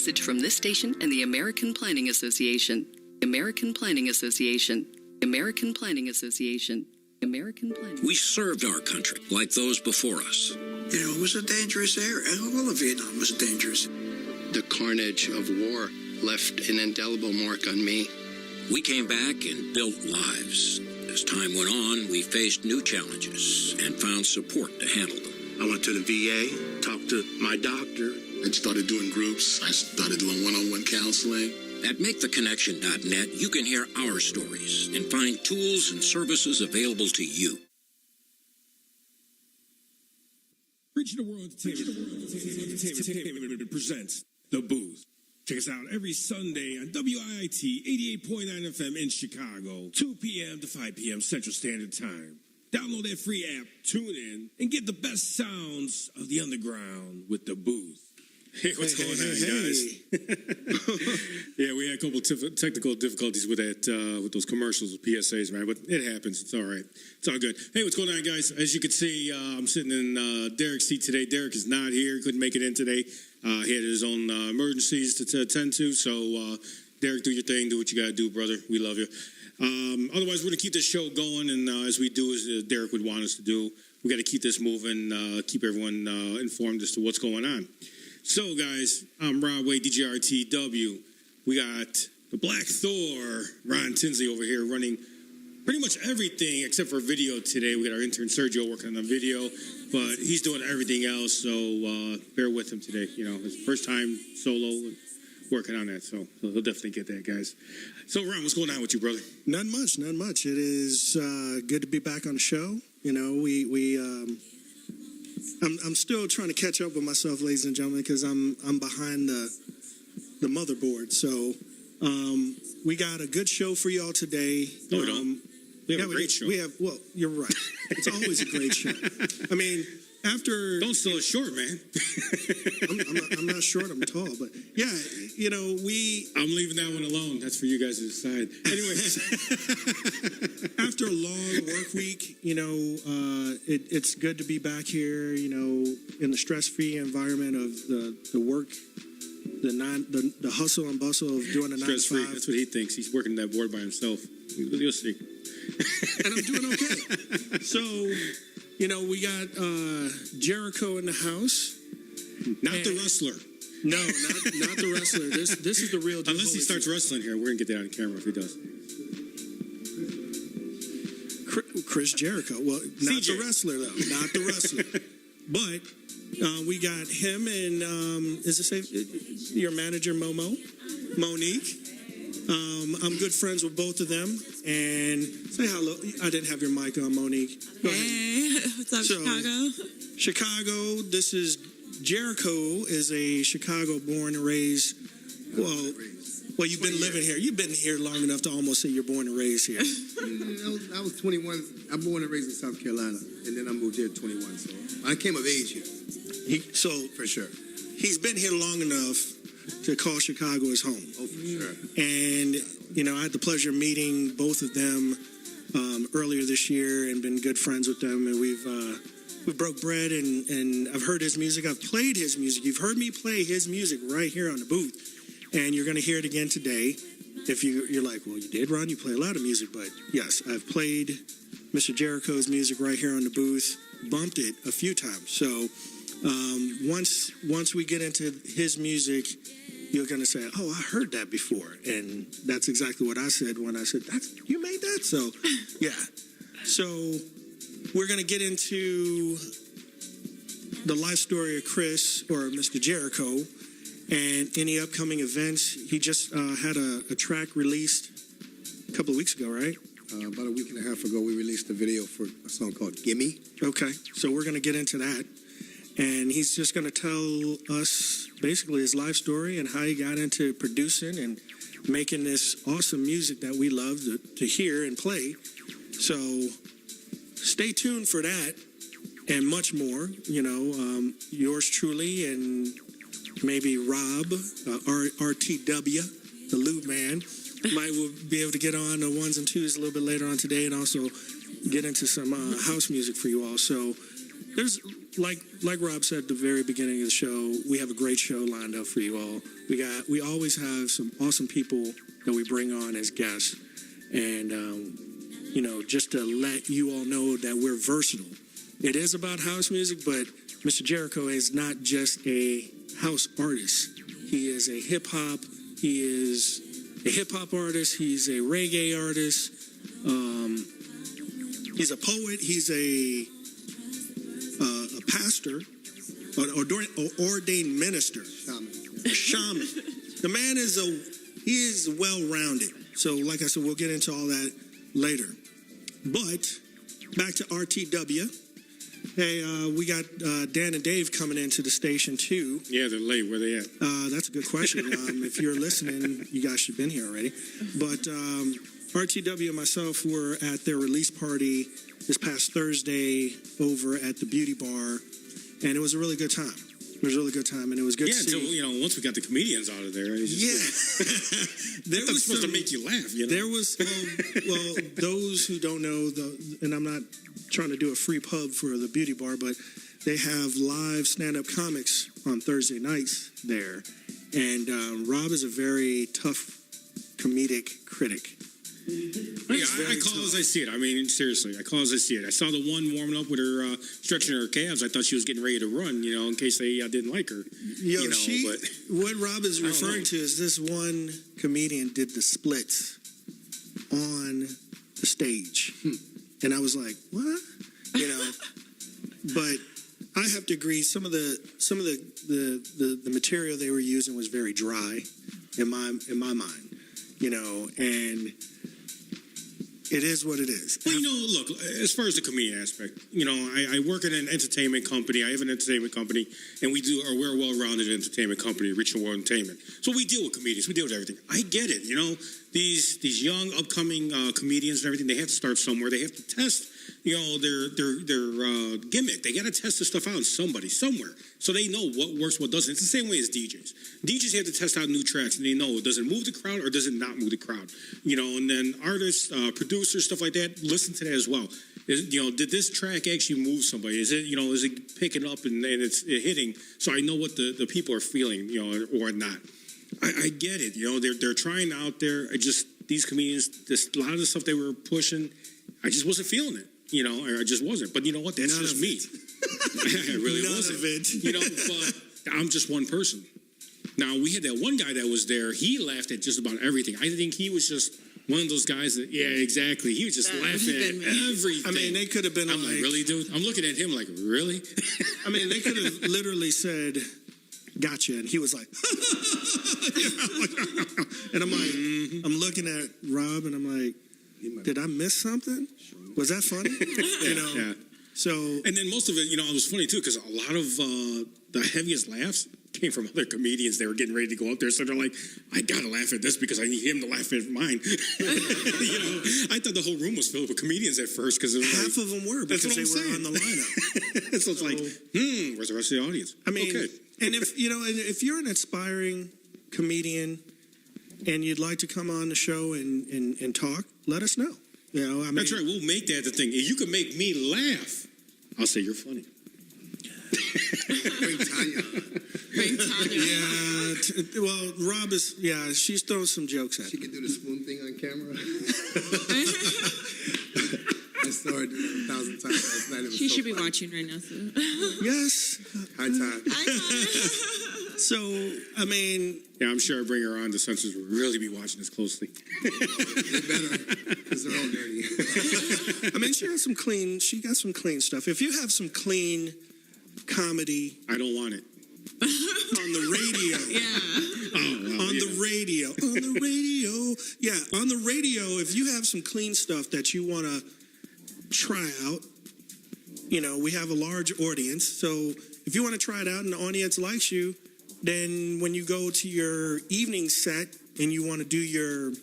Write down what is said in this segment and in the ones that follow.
message from this station and the American Planning Association. American Planning Association. American Planning Association. American Planning. We served our country like those before us. You know, it was a dangerous era. All of Vietnam was dangerous. The carnage of war left an indelible mark on me. We came back and built lives. As time went on, we faced new challenges and found support to handle them. I went to the VA, talked to my doctor. I started doing groups. I started doing one-on-one counseling. At MakeTheConnection.net, you can hear our stories and find tools and services available to you. Reaching the World Entertainment presents The Booth. Check us out every Sunday on WIIT 88.9 FM in Chicago, 2 p.m. to 5 p.m. Central Standard Time. Download that free app, tune in, and get the best sounds of the underground with The Booth. Hey, what's going on, guys? Yeah, we had a couple technical difficulties with that, with those commercials with PSAs, man, but it happens. It's all right. It's all good. Hey, what's going on, guys? As you can see, I'm sitting in Derek's seat today. Derek is not here. He couldn't make it in today. He had his own emergencies to attend to. So, Derek, do your thing. Do what you got to do, brother. We love you. Otherwise, we're going to keep this show going, and as we do, as Derek would want us to do, we got to keep this moving, keep everyone informed as to what's going on. So, guys, I'm Rob Wade, DJRTW. We got the Black Thor, Ron Tinsley over here running pretty much everything except for video today. We got our intern Sergio working on the video, but he's doing everything else, so bear with him today. You know, his first time solo working on that, so he'll definitely get that, guys. So, Ron, what's going on with you, brother? Not much. It is good to be back on the show. You know, I'm still trying to catch up with myself, ladies and gentlemen, because I'm behind the motherboard. So we got a good show for y'all today. No, we don't. We have a great show. Well, you're right. It's always a great show. I mean, after... Don't sell it short, man. I'm not short, I'm tall. But, yeah, you know, I'm leaving that one alone. That's for you guys to decide. Anyways. After a long work week, you know, it's good to be back here, you know, in the stress-free environment of the work, the hustle and bustle of doing a 9 to 5. Stress-free, that's what he thinks. He's working that board by himself. You'll see. And I'm doing okay. So... You know, we got Jericho in the house. Not the wrestler. No, not the wrestler. This is the real deal. Unless he starts wrestling here. We're going to get that on camera if he does. Chris Jericho. Well, not the wrestler, though. Not the wrestler. But we got him and, is it safe? Your manager, Monique. I'm good friends with both of them. And say hello. I didn't have your mic on, Monique. Hey, what's up, Chicago? Chicago, this is Jericho is a Chicago-born and raised, well, you've been living here. You've been here long enough to almost say you're born and raised here. I was 21. I'm born and raised in South Carolina, and then I moved here at 21. So I came of age here. For sure. He's been here long enough to call Chicago his home. Oh, for sure. And, you know, I had the pleasure of meeting both of them earlier this year and been good friends with them. And we broke bread, and I've heard his music. I've played his music. You've heard me play his music right here on the booth. And you're going to hear it again today. If you're like, well, you did, Ron? You play a lot of music. But, yes, I've played Mr. Jericho's music right here on the booth, bumped it a few times. So once we get into his music, you're going to say, oh, I heard that before. And that's exactly what I said when I said, you made that? So, yeah. So we're going to get into the life story of Chris, or Mr. Jericho, and any upcoming events. He just had a track released a couple of weeks ago, right? About a week and a half ago, we released a video for a song called Gimme. Okay, so we're going to get into that. And he's just going to tell us basically his life story and how he got into producing and making this awesome music that we love to hear and play. So stay tuned for that and much more. You know, yours truly and maybe Rob, RTW, the Lube Man, might be able to get on the ones and twos a little bit later on today and also get into some house music for you all. So there's like Rob said at the very beginning of the show, we have a great show lined up for you all. We always have some awesome people that we bring on as guests, and just to let you all know that we're versatile. It is about house music, but Mr. Jericho is not just a house artist. He is a hip hop. He is a hip hop artist. He's a reggae artist. He's a poet. He's a pastor, an ordained minister, shaman. The man is well-rounded. So, like I said, we'll get into all that later. But back to RTW. Hey, we got Dan and Dave coming into the station too. Yeah, they're late. Where they at? That's a good question. If you're listening, you guys should have been here already. But RTW and myself were at their release party this past Thursday over at the Beauty Bar, and it was a really good time. It was a really good time, and it was good to see. Yeah, until, once we got the comedians out of there. There was supposed to make you laugh, There was, well, those who don't know, and I'm not trying to do a free pub for the Beauty Bar, but they have live stand-up comics on Thursday nights there. And Rob is a very tough comedic critic. I call as I see it. I mean, seriously, I call as I see it. I saw the one warming up with her stretching her calves. I thought she was getting ready to run, in case they didn't like her. But what Rob is referring to is this one comedian did the splits on the stage. And I was like, what? But I have to agree, some of the material they were using was very dry in my mind. And it is what it is. Well, look, as far as the comedian aspect, I work at an entertainment company. I have an entertainment company, and we're a well-rounded entertainment company, Rich and World Entertainment. So we deal with comedians. We deal with everything. I get it. These young, upcoming comedians and everything, they have to start somewhere. They have to test, their gimmick. They got to test this stuff out in somebody, somewhere, so they know what works, what doesn't. It's the same way as DJs. DJs have to test out new tracks, and they know, does it move the crowd or does it not move the crowd? And then artists, producers, stuff like that, listen to that as well. Did this track actually move somebody? Is it picking up and it's hitting? So I know what the people are feeling, or not. I get it. They're trying out there. These comedians, a lot of the stuff they were pushing, I just wasn't feeling it. I just wasn't. But you know what? That's just me. I really wasn't. But I'm just one person. Now, we had that one guy that was there. He laughed at just about everything. I think he was just one of those guys that, yeah, exactly. He was just laughing at everything. I mean, they could have been I'm like, really, dude? I'm looking at him like, really? I mean, they could have literally said, gotcha. And he was like, and I'm like, I'm looking at Rob and I'm like, did I miss something? Was that funny? Yeah. So, and then most of it, it was funny too, because a lot of the heaviest laughs came from other comedians. They were getting ready to go up there, so they're like, I gotta laugh at this because I need him to laugh at mine. I thought the whole room was filled with comedians at first, because half of them were, because they were on the lineup. So it's like, where's the rest of the audience? I mean, okay. And if you're an aspiring comedian and you'd like to come on the show and talk, let us know. That's right. We'll make that the thing. If you can make me laugh, I'll say you're funny. Bring Tanya. Yeah. Well, Rob is. Yeah, she's throwing some jokes at me. She can do the spoon thing on camera. I saw her do it 1,000 times last night. She should be watching right now. So. Yes. High time. So, I mean... Yeah, I'm sure I bring her on. The censors will really be watching this closely. They better, because they're all dirty. I mean, she got some clean stuff. If you have some clean comedy... I don't want it. On the radio. On the radio. Yeah, on the radio, if you have some clean stuff that you want to try out, we have a large audience. So if you want to try it out and the audience likes you, then when you go to your evening set and you want to do your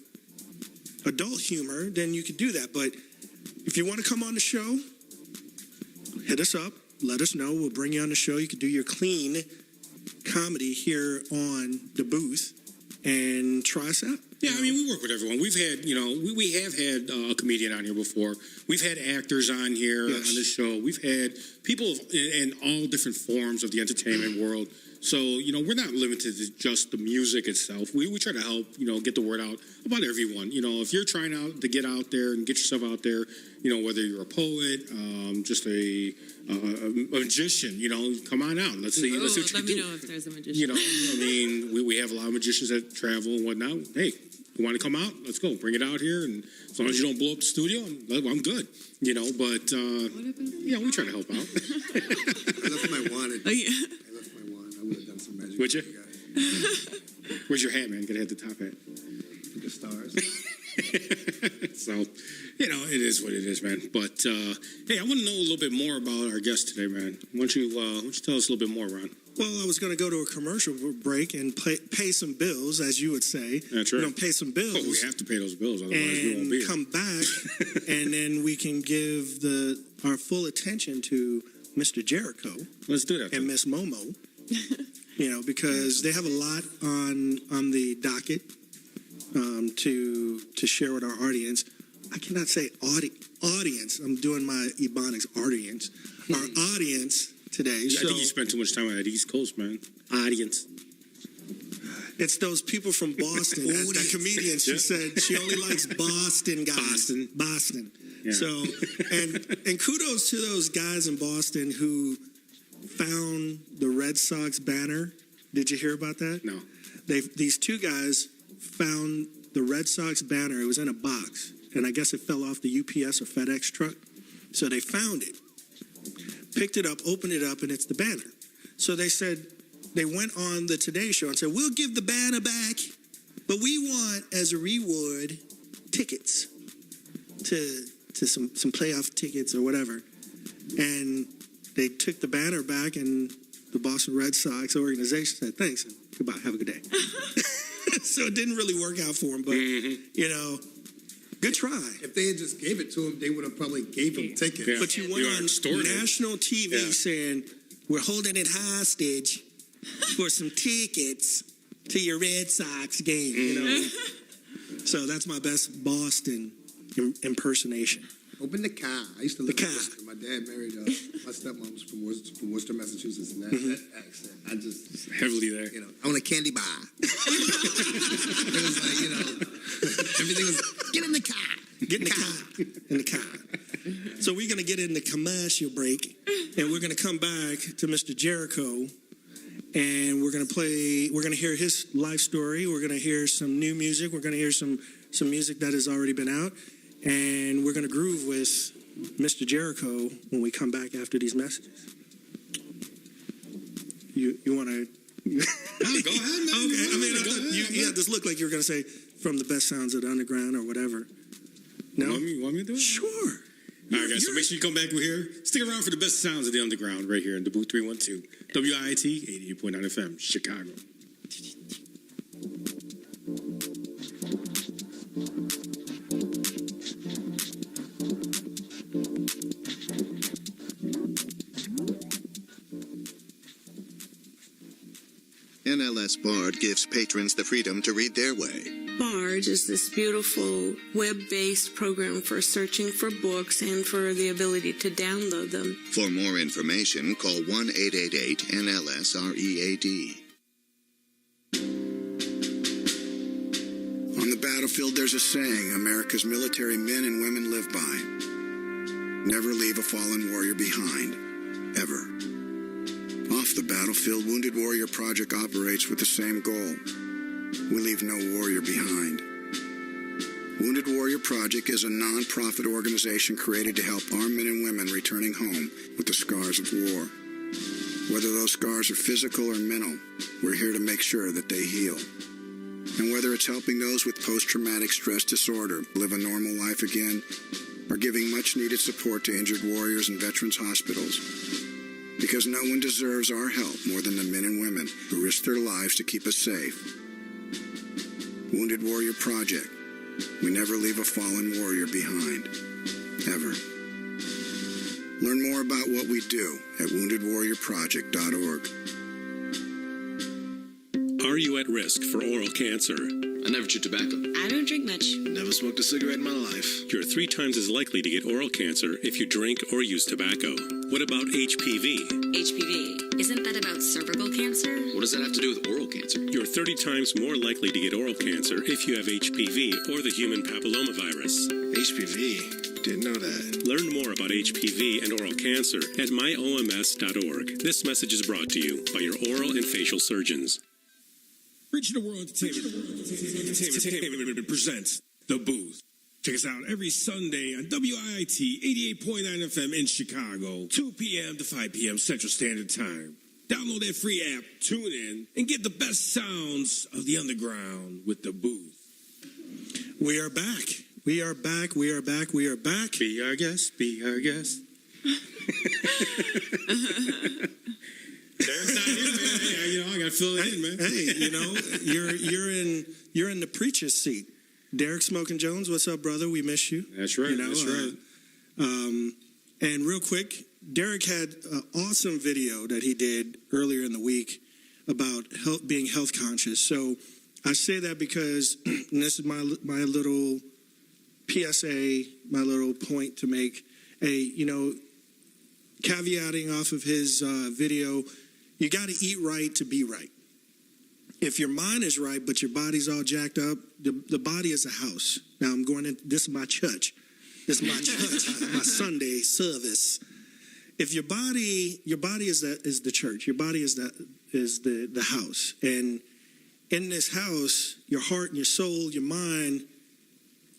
adult humor, then you could do that. But if you want to come on the show, hit us up. Let us know. We'll bring you on the show. You can do your clean comedy here on the booth and try us out. Yeah, I mean, we work with everyone. We've had, we have had a comedian on here before. We've had actors on here on the show. We've had people in all different forms of the entertainment world. So, we're not limited to just the music itself. We try to help, get the word out about everyone. If you're trying to get out there and get yourself out there, whether you're a poet, just a magician, come on out. Let's see what you can do. Let me know if there's a magician. We have a lot of magicians that travel and whatnot. Hey, you want to come out? Let's go. Bring it out here. And as long as you don't blow up the studio, I'm good. But, we try to help out. I left my wand. Oh, yeah. I left my wand. I would have done some magic. Would you? Where's your hat, man? Gotta have the top hat. For the stars. So, it is what it is, man. But, hey, I want to know a little bit more about our guest today, man. Why don't you tell us a little bit more, Ron? Well, I was going to go to a commercial break and pay some bills, as you would say. That's right. Pay some bills. Oh, we have to pay those bills, otherwise we won't be here. Come back, and then we can give our full attention to Mr. Jericho. Let's do that. And Miss Momo. Because they have a lot on the docket to share with our audience. I cannot say audience. I'm doing my Ebonics audience. Our audience today. I think you spent too much time on that East Coast, man. Audience. It's those people from Boston. that comedian, she said she only likes Boston guys. Boston. Yeah. So, and kudos to those guys in Boston who found the Red Sox banner. Did you hear about that? No. These two guys found the Red Sox banner. It was in a box, and I guess it fell off the UPS or FedEx truck. So they found it, picked it up, opened it up, and it's the banner. So they said, they went on the Today Show and said, we'll give the banner back, but we want, as a reward, tickets to some playoff tickets or whatever. And they took the banner back, and the Boston Red Sox organization said, thanks, and goodbye, have a good day. So it didn't really work out for them, but, good try. If they had just gave it to him, they would have probably gave him tickets. Yeah. But you went on national TV saying, we're holding it hostage for some tickets to your Red Sox game, So that's my best Boston impersonation. Open the car. I used to live in Worcester. My dad married, my stepmom was from Worcester, Massachusetts, and that accent, I just... Heavily there. I want a candy bar. It was like, everything was, get in the car. Get in the car. In the car. So we're going to get in the commercial break, and we're going to come back to Mr. Jericho, and we're going to hear his life story. We're going to hear some new music. We're going to hear some music that has already been out. And we're going to groove with Mr. Jericho when we come back after these messages. You want to... No, go ahead, man. Okay, I mean, you had this look like you were going to say, from the best sounds of the underground or whatever. No? You want me to do it? Sure. All right, guys, so make sure you come back. We're here. Stick around for the best sounds of the underground right here in DaBooth312. WIIT 88.9 FM, Chicago. NLS Bard gives patrons the freedom to read their way. Bard is this beautiful web-based program for searching for books and for the ability to download them. For more information, call 1-888-NLS-READ. On the battlefield, there's a saying America's military men and women live by. Never leave a fallen warrior behind, ever. Off the battlefield, Wounded Warrior Project operates with the same goal. We leave no warrior behind. Wounded Warrior Project is a non-profit organization created to help armed men and women returning home with the scars of war. Whether those scars are physical or mental, we're here to make sure that they heal. And whether it's helping those with post-traumatic stress disorder live a normal life again, or giving much-needed support to injured warriors in veterans' hospitals, because no one deserves our help more than the men and women who risk their lives to keep us safe. Wounded Warrior Project. We never leave a fallen warrior behind. Ever. Learn more about what we do at woundedwarriorproject.org. Are you at risk for oral cancer? I never chew tobacco. I don't drink much. Never smoked a cigarette in my life. You're 3 times as likely to get oral cancer if you drink or use tobacco. What about HPV? HPV. Isn't that about cervical cancer? What does that have to do with oral cancer? You're 30 times more likely to get oral cancer if you have HPV or the human papillomavirus. HPV? Didn't know that. Learn more about HPV and oral cancer at myoms.org. This message is brought to you by your oral and facial surgeons. Reaching the World Entertainment presents The Booth. Check us out every Sunday on WIIT 88.9 FM in Chicago, 2 p.m. to 5 p.m. Central Standard Time. Download that free app, tune in, and get the best sounds of the underground with The Booth. We are back. We are back. We are back. We are back. Be our guest. Be our guest. Derek's not here, man. I gotta fill it in, man. Hey, you're in the preacher's seat. Derek Smoking Jones, what's up, brother? We miss you. That's right. That's right. And real quick, Derek had an awesome video that he did earlier in the week about being health conscious. So I say that because, and this is my little PSA, my little point to make. Caveating off of his video, you got to eat right to be right. If your mind is right, but your body's all jacked up, the body is a house. Now I'm going in. This is my church. This is my church. My Sunday service. If your body is the church. Your body is the house. And in this house, your heart and your soul, your mind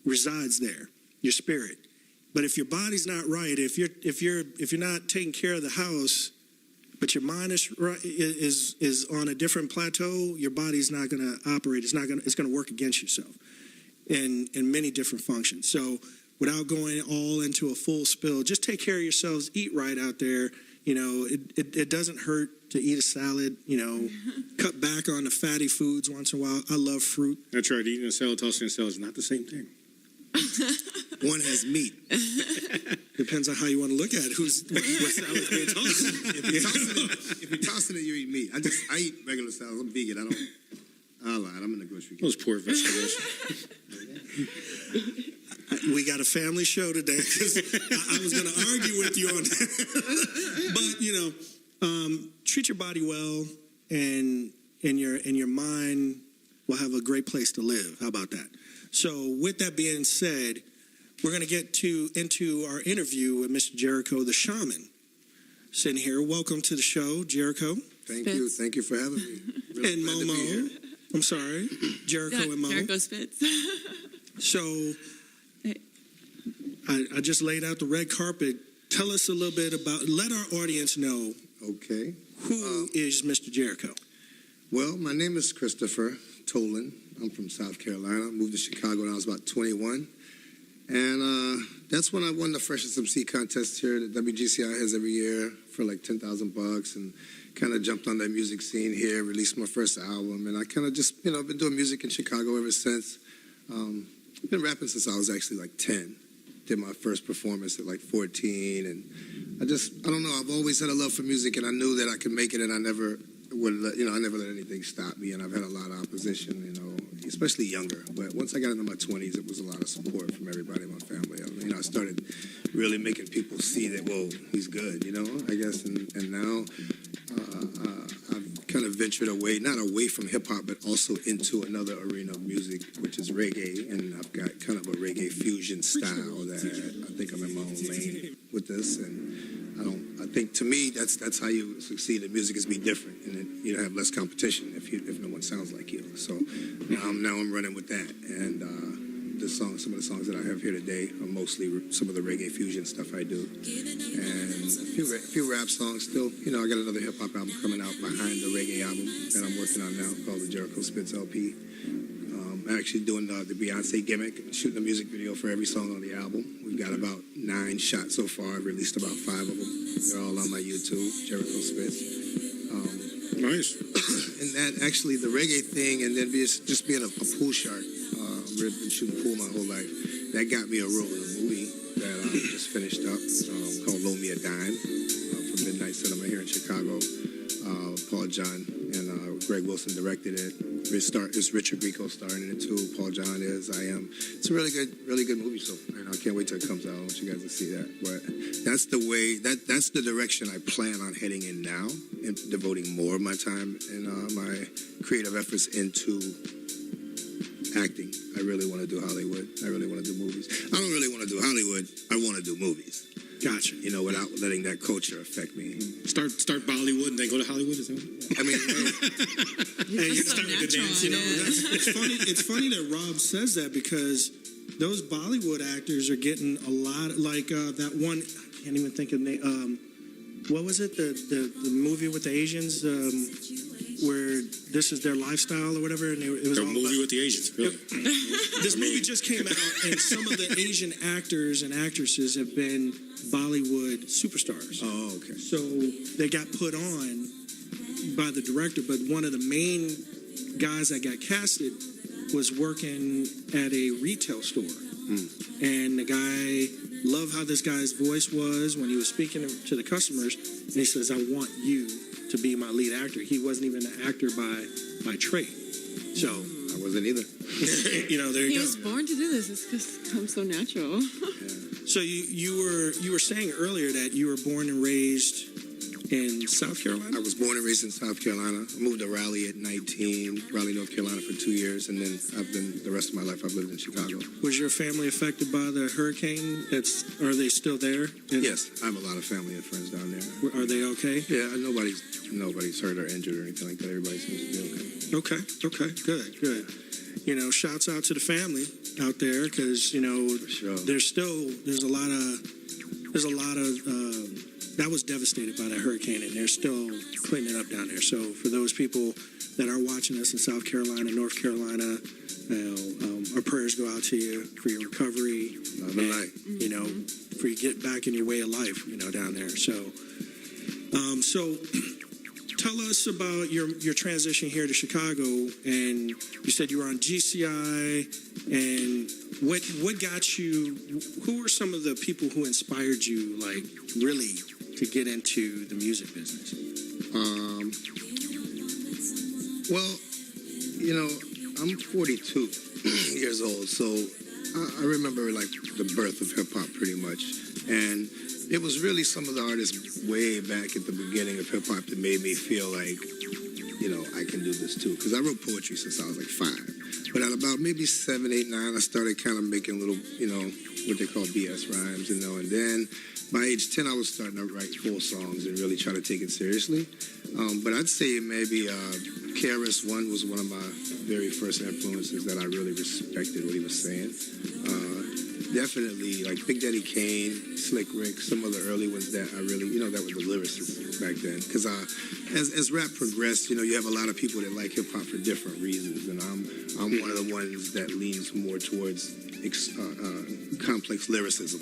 resides there. Your spirit. But if your body's not right, if you're not taking care of the house, but your mind is on a different plateau, your body's not going to operate. It's going to work against yourself in many different functions. So without going all into a full spill, just take care of yourselves. Eat right out there. It doesn't hurt to eat a salad. Cut back on the fatty foods once in a while. I love fruit. That's right. Eating a salad, tossing a salad is not the same thing. One has meat. Depends on how you want to look at it. What salad's being tossed? If you're tossing it, you eat meat. I eat regular salad. I'm vegan. I lied. I'm in the grocery. Those poor vegetables. We got a family show today because I was going to argue with you on that. But treat your body well, and your mind will have a great place to live. How about that? So with that being said, we're going to get into our interview with Mr. Jericho, the shaman. Sitting here. Welcome to the show, Jericho. Thank you. Thank you for having me. Really and Momo. I'm sorry. Jericho and Mo. Jericho Spitz. So I just laid out the red carpet. Tell us a little bit let our audience know. Okay. Who is Mr. Jericho? Well, my name is Christopher Tolan. I'm from South Carolina. I moved to Chicago when I was about 21. And that's when I won the Freshest MC contest here that WGCI has every year for like $10,000 and kind of jumped on that music scene here, released my first album. And I kind of just, been doing music in Chicago ever since. I've been rapping since I was actually like 10. Did my first performance at like 14. And I don't know, I've always had a love for music and I knew that I could make it and I never let anything stop me, and I've had a lot of opposition, especially younger. But once I got into my 20s, it was a lot of support from everybody in my family. I started really making people see that, whoa, he's good, I guess. And now I've kind of ventured away, not away from hip-hop, but also into another arena of music, which is reggae. And I've got kind of a reggae fusion style that I think I'm in my own lane with this. And I think to me that's how you succeed in music, is be different, and you have less competition if no one sounds like you. So now I'm running with that, and some of the songs that I have here today are mostly some of the reggae fusion stuff I do, and a few rap songs. Still, I got another hip hop album coming out behind the reggae album that I'm working on now called the Jericho Spitz LP. I'm actually doing the Beyonce gimmick, shooting a music video for every song on the album. We've got about 9 shots so far. I've released about 5 of them. They're all on my YouTube, Jericho Spitz. Nice. And that actually, the reggae thing, and then just being a pool shark. I've been shooting pool my whole life. That got me a role in a movie that I just finished up called Loan Me a Dime from Midnight Cinema here in Chicago. Paul John and Greg Wilson directed it. It's Richard Grieco starring in it too. Paul John is. I am. It's a really good movie. So I can't wait till it comes out. I want you guys to see that. But that's the way. That's the direction I plan on heading in now, and devoting more of my time and my creative efforts into acting. I really want to do Hollywood. I really want to do movies. I don't really want to do Hollywood. I want to do movies. Gotcha. You know, without letting that culture affect me. Start Bollywood and then go to Hollywood. Is that what? I mean, hey, you start with the dance. You know, it's funny that Rob says that, because those Bollywood actors are getting a lot. Like that one, I can't even think of the name. What was it? The movie with the Asians, where this is their lifestyle or whatever, and it was a movie with the Asians. Really? This movie just came out, and some of the Asian actors and actresses have been Bollywood superstars. Oh, okay. So they got put on by the director, but one of the main guys that got casted was working at a retail store. And the guy loved how this guy's voice was when he was speaking to the customers, and he says, I want you to be my lead actor. He wasn't even an actor by trade. So I wasn't either. You know, there you go. He was born to do this. It's just comes so natural. So you were saying earlier that you were born and raised in South Carolina? I was born and raised in South Carolina. I moved to Raleigh at 19, Raleigh, North Carolina for 2 years, and then the rest of my life I've lived in Chicago. Was your family affected by the hurricane? Are they still there? Yes, I have a lot of family and friends down there. Are they okay? Yeah, nobody's hurt or injured or anything like that. Everybody seems to be okay. Okay, good. You know, shouts out to the family out there, because you know there's a lot of that was devastated by that hurricane, and they're still cleaning it up down there. So for those people that are watching us in South Carolina, North Carolina, our prayers go out to you for your recovery. You know, for you get back in your way of life, you know, down there. So, tell us about your transition here to Chicago, and you said you were on GCI, and what got you? Who were some of the people who inspired you, like, really to get into the music business? Well, you know, I'm 42 years old, so I remember like the birth of hip hop pretty much, and it was really some of the artists way back at the beginning of hip hop that made me feel like, you know, I can do this too. Because I wrote poetry since I was like 5, but at about maybe 7, 8, 9, I started kind of making little, you know, what they call BS rhymes, you know, and then by age 10, I was starting to write full songs and really try to take it seriously. But I'd say maybe KRS-One was one of my very first influences that I really respected what he was saying. Definitely, like Big Daddy Kane, Slick Rick, some of the early ones that I really, you know, that were the lyricists back then. Because as rap progressed, you know, you have a lot of people that like hip-hop for different reasons. And I'm one of the ones that leans more towards complex lyricism.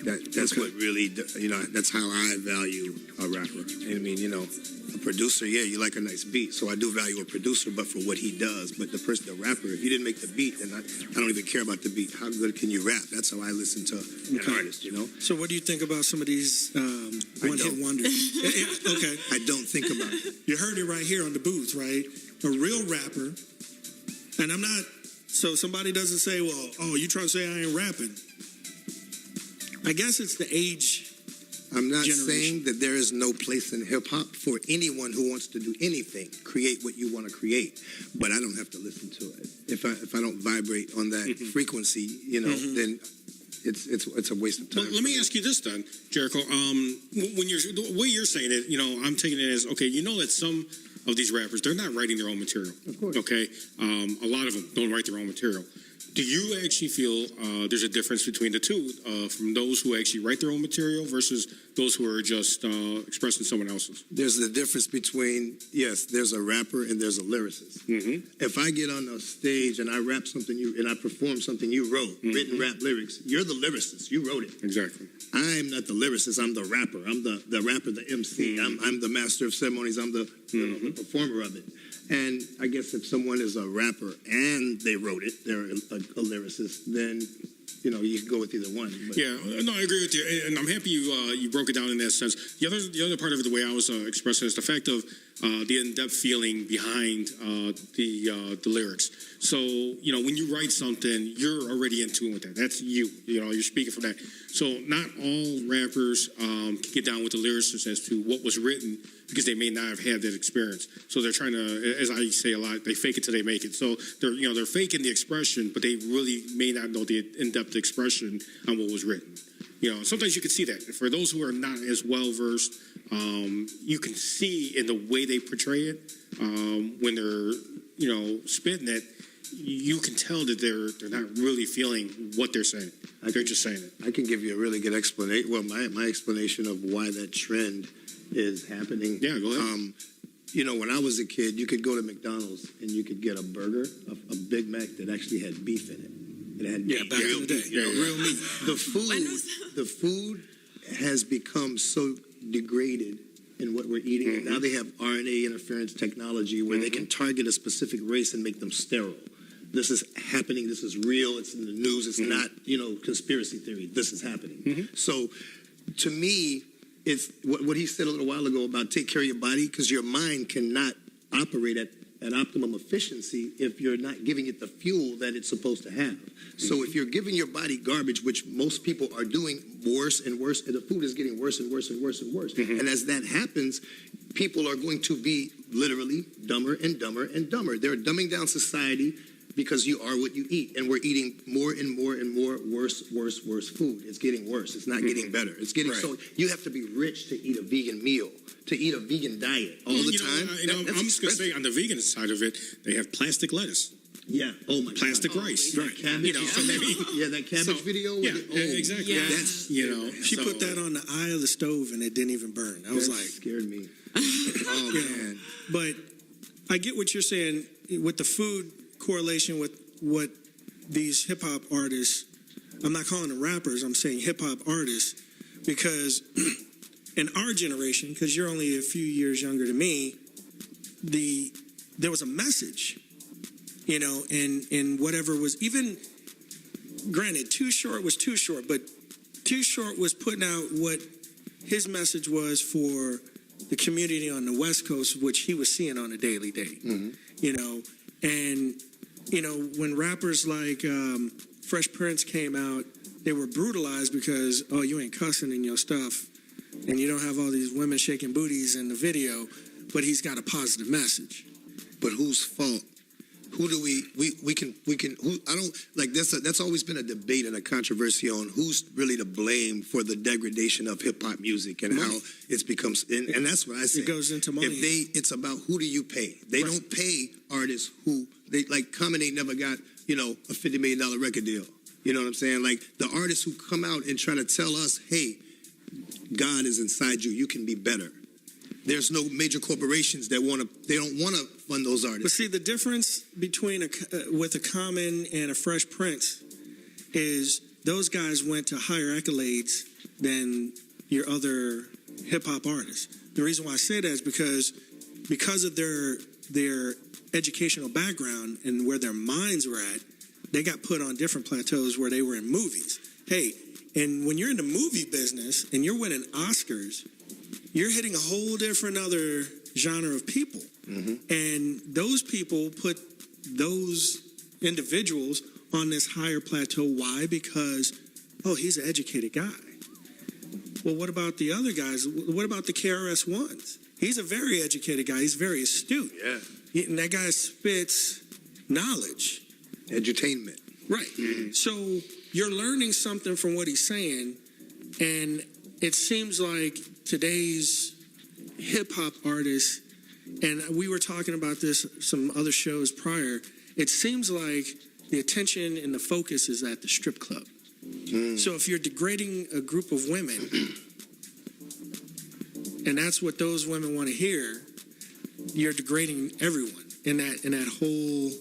That's what really, you know, that's how I value a rapper. And I mean, you know, a producer, yeah, you like a nice beat, so I do value a producer, but for what he does. But the rapper, if you didn't make the beat, then I don't even care about the beat. How good can you rap? That's how I listen to an artist, you know? So what do you think about some of these one-hit wonders? Okay. I don't think about it. You heard it right here on the booth, right? A real rapper, and I'm not, so somebody doesn't say, well, oh, you trying to say I ain't rapping? I guess it's the age. I'm not saying that there is no place in hip-hop for anyone who wants to do anything. Create what you want to create. But I don't have to listen to it. If I don't vibrate on that frequency, you know, then it's a waste of time. Well, let me ask you this then, Jericho. When the way you're saying it, you know, I'm taking it as, okay, you know that some of these rappers, they're not writing their own material. Of course. Okay? A lot of them don't write their own material. Do you actually feel there's a difference between the two, from those who actually write their own material versus those who are just expressing someone else's? There's the difference between, yes, there's a rapper and there's a lyricist. If I get on a stage and I rap something and I perform something you wrote, written rap lyrics, you're the lyricist. You wrote it. Exactly. I'm not the lyricist. I'm the rapper. I'm the rapper, the MC. I'm the master of ceremonies. I'm the performer of it. And I guess if someone is a rapper and they wrote it, they're a lyricist, then you know, you can go with either one. But. Yeah, no, I agree with you, and I'm happy you broke it down in that sense. The other part of it, the way I was expressing it, is the fact of the in-depth feeling behind the lyrics. So, you know, when you write something, you're already in tune with that. That's you. You know, you're speaking from that. So not all rappers can get down with the lyricists as to what was written because they may not have had that experience. So they're trying to, as I say a lot, they fake it till they make it. So they're faking the expression, but they really may not know the in-depth expression on what was written. You know, sometimes you can see that. For those who are not as well-versed, you can see in the way they portray it when they're, you know, spitting it, you can tell that they're not really feeling what they're saying. They're just saying it. I can give you a really good explanation. Well, my explanation of why that trend is happening. Yeah, go ahead. You know, when I was a kid, you could go to McDonald's and you could get a burger, a Big Mac that actually had beef in it. It had meat. Back in the day. Real meat. The food has become so degraded in what we're eating. And now they have RNA interference technology where they can target a specific race and make them sterile. This is happening. This is real. It's in the news. It's not, you know, conspiracy theory. This is happening. So, to me, it's what he said a little while ago about take care of your body, because your mind cannot operate at optimum efficiency if you're not giving it the fuel that it's supposed to have. So if you're giving your body garbage, which most people are doing worse and worse, and the food is getting worse and worse and worse and worse. And as that happens, people are going to be literally dumber and dumber and dumber. They're dumbing down society because you are what you eat. And we're eating more and more and more worse food. It's getting worse. It's not getting better. It's getting so you have to be rich to eat a vegan meal, to eat a vegan diet all the time. I'm just going to say on the vegan side of it, they have plastic lettuce. Yeah. Oh my plastic God. rice. Right. Cabbage. That cabbage video. Exactly. Yeah. That's, you know. She put that on the eye of the stove and it didn't even burn. I was like, scared me. Oh man. But I get what you're saying with the food correlation with what these hip hop artists. I'm not calling them rappers. I'm saying hip hop artists because in our generation, because you're only a few years younger than me, there was a message. You know, and whatever was, even, granted, Too Short was Too Short, but Too Short was putting out what his message was for the community on the West Coast, which he was seeing on a daily day. You know, and, you know, when rappers like Fresh Prince came out, they were brutalized because, oh, you ain't cussing in your stuff, and you don't have all these women shaking booties in the video, but he's got a positive message. But whose fault? Who do we can who, I don't like that's always been a debate and a controversy on who's really to blame for the degradation of hip hop music and how it's becomes and that's what I say. It goes into money. It's about who do you pay? They don't pay artists who they like. Common ain't never got, you know, a $50 million record deal. You know what I'm saying? Like the artists who come out and try to tell us, hey, God is inside you. You can be better. There's no major corporations that they don't want to fund those artists. But see, the difference between with a Common and a Fresh Prince is those guys went to higher accolades than your other hip hop artists. The reason why I say that is because of their educational background and where their minds were at, they got put on different plateaus where they were in movies. Hey, and when you're in the movie business and you're winning Oscars, you're hitting a whole different other genre of people. And those people put those individuals on this higher plateau. Why? Because, oh, he's an educated guy. Well, what about the other guys? What about the KRS-Ones? He's a very educated guy. He's very astute. Yeah. And that guy spits knowledge. Edutainment. Right. So you're learning something from what he's saying, and it seems like today's hip-hop artists, and we were talking about this some other shows prior, it seems like the attention and the focus is at the strip club. So if you're degrading a group of women, and that's what those women want to hear, you're degrading everyone in that whole,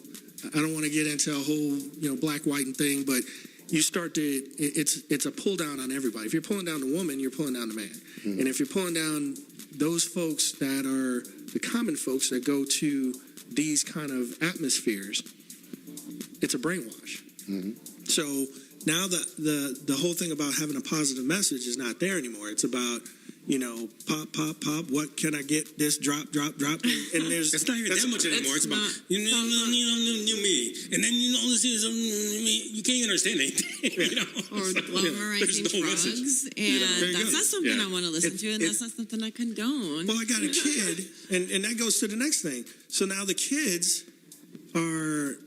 I don't want to get into a whole, you know, black, white thing, but you start to, it's a pull down on everybody. If you're pulling down the woman, you're pulling down the man. And if you're pulling down those folks that are the common folks that go to these kind of atmospheres, it's a brainwash. So Now the whole thing about having a positive message is not there anymore. It's about, pop, pop, pop. What can I get? This drop. And there's it's not even that much anymore. It's about you me, and then this is me. You can't understand anything. Or glamorizing drugs, and that's not something I want to listen to, and that's not something I condone. Well, I got a kid, and that goes to the next thing. So now the kids are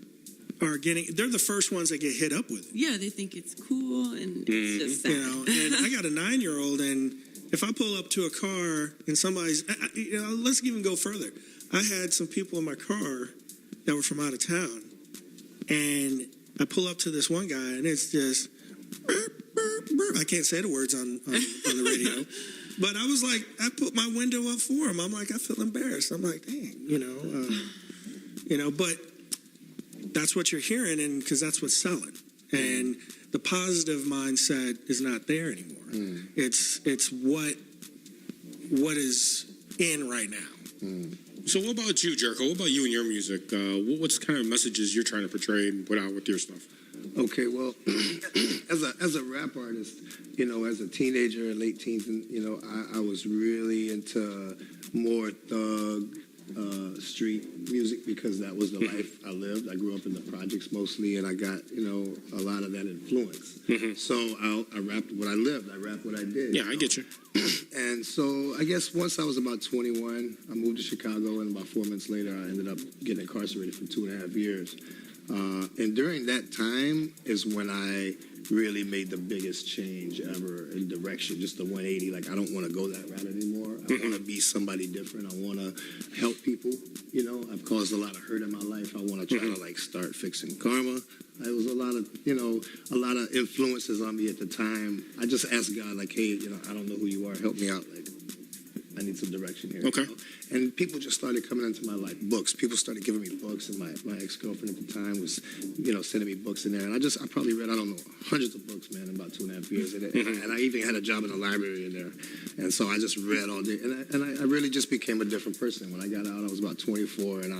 getting, they're the first ones that get hit up with it. Yeah, they think it's cool, and it's just sad. And I got a 9-year-old, and if I pull up to a car and somebody's, let's even go further. I had some people in my car that were from out of town, and I pull up to this one guy, and it's just, I can't say the words on the radio, but I was like, I put my window up for him. I'm like, I feel embarrassed. I'm like, dang, but that's what you're hearing, and because that's what's selling. And the positive mindset is not there anymore. It's what is in right now. So what about you, Jericho? What about you and your music? What's kind of messages you're trying to portray and put out with your stuff? Okay, well, as a rap artist, as a teenager, late teens, and I was really into more thug, street music because that was the life I lived. I grew up in the projects mostly, and I got a lot of that influence. So I rapped what I lived. I rapped what I did. Yeah, I get you. And so I guess once I was about 21, I moved to Chicago, and about 4 months later, I ended up getting incarcerated for 2.5 years. And during that time is when I really made the biggest change ever in direction, just the 180. Like, I don't want to go that route anymore. I want to be somebody different. I want to help people. I've caused a lot of hurt in my life. I want to try to start fixing karma. It was a lot of influences on me at the time. I just asked God, like, hey, I don't know who you are. Help me out. Like, I need some direction here. Okay. And people just started coming into my life. Books. People started giving me books, and my ex-girlfriend at the time was, sending me books in there. And I probably read, hundreds of books, man, in about 2.5 years. And I even had a job in the library in there. And so I just read all day. And I really just became a different person. When I got out, I was about 24, and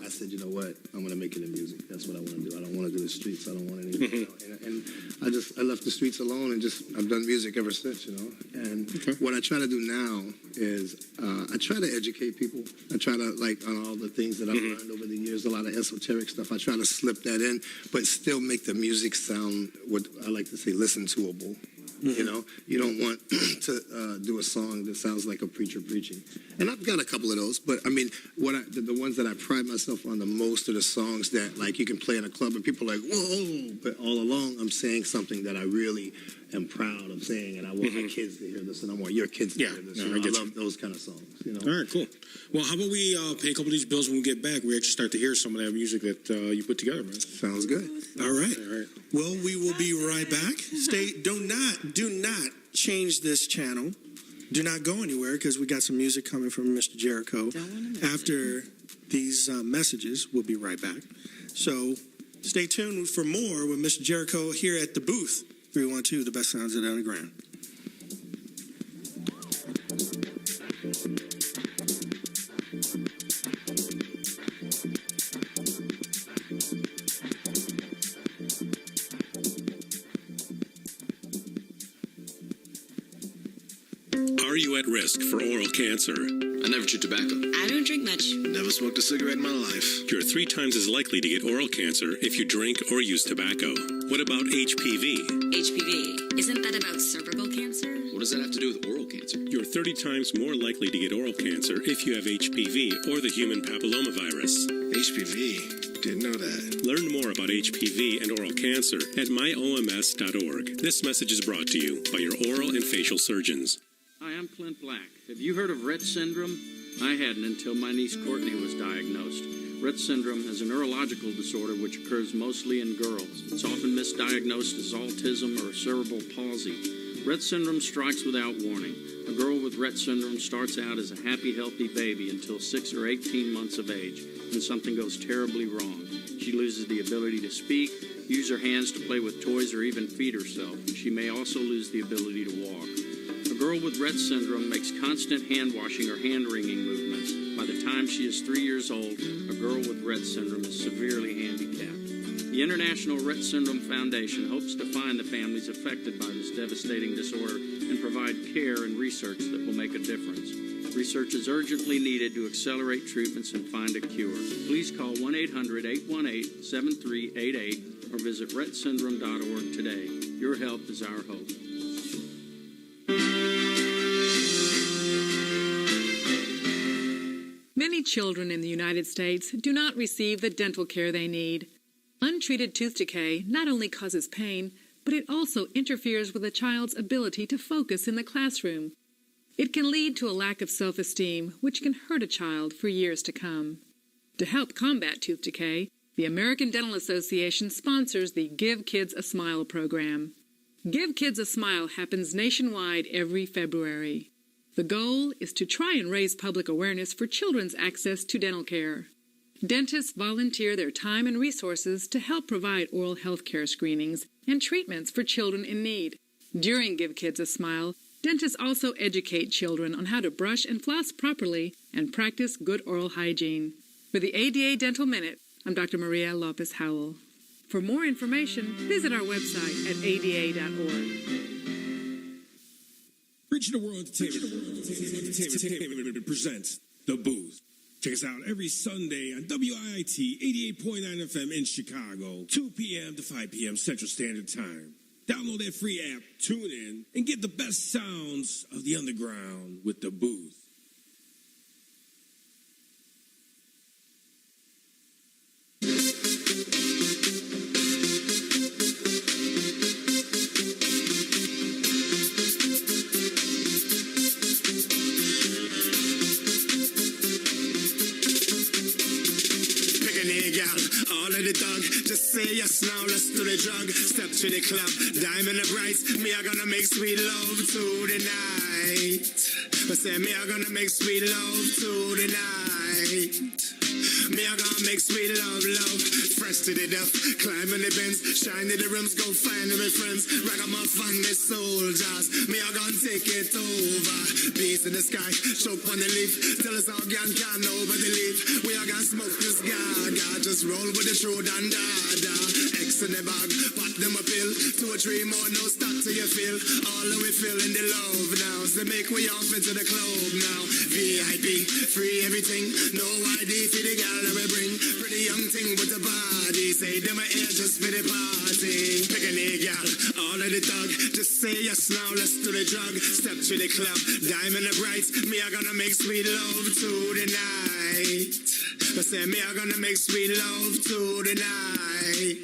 I said, you know what? I'm going to make it in music. That's what I want to do. I don't want to do the streets. I don't want anything. And I left the streets alone, and I've done music ever since, And what I try to do now is I try to educate people. I try to, on all the things that I've learned over the years, a lot of esoteric stuff. I try to slip that in, but still make the music sound what I like to say, listen-toable. You don't want to do a song that sounds like a preacher preaching. And I've got a couple of those, but I mean, the ones that I pride myself on the most are the songs that you can play in a club and people are like, whoa, but all along I'm saying something that I really am proud of saying, and I want my kids to hear this, and I want your kids to hear this. I love those kind of songs. All right, cool. Well, how about we pay a couple of these bills when we get back? We actually start to hear some of that music that you put together, man. Sounds good. All right. Well, we will be right back. Do not change this channel. Do not go anywhere because we got some music coming from Mr. Jericho. After these messages, we'll be right back. So stay tuned for more with Mr. Jericho here at the booth. 312, the best sounds of the underground. Are you at risk for oral cancer? I never chewed tobacco. I don't drink much. Never smoked a cigarette in my life. You're 3 times as likely to get oral cancer if you drink or use tobacco. What about HPV? HPV. Isn't that about cervical cancer? What does that have to do with oral cancer? You're 30 times more likely to get oral cancer if you have HPV or the human papillomavirus. HPV? Didn't know that. Learn more about HPV and oral cancer at myoms.org. This message is brought to you by your oral and facial surgeons. Hi, I'm Clint Black. Have you heard of Rett syndrome? I hadn't until my niece Courtney was diagnosed. Rett syndrome is a neurological disorder which occurs mostly in girls. It's often misdiagnosed as autism or cerebral palsy. Rett syndrome strikes without warning. A girl with Rett syndrome starts out as a happy, healthy baby until 6 or 18 months of age, and something goes terribly wrong. She loses the ability to speak, use her hands to play with toys, or even feed herself. She may also lose the ability to walk. A girl with Rett syndrome makes constant hand-washing or hand-wringing movements. By the time she is 3 years old, a girl with Rett syndrome is severely handicapped. The International Rett Syndrome Foundation hopes to find the families affected by this devastating disorder and provide care and research that will make a difference. Research is urgently needed to accelerate treatments and find a cure. Please call 1-800-818-7388 or visit rettsyndrome.org today. Your help is our hope. Many children in the United States do not receive the dental care they need. Untreated tooth decay not only causes pain, but it also interferes with a child's ability to focus in the classroom. It can lead to a lack of self-esteem, which can hurt a child for years to come. To help combat tooth decay, the American Dental Association sponsors the Give Kids a Smile program. Give Kids a Smile happens nationwide every February. The goal is to try and raise public awareness for children's access to dental care. Dentists volunteer their time and resources to help provide oral health care screenings and treatments for children in need. During Give Kids a Smile, dentists also educate children on how to brush and floss properly and practice good oral hygiene. For the ADA Dental Minute, I'm Dr. Maria Lopez Howell. For more information, visit our website at ada.org. Reaching the World Entertainment presents The Booth. Check us out every Sunday on WIIT 88.9 FM in Chicago, 2 p.m. to 5 p.m. Central Standard Time. Download that free app, tune in, and get the best sounds of the underground with The Booth. Just say yes now, let's do the drug. Step to the club, diamond the brights. Me are gonna make sweet love to the night. I say me are gonna make sweet love to the night. Me are gonna make sweet love, love. Fresh to the death, climbing the bends, shining the rims, go find my friends. Ragamuffin, the soldiers. Me are gonna take it over. Bees in the sky, choke on the leaf. Tell us how can nobody leave. We are gonna smoke this gaga. Just roll with the truth and dada. X in the bag, pop them a pill. 2 or 3 more, no stop till you feel. All that we feel in the love now. So make we off into the club now. VIP, free everything. No ID for the gal that we bring. Pretty young thing with the body. Say them a here just for the party. Pick a new gal, all of the dog. Just say yes now, let's do the drug. Step to the club, diamond the brights. Me are gonna make sweet love to the night. I say me are gonna make sweet love to the night.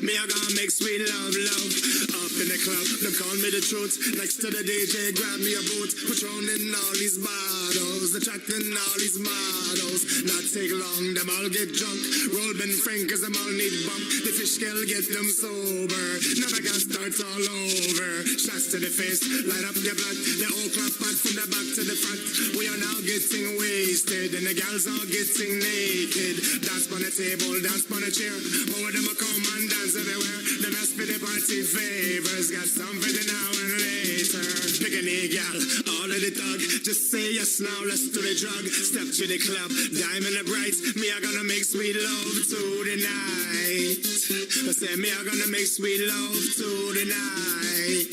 Me are gonna make sweet love, love. Up in the club, don't call me the truth. Next to the DJ, grab me a boot. Patroning all these bottles, attracting all these models. Not take long, them all get drunk. Roll Ben Frank, cause them all need bump. The fish scale get them sober. Never got starts all over. Shots to the face, light up the blood. The old club back from the back to the front. We are now getting wasted, and the gals are getting naked. Dance on the table, dance on the chair. More of them a come and dance everywhere. The best for the party favors. Got some for the now and later. Pick a new gal, all of the thug. Just say yes now, let's do the drug. Step to the club, diamond the brights. Me are gonna make sweet love to the night. I say me are gonna make sweet love to the night.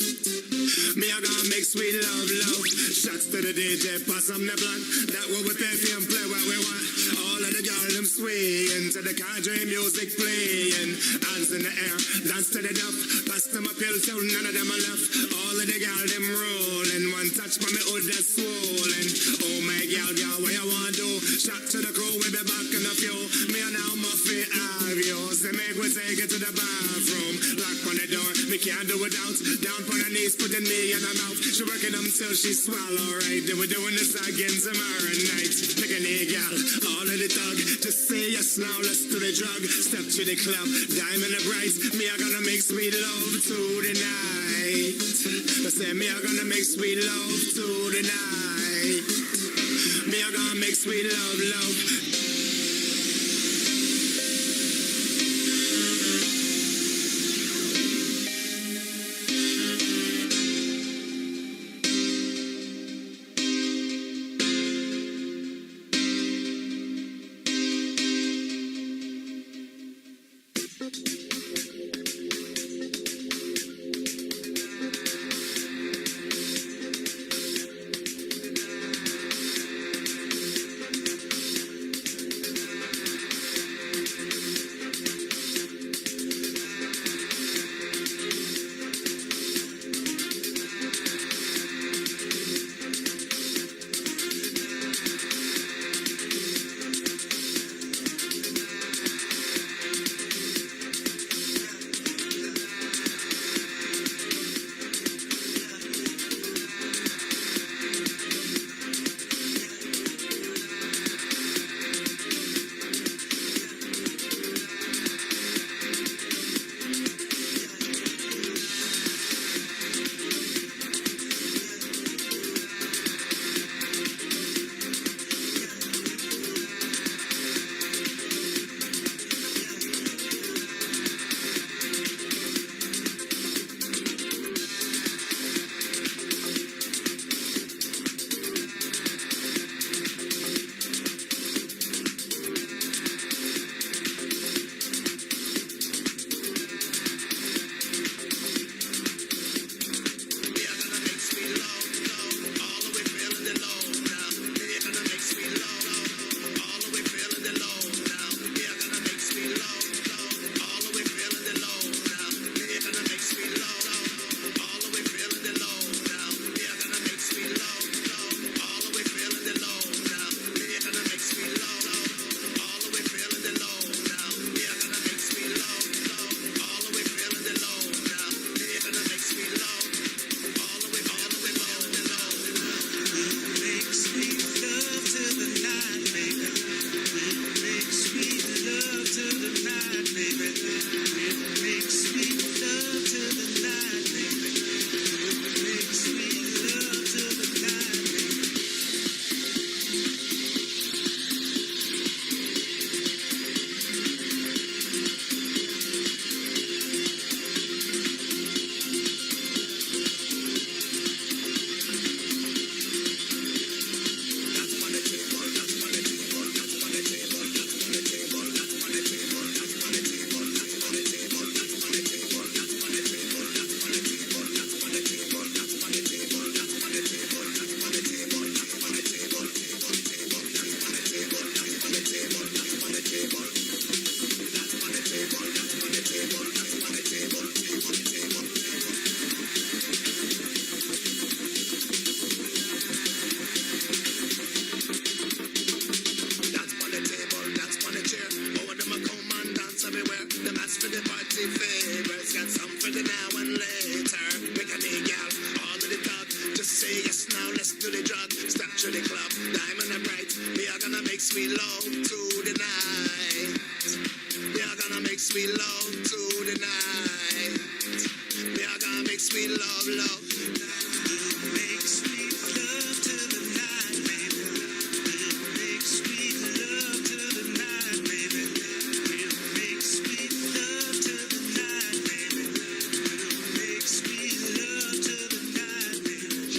Me are gonna make sweet love, love. Shots to the DJ, pass them the blunt. That what we pay for and play what we want. All of the girls them swaying to the country music playing. Hands in the air, dance to the dub. Pass them a pill till none of them are left. All of the girls them rolling. One touch from me hood that's swollen. Oh my girl, girl, what you want to do? Shot to the crew, we be back in a few. Me and now Muffy have yours. They make we take it to the bathroom. Lock on the door, me can't do without. Down on her knees, putting me in her mouth. She working them till she swallow right. Then we're doing this again tomorrow night. Pick a new gal, all of the thug. Just say yes now, let's do the drug. Step to the club, diamond the brights. Me are gonna make sweet love to the night. I say me are gonna make sweet love to the night. Me are gonna make sweet love, love. now, let's do the drug. Step to the club, diamond and bright. We are gonna make sweet love to the night. We are gonna make sweet love to the night. We are gonna make sweet love, love. Make sweet love to the night, baby. We'll make sweet love to the night, baby. We'll make sweet love to the night, baby. We'll make sweet love to the night, baby.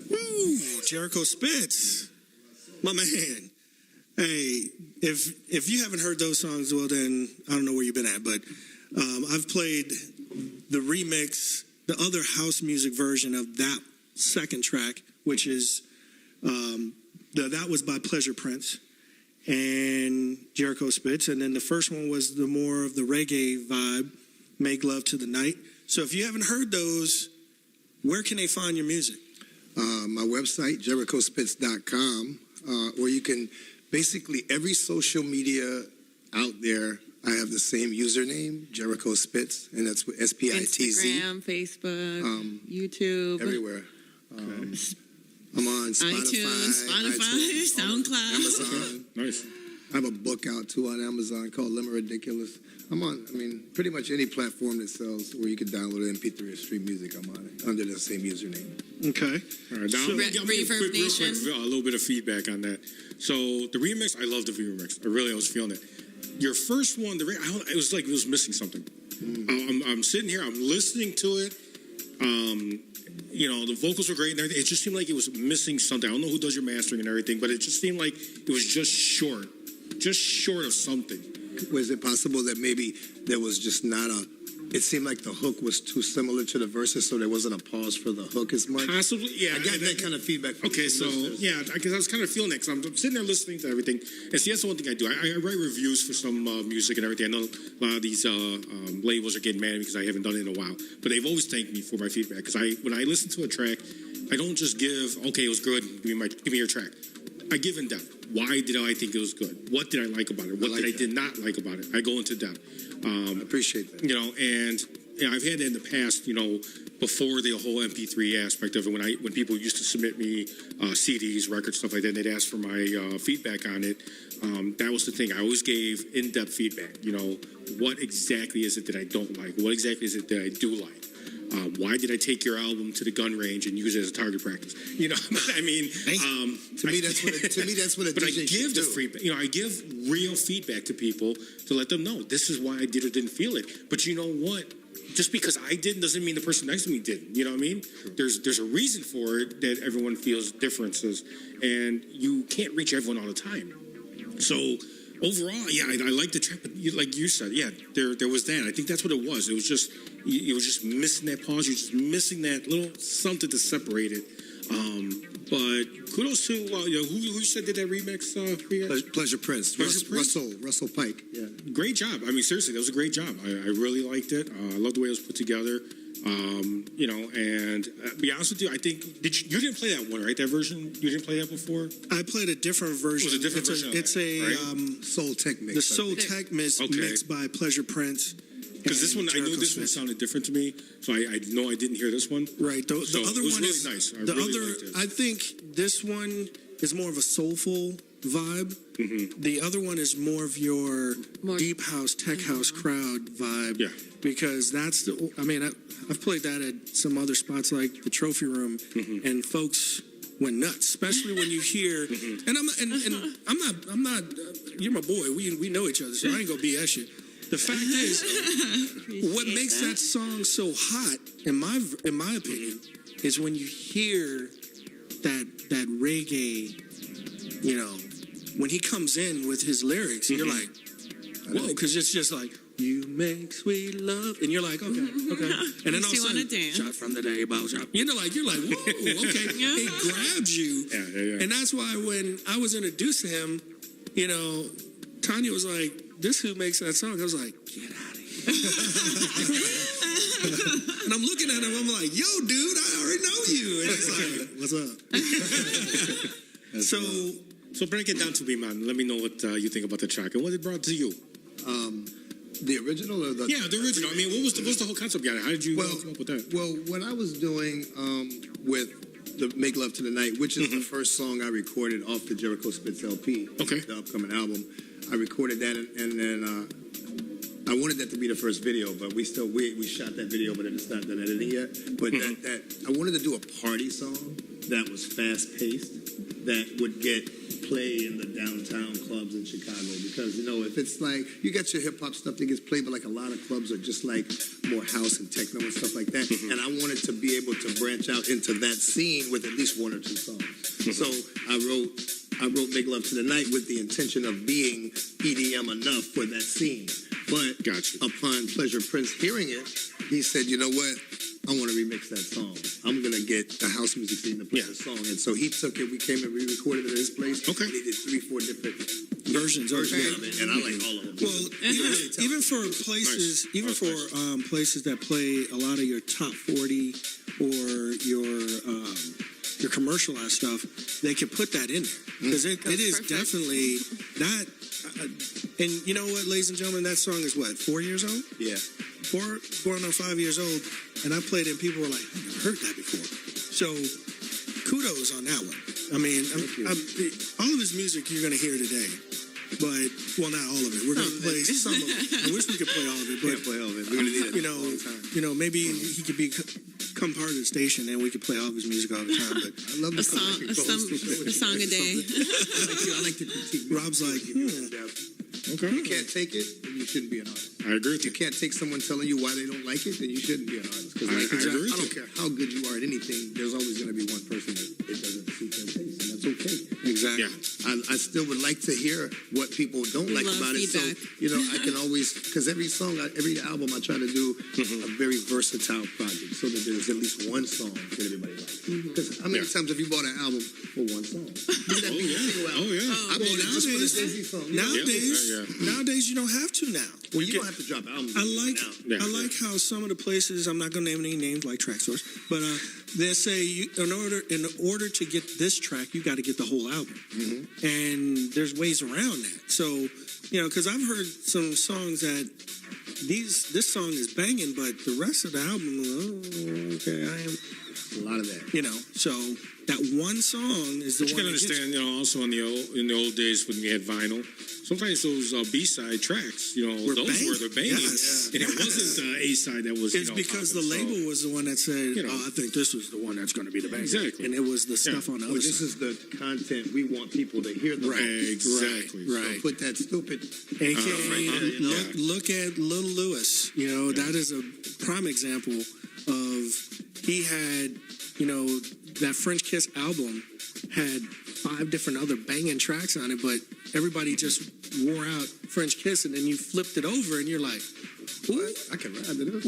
Woo, Jericho Spitz, my man. Hey, if you haven't heard those songs, well then I don't know where you've been at, but I've played the remix, the other house music version of that second track, which is that was by Pleasure Prince and Jericho Spitz, and then the first one was the more of the reggae vibe, Make Love to the Night. So if you haven't heard those, where can they find your music? My website, jerichospitz.com, or you can basically every social media out there. I have the same username, Jericho Spitz, and that's SPITZ. Instagram, Facebook, YouTube, everywhere. I'm on iTunes, SoundCloud, Amazon. Nice. I have a book out too on Amazon called Lemon Ridiculous. I'm on, pretty much any platform that sells where you can download an MP3 or stream music, I'm on it under the same username. Okay. All right, now Reverb Nation. A little bit of feedback on that. So the remix, I love the remix. I was feeling it. Your first one, it was like it was missing something. I'm sitting here, I'm listening to it. The vocals were great and everything. It just seemed like it was missing something. I don't know who does your mastering and everything, but it just seemed like it was just short of something. Was it possible that maybe there was just not it seemed like the hook was too similar to the verses, so there wasn't a pause for the hook as much? Possibly, yeah. I got that kind of feedback from listeners. Yeah, because I was kind of feeling that, because I'm sitting there listening to everything. And see, that's the one thing I do. I write reviews for some music and everything. I know a lot of these labels are getting mad at me because I haven't done it in a while. But they've always thanked me for my feedback, because when I listen to a track, I don't just give, okay, it was good, give me your track. I give in depth. Why did I think it was good? What did I like about it? What did I did not like about it? I go into depth. I appreciate that. And I've had that in the past, before the whole MP3 aspect of it, when people used to submit me CDs, records, stuff like that, and they'd ask for my feedback on it. That was the thing. I always gave in-depth feedback. What exactly is it that I don't like? What exactly is it that I do like? Why did I take your album to the gun range and use it as a target practice? To me, that's what a but DJ I give the feedback. I give real feedback to people to let them know this is why I did or didn't feel it. But you know what? Just because I didn't doesn't mean the person next to me didn't. You know what I mean? Sure. There's a reason for it that everyone feels differences, and you can't reach everyone all the time. So overall, yeah, I like the track, but like you said, yeah, there was that. I think that's what it was. It was just missing that pause. You're just missing that little something to separate it. But kudos to who said did that remix for you? Pleasure Prince. Russell Pike. Yeah, great job. Seriously, that was a great job. I really liked it. I love the way it was put together. And to be honest with you, I think you didn't play that one, right? That version you didn't play that before. I played a different version. It was a different version. It's a Soul Tech mix. The Soul Tech mix mixed by Pleasure Prince. Because this one, I knew this one sounded different to me, so I know I didn't hear this one. Right. The other one is really nice. Liked it. I think this one is more of a soulful vibe. Mm-hmm. The other one is more of your deep house, tech house crowd vibe. Yeah. Because that's I've played that at some other spots like the Trophy Room, and folks went nuts, especially when you hear. And I'm not. You're my boy. We know each other, so I ain't gonna BS you. The fact is, what makes that song so hot, in my opinion, is when you hear that reggae. When he comes in with his lyrics, you're like, whoa, because it's just like, you make sweet love, and you're like, okay, and then all of a sudden, shot from the day, bow shot. You're like, whoa, okay, it grabs you, and that's why when I was introduced to him, Tanya was like, this who makes that song? I was like, get out of here. And I'm looking at him, I'm like, yo, dude, I already know you. And it's like, what's up? So break it down to me, man. Let me know what you think about the track and what it brought to you. The original or the... Yeah, the original. I mean, what's the whole concept behind it? How did you come up with that? Well, what I was doing with the Make Love to the Night, which is the first song I recorded off the Jericho Spitz LP, the upcoming album, I recorded that, and then I wanted that to be the first video, but we shot that video, but it's not done editing yet. But that I wanted to do a party song that was fast-paced, that would get play in the downtown clubs in Chicago, because if it's like you got your hip hop stuff that gets played, but like a lot of clubs are just like more house and techno and stuff like that, and I wanted to be able to branch out into that scene with at least one or two songs. So I wrote Make Love to the Night with the intention of being EDM enough for that scene, but upon Pleasure Prince hearing it, he said, you know what, I want to remix that song. I'm going to get the house music scene to play the song. And so he took it, we came and re-recorded it at his place. Okay. And he did 3-4 different versions of it, and I like all of them. Well, even for places, places that play a lot of your top 40 or your commercialized stuff, they can put that in there, because it is definitely that. And you know what, ladies and gentlemen, that song is what, 4 years old? Yeah. 4 or 5 years old, and I played it, and people were like, "I never heard that before." So, kudos on that one. I mean, all of his music you're going to hear today, but not all of it. We're going to play some of it. I wish we could play all of it, but can't play all of it. We're going to need it all the time. Maybe he could become part of the station, and we could play all of his music all the time. But I love a song a day. I like to critique. Rob's like, okay. You can't take it, then you shouldn't be an artist. I agree with you. You can't take someone telling you why they don't like it, then you shouldn't be an artist. Because I don't care how good you are at anything, there's always going to be one person that it doesn't suit their taste, and that's okay. Exactly. Yeah. I still would like to hear what people don't like about feedback. it. So, I can always, because every song, every album, I try to do a very versatile project, so that there's at least one song that everybody likes. Because how many times have you bought an album for one song? I bought it just for the Jay-Z song. Nowadays you don't have to now. Well, you don't have to drop albums. I like how some of the places, I'm not going to name any names like Track Source, but they say in order to get this track, you got to get the whole album. And there's ways around that. So, because I've heard some songs that this song is banging, but the rest of the album, a lot of that. So that one song is the one. You can understand, also in the old days when we had vinyl, sometimes those B-side tracks, those were the banging. Yes. And it wasn't the A-side that was. It's because the label was the one that said, I think this was the one that's going to be the bang. Exactly. And it was the stuff on the other this side. is the content we want people to hear. Exactly. Right. So put that stupid. AKA, look at Little Lewis. That is a prime example of he had, that French Kiss album had 5 different other banging tracks on it, but everybody just wore out French Kiss, and then you flipped it over, and you're like, "Ooh, I can ride to this."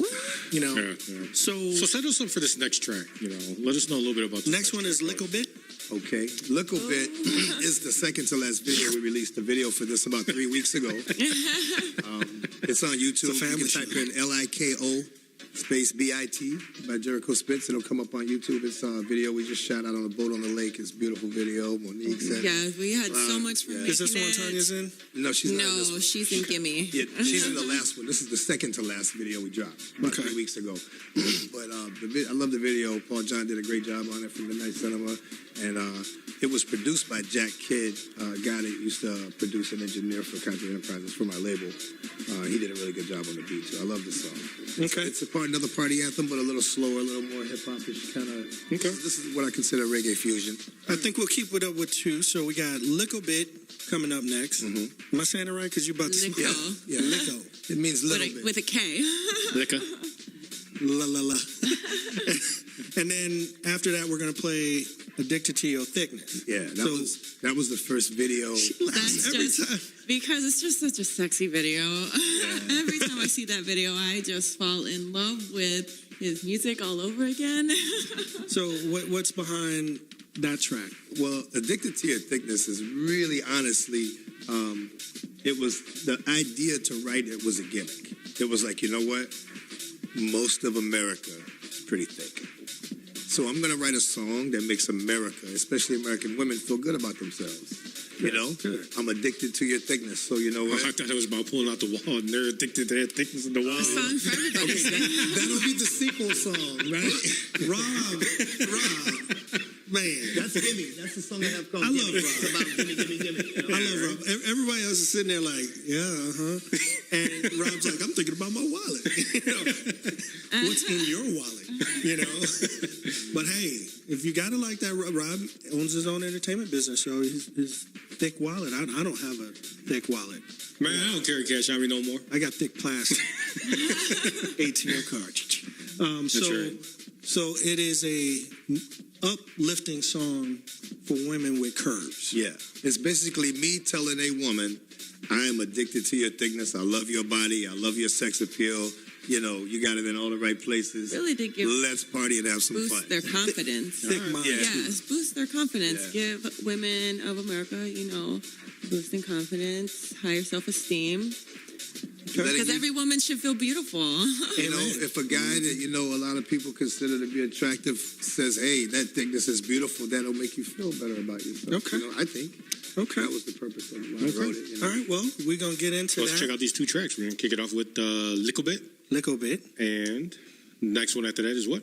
So set us up for this next track. Let us know a little bit about. Next one is Little Bit. Okay, Little Bit is the second to last video. We released the video for this about 3 weeks ago. It's on YouTube. You can type in LIKO space BIT by Jericho Spitz. It'll come up on YouTube. It's a video we just shot out on a boat on the lake. It's a beautiful video. Monique said. Yeah, we had so much fun. Is this the one Tanya's in? No, she's not in this one. She's in Gimme. Yeah, she's in the last one. This is the second to last video we dropped about 3 weeks ago. But I love the video. Paul John did a great job on it from Midnight Cinema. And it was produced by Jack Kidd, a guy that used to produce and engineer for Country Enterprises for my label. He did a really good job on the beat, too. I love this song. Okay. It's another party anthem, but a little slower, a little more hip-hop-ish kind of. Okay. This is what I consider reggae fusion. I think we'll keep it up with 2. So we got Little Bit coming up next. Am I saying it right? Because you're about to say Yeah, Lico. It means little bit. With a K. Licka. La la la. And then after that, we're going to play Addicted to Your Thickness. Yeah, that was the first video. That's just because it's just such a sexy video. Yeah. Every time I see that video, I just fall in love with his music all over again. So what's behind that track? Well, Addicted to Your Thickness is really, honestly, it was the idea to write it was a gimmick. It was like, you know what? Most of America is pretty thick. So I'm going to write a song that makes America, especially American women, feel good about themselves. You know, I'm addicted to your thickness. So you know what? I thought it was about pulling out the wall, and they're addicted to their thickness in the wall. Okay, that'll be the sequel song, right? Rob, man, that's Gimme. That's the song I have called. I love Gimme. Rob. It's about Gimme. I love Rob. Everybody else is sitting there like, and Rob's like, I'm thinking about my wallet. What's in your wallet? But hey, if you got it like that, Rob owns his own entertainment business, so his thick wallet. I don't have a thick wallet. Man, I don't carry cash on me no more. I got thick plastic. ATM card. So it is a uplifting song for women with curves. Yeah, it's basically me telling a woman, I am addicted to your thickness. I love your body. I love your sex appeal. You know, you got it in all the right places. Really to give Let's party and have some boost fun. their confidence. Thick mind. Yes, boost their confidence. Give women of America, boosting confidence, higher self-esteem. Because every woman should feel beautiful. You know, if a guy that, a lot of people consider to be attractive says, hey, that thickness is beautiful, that'll make you feel better about yourself. Okay. I think. Okay. That was the purpose of why I wrote it. All right, well, we're going to get into Let's check out these two tracks. We're going to kick it off with Little Bit. And next one after that is what?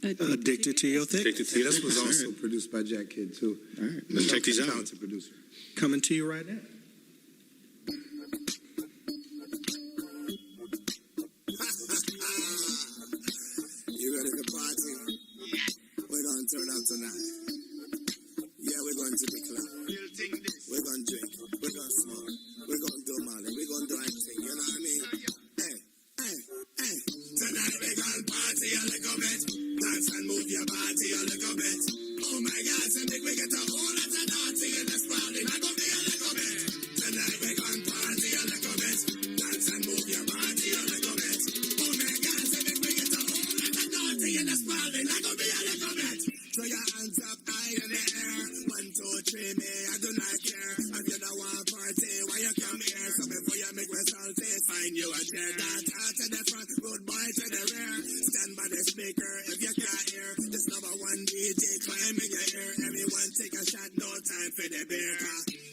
Addicted to Your Thick. This was also produced by Jack Kidd, too. All right, let's check these out. Talented producer. Coming to you right now. You ready to party? We're going to turn up tonight. Yeah, we're going to the club. We're going to drink. We're going to smoke. We're going to do Molly. We're going to do anything. You know what I mean? Hey. Tonight we're going to party a little bit. Dance and move your body a little bit. Oh my God, I think we get a whole lot of naughty in this party. Not going to be a little bit. Tonight we're going to party a little bit. Dance and move your body a little bit. Oh my God, I think we get a whole lot of naughty in this party. Not going to be a little bit. Throw your hands up high in the air. 1, 2, 3, me, I do not care. If you don't want party, why you come here? So before you make me salty, find you a chair. That out to the front, road boy to the rear. Stand by the speaker if you can't hear. This number 1 DJ climbing your ear. Everyone take a shot, no time for the beer.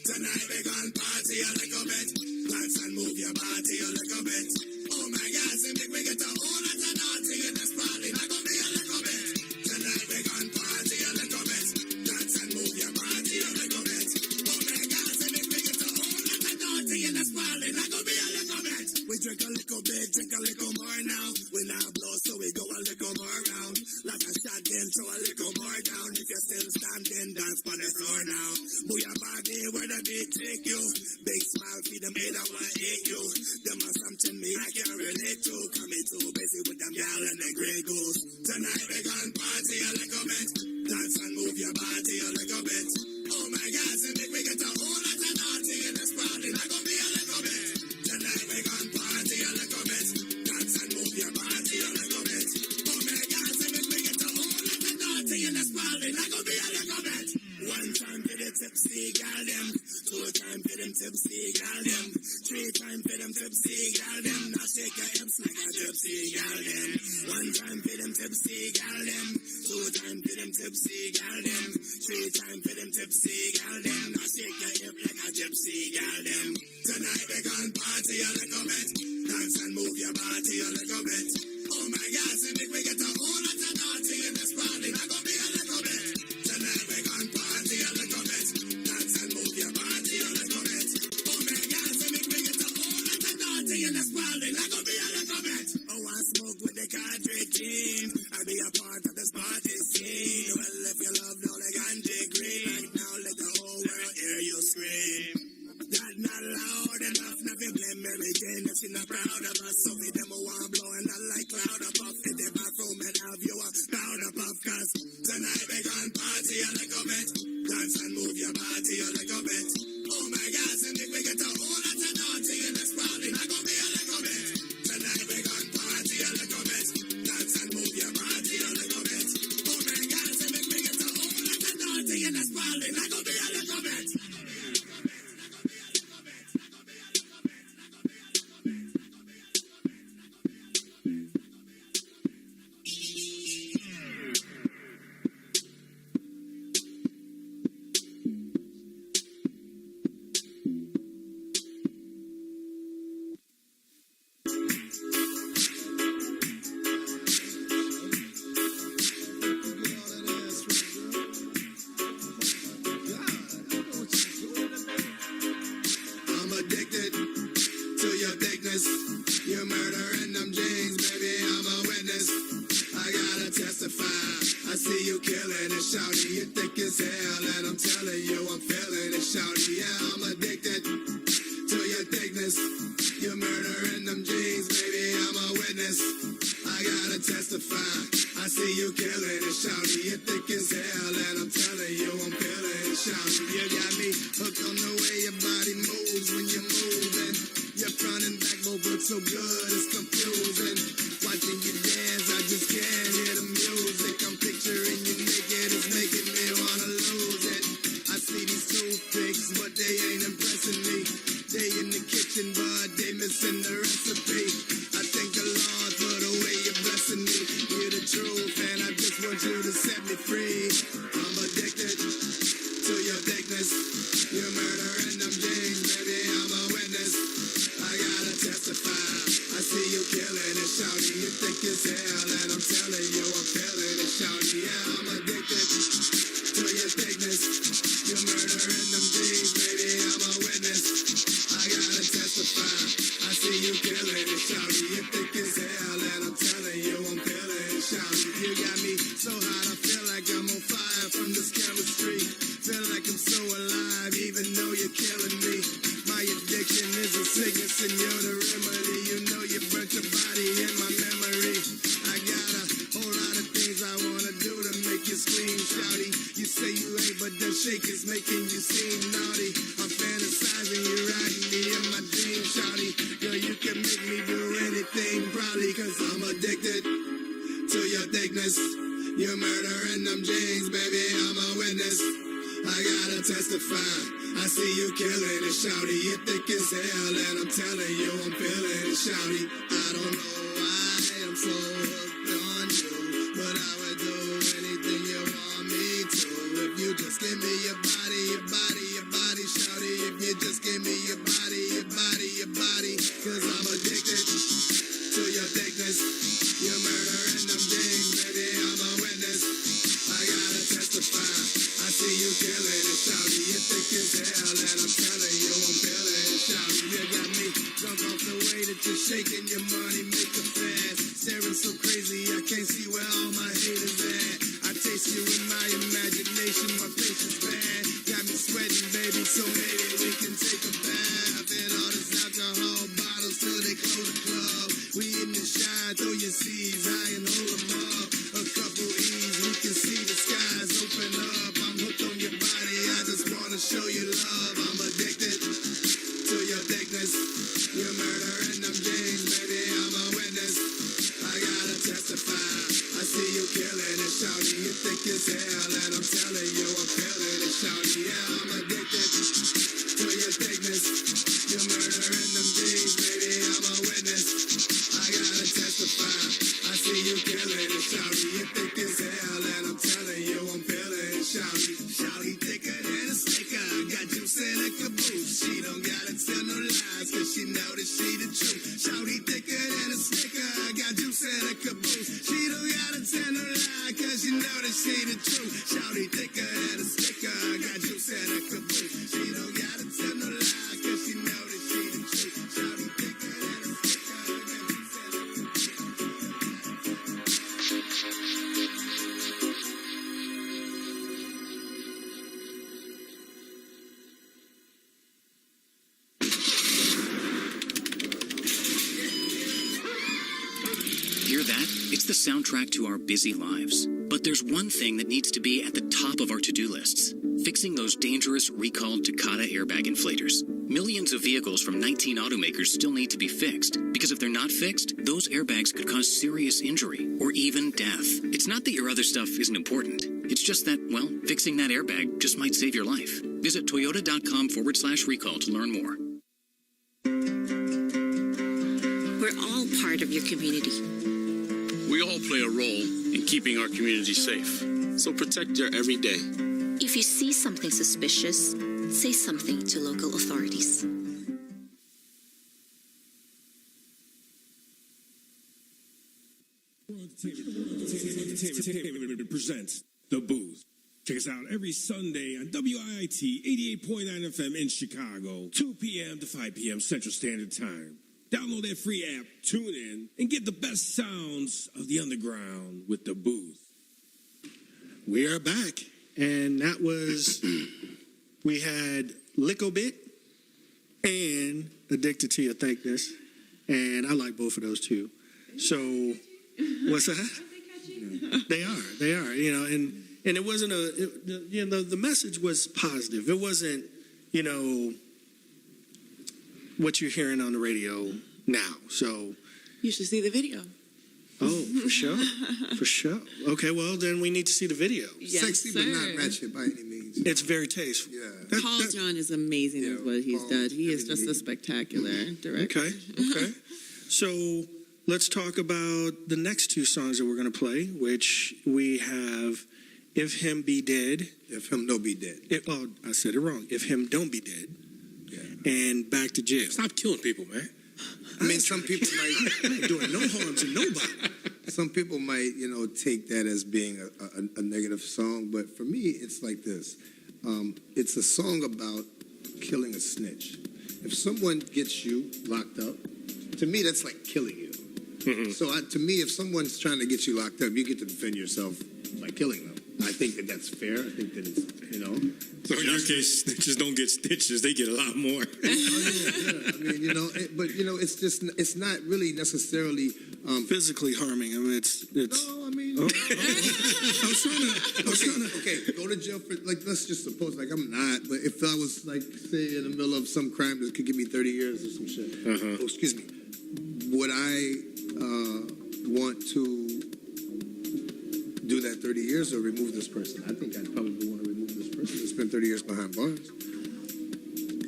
Tonight we gon' party a little bit. Dance and move your body a little bit. Oh my God, seem like we get a whole lot of naughty in this party. Not gonna be a little bit. Tonight we gon' party a little bit. Dance and move your body a little bit. Oh my God, seem like we get a whole lot of naughty in this party. Not gonna be a little bit. We drink a little bit, drink a little more now. We now blow, so we go a little more round. Like a shot, then throw a little more down. If you're still standing, dance on the floor now. Move your body where the beat take you. Big smile, feed them, I wanna eat you. Them are something me I can relate to. Coming too busy with them gal and the grey goose. Tonight we gon' party a little bit. Dance and move your body a little bit. Oh my God, so we get a whole lot of naughty in this party. Not gonna be a little bit. Tonight we gon' party a little bit. Dance and move your body a little bit. Oh my God, so we get a whole lot of naughty in this party. Not gonna be a little bit. 1 time for the tipsy gal them. 2 time for them tipsy gal them. 3 time for them tipsy gal them. Now shake your hips like a gypsy gal them. 1 time for them tipsy gal them. 2 time for them tipsy gal them. 3 time for them tipsy gal them. Now shake your hip like a gypsy gal them. Tonight we gon' party a little bit. Dance and move your body a little bit. Oh my God, so we get a whole lot of naughty in this party. Not gonna be a little bit. Tonight we gon' party a little bit. Dance and move your body a little bit. Oh my God, so we get a whole lot of naughty in this party. Not gonna be a little bit. Oh, I smoke with the cadre team. I'll be a part of this party scene. Well, if you love no like Andy Green, right now let the whole world hear you scream. That not loud enough, nothing blame Mary Jane if she not proud of us. So we them a want blow and I like cloud up off in the bathroom and have you a pound up off. Cause tonight we gon' party a little bit. Dance and move your body a little bit. Oh my God, so we get a whole lot of naughty in this party. Not gonna be a little bit. Tonight we gon' party a little bit. Dance and move your body a little bit. Oh my God, so we get a whole lot of naughty in this party. Not gonna be a little bit. witness. You're murdering them jeans, baby, I'm a witness. I gotta testify. I see you killing it, shawty. You thick as hell, and I'm telling you, I'm feeling it, shawty. Yeah, I'm addicted to your thickness. You're murdering them jeans, baby, I'm a witness. I gotta testify. I see you killing it, shawty. You thick as hell, and I'm telling you, I'm feeling it, shawty. You got me hooked on the way your body moves when you're moving. Your front and back both look so good, it's confusing. Watching you dance, I just can't hear the music. I'm picturing you naked, it's making me wanna lose it. I see these toothpicks, but they ain't impressing me. They in the kitchen, but they missing the recipe. I thank the Lord for the way you're blessing me. You're the truth, and I just want you to set me free. I'm addicted to your thickness. You're murdering them jeans, baby, I'm a witness. I gotta testify. I see you killing it, shawty. You thick as hell, and I'm telling you, I'm feeling it, shawty. Yeah, I'm addicted to your thickness. You're murdering them jeans, baby, I'm a witness. I gotta testify. I see you killing it, shawty. You thick as hell, and I'm telling you, I'm feeling it, shawty. You got me so hot, I feel like I'm on fire from this chemistry. Feel like I'm so alive, even though you're killing me. My addiction is a sickness, and you're the remedy. You know you burnt your body in my memory. I got a whole lot of things I wanna do to make you scream, shawty. You say you ain't, but that shake is making you seem naughty. I'm fantasizing, you riding me in my dreams, shawty. Girl, you can make me do anything, probably, cause I'm addicted to your thickness. You're murdering them jeans, baby, I'm a witness. I gotta testify. I see you killing it, shawty. You thick as hell, and I'm telling you, I'm feeling it, shawty. I don't know why I'm so hooked on you, but I would do anything you want me to. If you just give me your body, your body, your body, shawty. If you just give me your body, your body, your body, cause I'm addicted to your thickness. You're murdering them jeans, baby, I'm a witness. I gotta testify. I see you killing it, shawty. You thick as hell, and I'm telling you, I'm feeling it, shawty. You got me drunk off the way that you're shaking your money, make it fast. Staring so crazy, I can't see where all my haters at. I taste you in my imagination, my face is bad. Got me sweating, baby, so maybe we can take a bath. And all this alcohol bottles till they close the club. We in the shine, throw your seeds high and hold them up. A couple E's, we can see the skies open up. I'm hooked on your body, I just wanna show you love. I'm addicted to your thickness. You're murdering them jeans, baby, I'm a witness. I gotta testify. I see you killing it, shawty. You thick as hell, and I'm telling you, I'm feeling it, shawty. Yeah, I'm addicted to your thickness. You're murdering them jeans, baby, I'm a witness. I gotta testify. I see you killing it, shawty. You thick as hell, and I'm telling you, I'm feeling it, shawty. Shawty thicker than a sticker. Got juice in a caboose. She don't gotta tell no lies, cause she know that she the truth. Shawty thicker than a sticker. Got juice in a caboose. She don't gotta tell no lie, cause she know that she the truth. Shawty thicker than a sticker. Got juice in a caboose. She don't gotta tell no lie, cause she know that she the truth. Shawty thicker than a sticker. Got juice in a caboose. Hear that? It's the soundtrack to our busy lives. But there's one thing that needs to be at the top of our to-do lists. Fixing those dangerous recalled Takata airbag inflators. Millions of vehicles from 19 automakers still need to be fixed. Because if they're not fixed, those airbags could cause serious injury or even death. It's not that your other stuff isn't important. It's just that, well, fixing that airbag just might save your life. Visit toyota.com/recall to learn more. We're all part of your community. We all play a role in keeping our community safe. So protect your every day. If you see something suspicious, say something to local authorities. Entertainment presents The Booth. Check us out every Sunday on WIIT 88.9FM in Chicago, 2 p.m. to 5 p.m. Central Standard Time. Download that free app, tune in, and get the best sounds of the underground with The Booth. We are back. And that was, we had Lickobit and Addicted to Your Thickness. And I like both of those too. So, what's that? They are, you know, and it wasn't the message was positive. It wasn't, you know, what you're hearing on the radio now. So you should see the video. Oh, for sure. For sure. Okay, well, then we need to see the video. Yes, Sexy, sir. but not ratchet by any means. It's very tasteful. Yeah. Paul John is amazing at what he's done. He is just a spectacular director. Okay. So let's talk about the next two songs that we're going to play, which we have If Him Be Dead. If Him No Be Dead. I said it wrong. If Him Don't Be Dead. Yeah. And Back to Jail. Stop killing people, man. I mean, some people might doing no harm to nobody. Some people might, you know, take that as being a negative song, but for me, it's like this. It's a song about killing a snitch. If someone gets you locked up, to me, that's like killing you. Mm-hmm. So to me, if someone's trying to get you locked up, you get to defend yourself by killing them. I think that that's fair. I think that it's, you know. So in your case, snitches don't get stitches; they get a lot more. Yeah. I mean, you know, but you know, it's not really necessarily physically harming. I mean, it's. No, I mean, I was trying to. Okay, go to jail for let's just suppose I'm not, but if I was say in the middle of some crime that could give me 30 years or some shit. Oh, excuse me. Would I want to do that 30 years or remove this person? I think I'd probably want to remove this person and spend 30 years behind bars.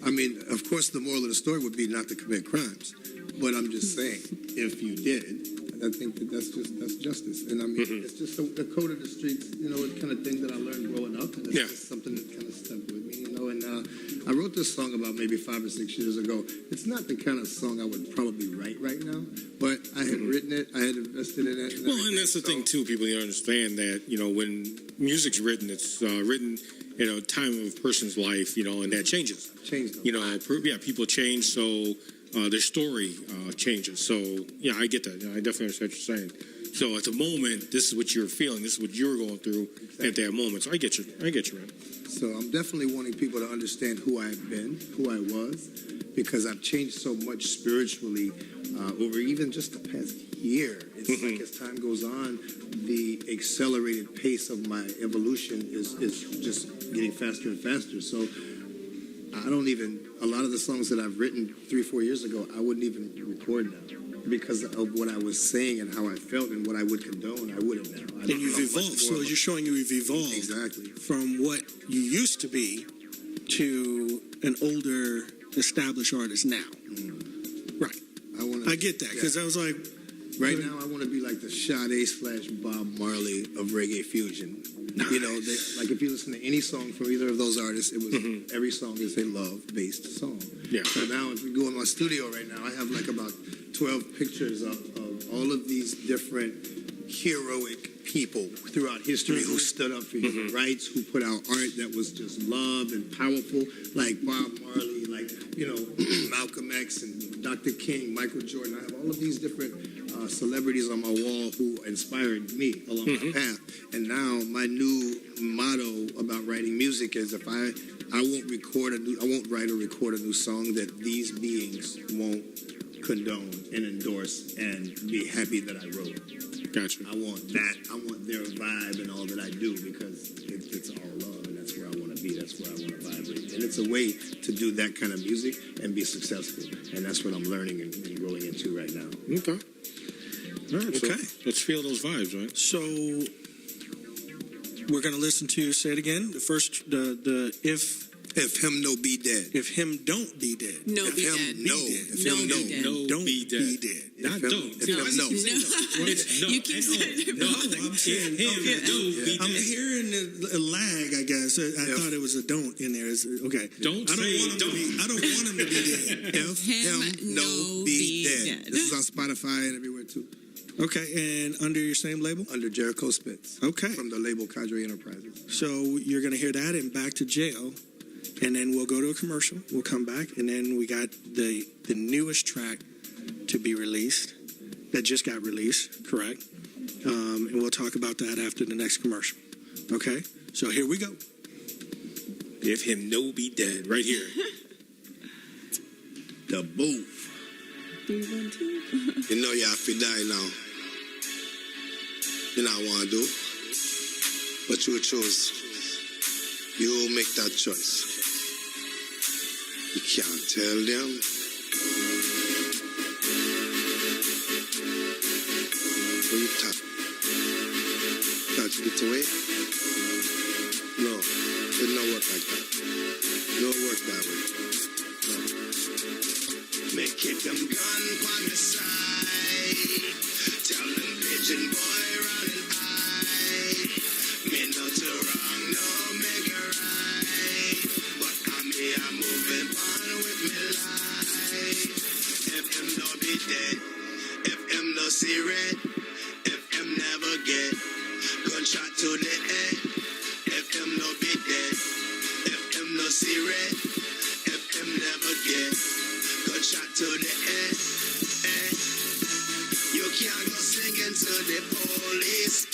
I mean, of course, the moral of the story would be not to commit crimes. But I'm just saying, if you did, I think that's justice. And I mean, it's just the code of the streets, you know, the kind of thing that I learned growing up. And it's just something that kind of stuck with me, you know. And I wrote this song about maybe 5 or 6 years ago. It's not the kind of song I would probably write right now, but I had written it, I had invested in it. Well, and that's the thing, too. People need to understand that, you know, when music's written, it's written in a time of a person's life, you know, and that changes. You know, people change, so their story changes. So, yeah, I get that. I definitely understand what you're saying. So at the moment, this is what you're feeling. This is what you're going through at that moment. So I get you. Man. So I'm definitely wanting people to understand who I've been, who I was, because I've changed so much spiritually over even just the past year. It's like as time goes on, the accelerated pace of my evolution is just getting faster and faster. So a lot of the songs that I've written 3-4 years ago, I wouldn't even record now because of what I was saying and how I felt and what I would condone. I wouldn't now. And you've evolved. So you're showing you've evolved. Exactly. From what you used to be to an older, established artist now. Right. I get that because I was like, right now I want to be like the Sade / Bob Marley of reggae fusion. You know, like if you listen to any song from either of those artists, it was every song is a love-based song. Yeah. So now if you go in my studio right now, I have like about 12 pictures of all of these different heroic people throughout history who stood up for human rights, who put out art that was just loved and powerful, like Bob Marley, like, you know, Malcolm X and Dr. King, Michael Jordan. I have all of these different celebrities on my wall who inspired me along my path. And now my new motto about writing music is if I won't write or record a new song that these beings won't condone and endorse and be happy that I wrote. Gotcha. I want that. I want their vibe and all that I do because it's all love and that's where I want to be. That's where I want to vibrate. And it's a way to do that kind of music and be successful. And that's what I'm learning and growing into right now. Okay. All right, so let's feel those vibes, right? So we're going to listen to, say it again, the first, the If Him No Be Dead. If Him Don't Be Dead. No if be him dead. No. If Him No. No don't be dead. Not don't. If Him No. It's no. You keep saying it. No, I'm saying I'm hearing a lag, I guess. I thought it was a don't in there. Okay. I don't want him to be dead. If Him No Be Dead. This is on Spotify and everywhere too. Okay, and under your same label? Under Jericho Spitz. Okay. From the label Cadre Enterprises. So you're going to hear that in Back to Jail, and then we'll go to a commercial. We'll come back, and then we got the newest track to be released, that just got released, correct? And we'll talk about that after the next commercial. Okay? So here we go. If him no be dead, right here. The booth. You know you have to die now. You know what I want to do. But you choose. You make that choice. You can't tell them. What you touch it away? No, it don't work like that. No work that way. No. Make it them gun on the side. Tell them pigeon boy running high. Me no to wrong, no make it right. But I'm here, I'm moving on with me life. If him no be dead, if him no see red, if him never get gunshot to the head, if him no be dead, if him no see red, if him never get gunshot to the head, you can't go singing to the police,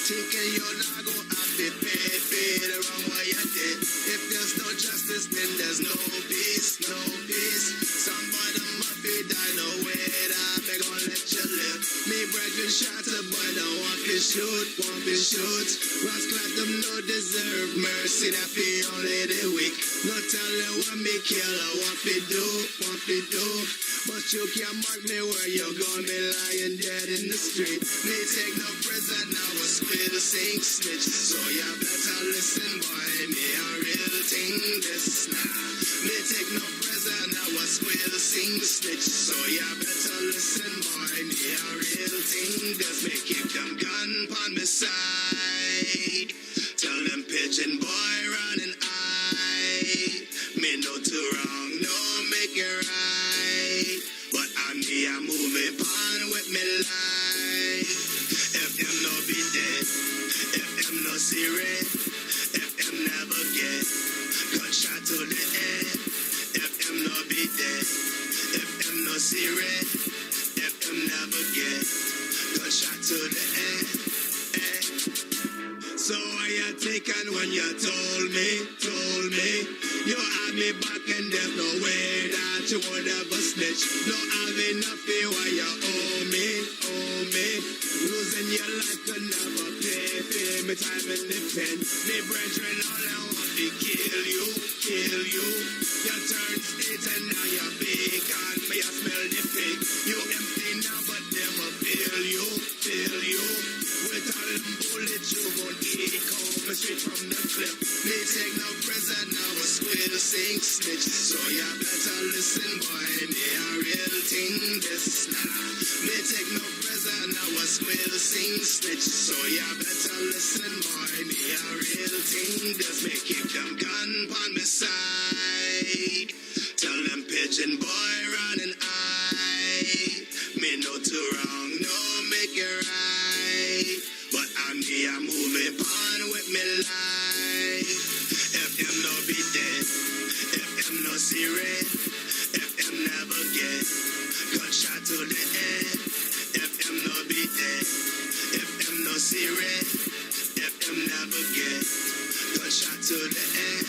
thinking you're not gonna have to pay the wrong way you did. If there's no justice, then there's no peace, no peace. Somebody must be die, no way that I'm gonna let you live. Me brethren shot a boy, don't want to shoot, Rascal them no deserve mercy, that be only the weak. No tell them what me kill, I want to do. But you can't mark me where you're gonna be lying dead in the street. Me take no prison, now I will sing snitch. So you better listen, boy, me a real thing this now. Me take no prison, now I will sing snitch. So you better listen, boy, me a real thing this. Me keep them gun on my side. Tell them pigeon boy running high. Me no too wrong, no make it right. But I'm here moving on with me life. If him no be dead, if him no see red, if him never get gunshot to the head, if him no be dead, if him no see red, if him never get gunshot to the head. So I had taken when you told me, you had me back and there's no way that you would ever snitch. No have enough pay while you owe me. Losing your life could never pay me time in the pen. Me brethren all I want to kill you. You turn state and now you're big and me I smell the pig. You empty now but them will fill you. With all them bullets you gon' eat, come straight from the clip. Me take no prison, now I will sing snitch. So you better listen, boy, me a real thing this now. Me take no prison, now I will sing snitch. So you better listen, boy, me a real thing this. Me keep them gun on my side. Tell them pigeon boy running high. Me no too wrong, no make it right. But I'm here moving on with me life. If him no be dead, if him no see red, if him never get gunshot to the head, if him no be dead, if him no see red, if him never get gunshot to the head.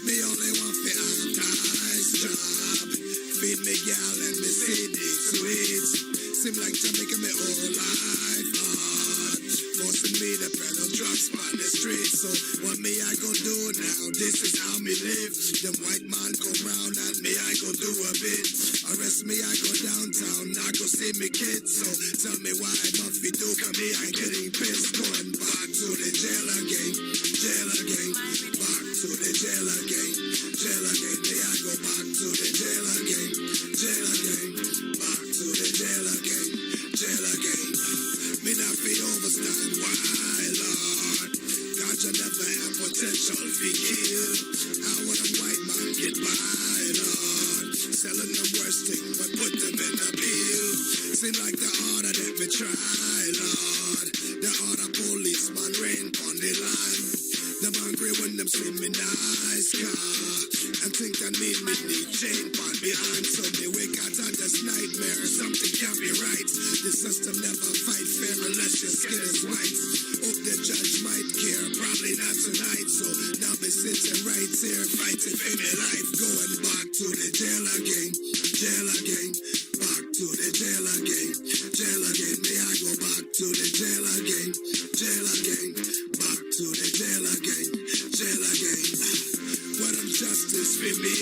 Me only want beats on the street. So what me I go do now? This is how me live. Them white man go round and me I go do a bit. Arrest me I go downtown, I go see me kids. So tell me why I must be do for me I getting pissed. Going back to the jail again, jail again. Back to the jail again, jail again. Me I go back to the jail again, jail again. Back to the jail again, jail again. Me not feel overstand why, Lord. God, you never have potential for kill. How would a white man get by, Lord? Selling the worst thing, but put them in a pill. Seem like the order that me try, Lord. The order policeman rain on the line. Them angry when them see me nice car. And think that me need chain on behind. So me wake out on this nightmare. Something can't be right. The system never fight fair unless your skin is white. Hope the judge might care, probably not tonight. So now me sitting right here fighting for my life. Going back to the jail again, jail again. Back to the jail again, jail again. Me I go back to the jail again, jail again. Back to the jail again, jail again. What I'm justice for me,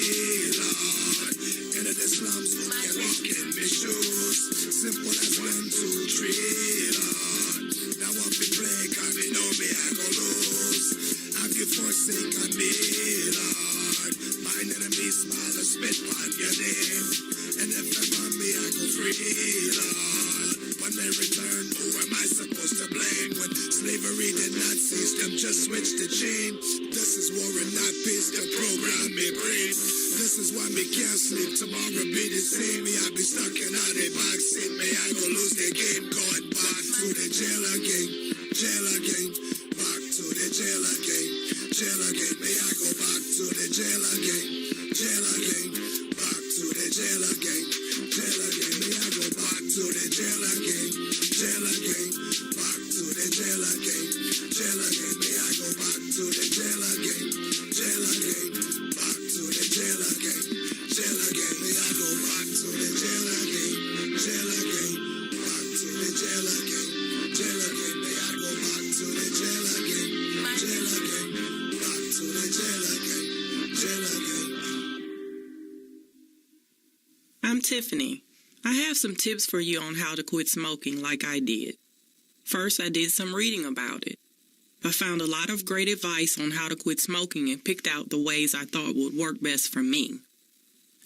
Lord. Into the slums who can walk in my shoes. Simple as 1, 2, 3, Lord. Now I'm be play, cause me know me I go lose. Have you forsaken me, Lord? Mine enemy smile and spit on your name. And if ever me I go free, Lord. When they return, who am I supposed to blame? When slavery did not cease, them just switched the chain. This is war and not peace, the program me brain. This is why me can't sleep, tomorrow be the same. Me I be stuck in all the backseat, me I go lose the game. Going back to the jail again, jail again. Back to the jail again, jail again. Me I go back to the jail again, jail again. Back to the jail again, jail again. Me I go back to the jail again, jail again. Back to the jail again, jail again. Me I go back to the jail again, jail again. Back to the jail again, jail again. Me I go back to the jail again, jail again. Back to the jail again, jail again. Me I go back to the jail again, jail again. Back to the jail again, jail again. I'm Tiffany. I have some tips for you on how to quit smoking like I did. First, I did some reading about it. I found a lot of great advice on how to quit smoking and picked out the ways I thought would work best for me.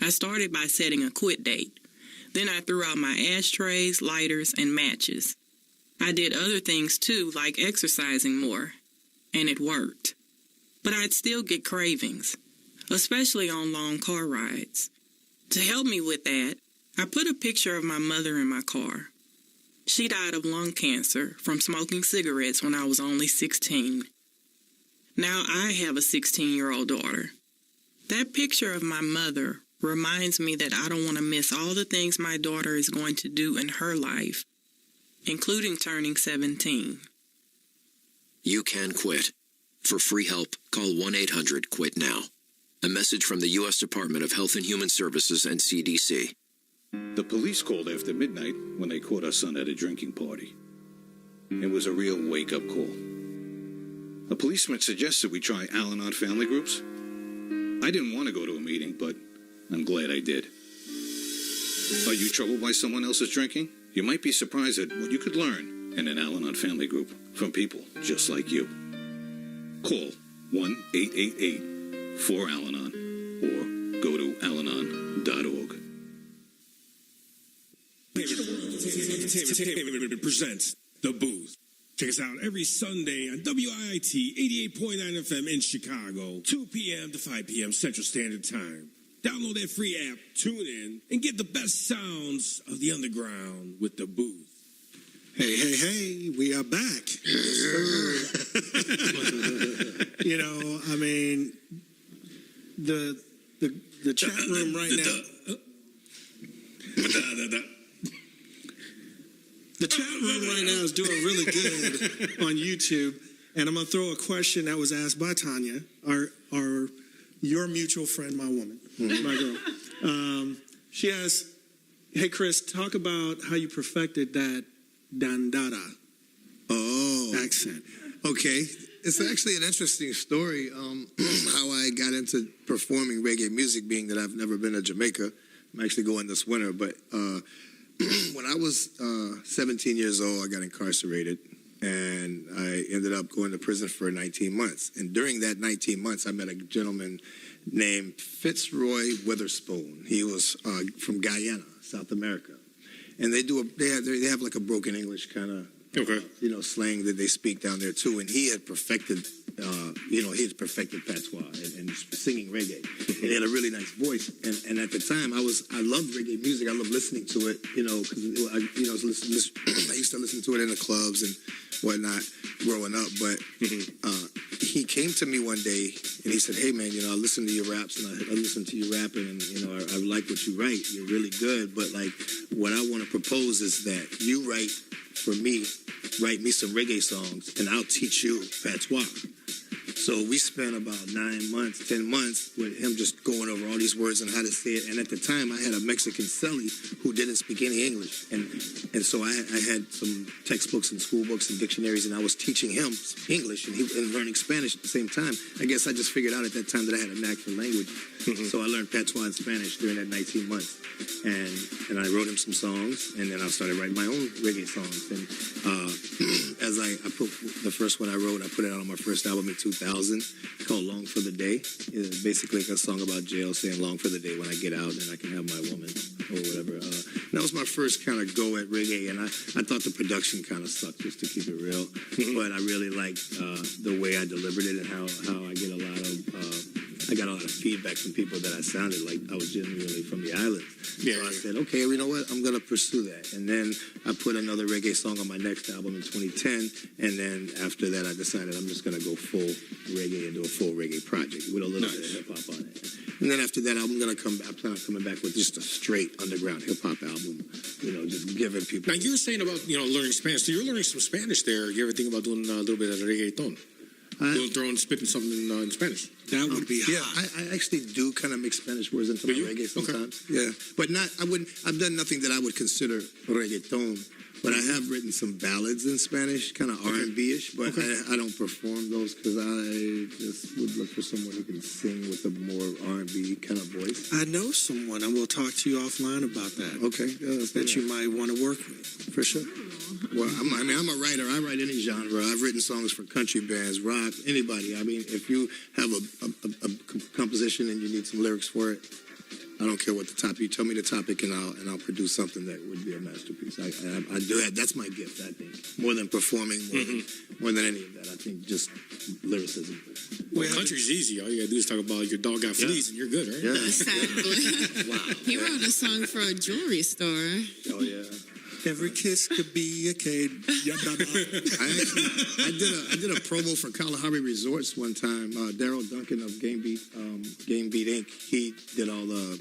I started by setting a quit date. Then I threw out my ashtrays, lighters, and matches. I did other things too, like exercising more, and it worked. But I'd still get cravings, especially on long car rides. To help me with that, I put a picture of my mother in my car. She died of lung cancer from smoking cigarettes when I was only 16. Now I have a 16-year-old daughter. That picture of my mother reminds me that I don't want to miss all the things my daughter is going to do in her life, including turning 17. You can quit. For free help, call 1-800-QUIT-NOW. A message from the U.S. Department of Health and Human Services and CDC. The police called after midnight when they caught our son at a drinking party. It was a real wake-up call. A policeman suggested we try Al-Anon family groups. I didn't want to go to a meeting, but I'm glad I did. Are you troubled by someone else's drinking? You might be surprised at what you could learn in an Al-Anon family group from people just like you. Call 1-888-4-AL-ANON or go to alanon.org. Entertainment presents The Booth. Check us out every Sunday on WIIT 88.9 FM in Chicago, 2 p.m. to 5 p.m. Central Standard Time. Download that free app, tune in, and get the best sounds of the underground with The Booth. Hey, hey, hey, we are back. You know, I mean, the chat room right now. The chat room right now is doing really good on YouTube, and I'm gonna throw a question that was asked by Tanya, your mutual friend, my woman, my girl. She asked, "Hey Chris, talk about how you perfected that Dandara accent." Okay. It's actually an interesting story, how I got into performing reggae music, being that I've never been to Jamaica. I'm actually going this winter, but when I was 17 years old, I got incarcerated, and I ended up going to prison for 19 months. And during that 19 months, I met a gentleman named Fitzroy Witherspoon. He was from Guyana, South America. And they have like a broken English kind of slang that they speak down there too. And he had perfected, patois and singing reggae. And he had a really nice voice. And at the time, I loved reggae music. I loved listening to it. Because I used to listen to it in the clubs and whatnot growing up. But he came to me one day and he said, "Hey man, I listen to your raps and I listen to you rapping, and I like what you write. You're really good. But like, what I want to propose is that you write me some reggae songs, and I'll teach you patois." So we spent about 10 months with him just going over all these words and how to say it. And at the time, I had a Mexican celly who didn't speak any English. And so I had some textbooks and school books and dictionaries, and I was teaching him English and learning Spanish at the same time. I guess I just figured out at that time that I had a knack for language. So I learned patois and Spanish during that 19 months. And I wrote him some songs, and then I started writing my own reggae songs. And as I put the first one I wrote, I put it out on my first album in 2000, called Long for the Day. It's basically a song about jail, saying long for the day when I get out and I can have my woman or whatever. That was my first kind of go at reggae, and I thought the production kind of sucked, just to keep it real. But I really liked the way I delivered it and how I get a lot of... I got a lot of feedback from people that I sounded like I was genuinely from the island. So I said, okay, you know what? I'm going to pursue that. And then I put another reggae song on my next album in 2010. And then after that, I decided I'm just going to go full reggae and do a full reggae project with a little bit of hip-hop on it. And then after that, I plan on coming back with just a straight underground hip-hop album, just giving people... Now, you were saying about, learning Spanish. So you're learning some Spanish there. You ever think about doing a little bit of reggaeton? Spitting something in Spanish. That would be hot. Yeah, I actually do kind of mix Spanish words into my reggae sometimes. Okay. Yeah, but I've done nothing that I would consider reggaeton. But I have written some ballads in Spanish, kind of R&B-ish, but I don't perform those because I just would look for someone who can sing with a more R&B kind of voice. I know someone, and we'll talk to you offline about that. Okay. That you might want to work with. For sure. Well, I'm a writer. I write any genre. I've written songs for country bands, rock, anybody. I mean, if you have a composition and you need some lyrics for it, I don't care what the topic. You tell me the topic, and I'll produce something that would be a masterpiece. I do that. That's my gift, I think. More than performing, more than any of that. I think just lyricism. Well, country's easy. All you gotta do is talk about your dog got fleas, and you're good, right? Yeah. Exactly. Wow. He wrote a song for a jewelry store. Oh yeah. Every kiss could be a cade. I did a promo for Kalahari Resorts one time. Daryl Duncan of Game Beat Inc. He did all the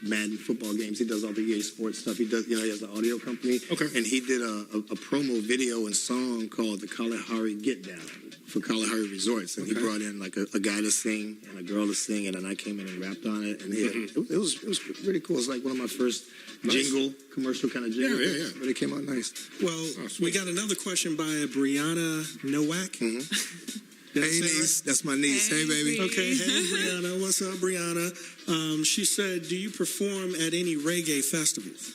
Madden football games. He does all the EA Sports stuff. He does, he has an audio company. Okay. And he did a promo video and song called the Kalahari Get Down for Kalahari Resorts. And he brought in like a guy to sing and a girl to sing, and then I came in and rapped on it. And it was really cool. It was like one of my first jingle, commercial kind of jingle. Yeah. But it came out nice. Well, we got another question by Brianna Nowak. Hey, niece. That's my niece. Hey, baby. Okay. Hey, Brianna. What's up, Brianna? She said, do you perform at any reggae festivals?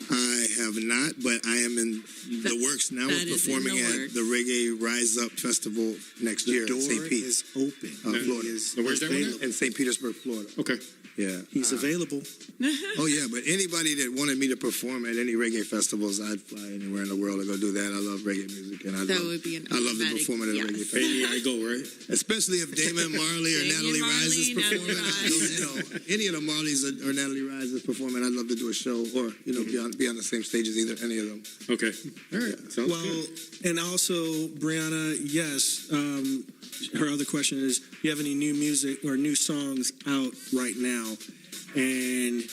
I have not, but I am in the works now. We're performing at the Reggae Rise Up Festival next year in St. Pete. Is open. Florida. Where's that one? In St. Petersburg, Florida. Okay. Yeah. He's available. Oh, yeah, but anybody that wanted me to perform at any reggae festivals, I'd fly anywhere in the world to go do that. I love reggae music, and I love to perform at a reggae festival. Maybe I go, right? Especially if Damon Marley or Natalie Rise is performing. Any of the Marleys or Natalie Rise is performing, I'd love to do a show or, be on the same stage as any of them. Okay. All right. Sounds good. And also, Brianna, yes, her other question is, do you have any new music or new songs out right now? And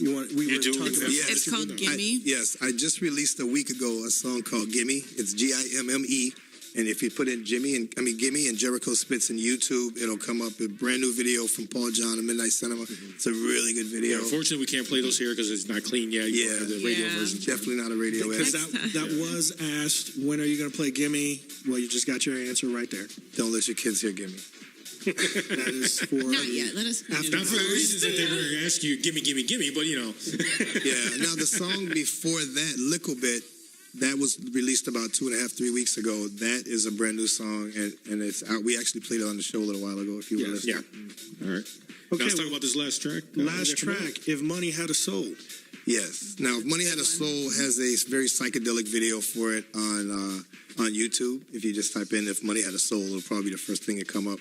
we were talking about... It's called Gimme? Yes, I just released a week ago a song called Gimme. It's Gimme. And if you put in Gimme and Jericho Spitz in YouTube, it'll come up. A brand new video from Paul John and Midnight Cinema. It's a really good video. Yeah, unfortunately, we can't play those here because it's not clean yet. Yeah, the radio version. Definitely not a radio edit. Because that was asked, when are you going to play Gimme? Well, you just got your answer right there. Don't let your kids hear Gimme. That is for Not yet. Let us. Not for the reasons that they were going to ask you, gimme, but you know. Yeah. Now the song before that, Little Bit, that was released about 2.5-3 weeks ago. That is a brand new song, and it's out. We actually played it on the show a little while ago. If you were listening. Yeah. All right. Okay, let's talk about this last track. Last track, If Money Had a Soul. Yes. Now, If Money Had a Soul has a very psychedelic video for it on YouTube. If you just type in If Money Had a Soul, it'll probably be the first thing to come up.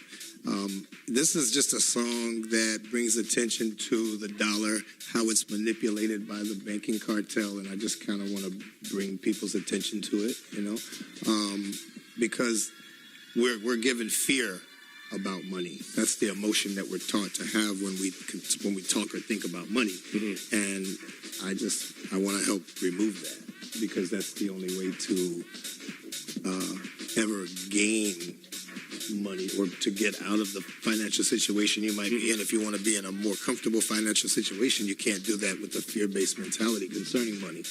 This is just a song that brings attention to the dollar, how it's manipulated by the banking cartel, and I just kind of want to bring people's attention to it, because we're given fear about money. That's the emotion that we're taught to have when we talk or think about money, and I want to help remove that, because that's the only way to ever gain money or to get out of the financial situation you might be in. If you want to be in a more comfortable financial situation, you can't do that with a fear-based mentality concerning money.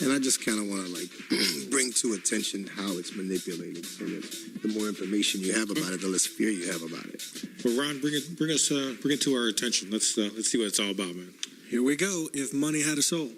And I just kind of want to bring to attention how it's manipulated, so that the more information you have about it, the less fear you have about it. Well, Ron, bring it to our attention. Let's see what it's all about, man. Here we go. If Money Had a Soul.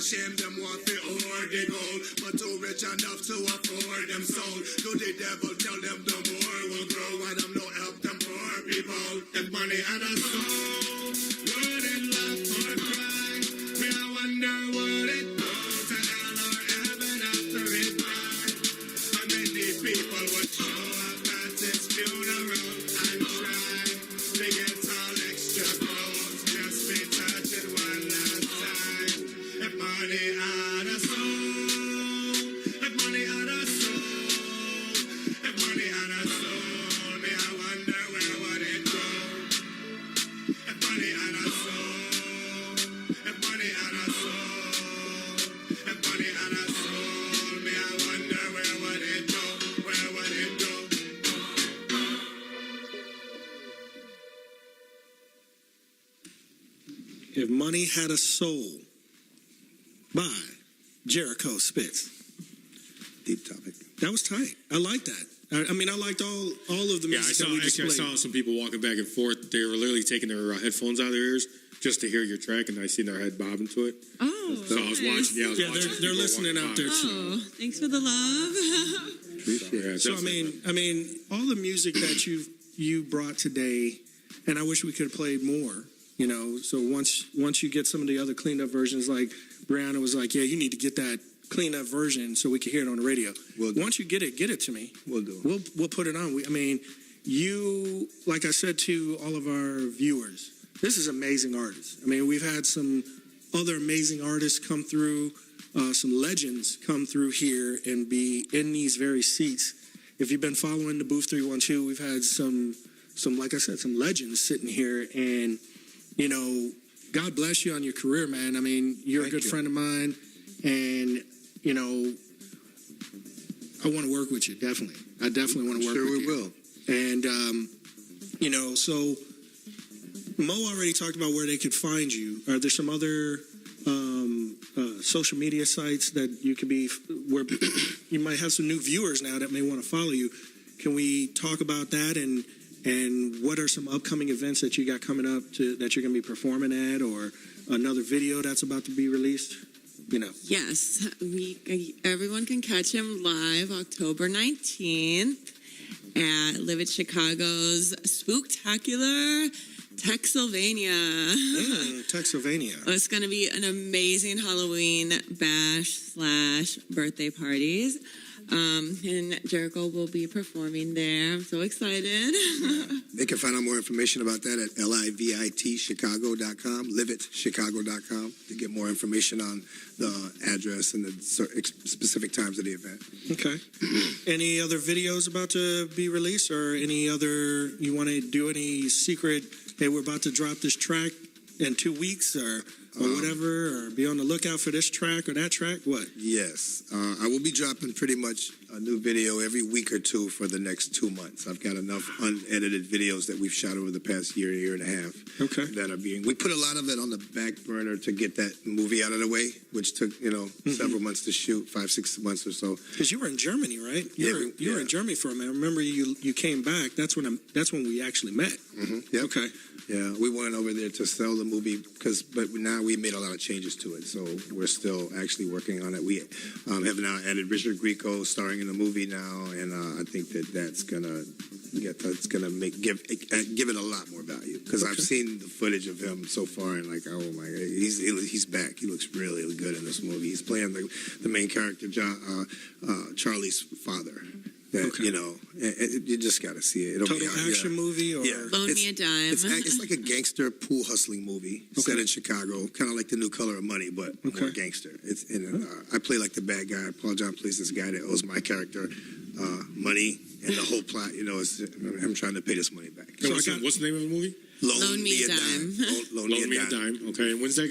shame them want to hoard the gold, but too rich enough to afford them soul. Do the devil tell them the more will grow, and them no help them poor people. If money had a soul, would it laugh or cry? Me I wonder would it go to hell or heaven after it died? How many people would show up at its funeral and try to get all extra clothes just be touched it one last time? If money had a soul, if money had a soul, if money had a soul, me I wonder where would it go? If money had a soul, if money had a soul, if money had a soul, me I wonder where would it go? Where would it go? If Money Had a Soul by Jericho Spitz. Deep topic. That was tight. I like that. I mean, I liked all of the music that we just played. I saw some people walking back and forth. They were literally taking their headphones out of their ears just to hear your track, and I seen their head bobbing to it. Oh, so I was watching. Yeah, I was watching. They're listening out there too. Oh, thanks for the love. Yeah, so I mean, all the music that you brought today, and I wish we could have played more. You know, so once you get some of the other cleaned up versions, like Brianna was like, yeah, you need to get that cleaned up version so we can hear it on the radio. Once you get it to me. We'll do it. We'll put it on. I mean, you, like I said to all of our viewers, this is amazing artists. I mean, we've had some other amazing artists come through, some legends come through here and be in these very seats. If you've been following the DaBooth312, we've had some, like I said, some legends sitting here, and you know, God bless you on your career, man. I mean, you're a good friend of mine, and, you know, I want to work with you, definitely. I definitely want to work with you. Sure we will. And, you know, so Mo already talked about where they could find you. Are there some other social media sites that you could be, where you might have some new viewers now that may want to follow you? Can we talk about that, and what are some upcoming events that you got coming up that you're going to be performing at, or another video that's about to be released? You know. Yes, everyone can catch him live October 19th at Live It Chicago's Spooktacular Techsylvania. Techsylvania. It's going to be an amazing Halloween bash / birthday parties. And Jericho will be performing there. I'm so excited. They can find out more information about that at livitchicago.com, livitchicago.com, to get more information on the address and the specific times of the event. Okay. Any other videos about to be released, or any other, you want to do any secret, hey, we're about to drop this track in 2 weeks, or whatever, or be on the lookout for this track or that track? What? Yes. I will be dropping pretty much a new video every week or two for the next 2 months. I've got enough unedited videos that we've shot over the past year and a half. Okay. That are being, we put a lot of it on the back burner to get that movie out of the way, which took, several months to shoot, 5-6 months or so. Because you were in Germany, right? You were in Germany for a minute. I remember you came back. That's when we actually met. Mm-hmm. Yep. Okay. Yeah, we went over there to sell the movie but now we made a lot of changes to it, so we're still actually working on it. We have now added Richard Grieco starring in the movie now, and I think that's gonna give it a lot more value, because I've seen the footage of him so far, and like, oh my God, he's back. He looks really, really good in this movie. He's playing the main character, Charlie's father. You just got to see it. Total action movie, or Loan Me a Dime. It's like a gangster pool hustling movie set in Chicago, kind of like The New Color of Money, but more gangster. I play like the bad guy. Paul John plays this guy that owes my character money, and the whole plot, is him trying to pay this money back. So what's the name of the movie? Loan Me a Dime. Loan Me a Dime. Okay, and when's that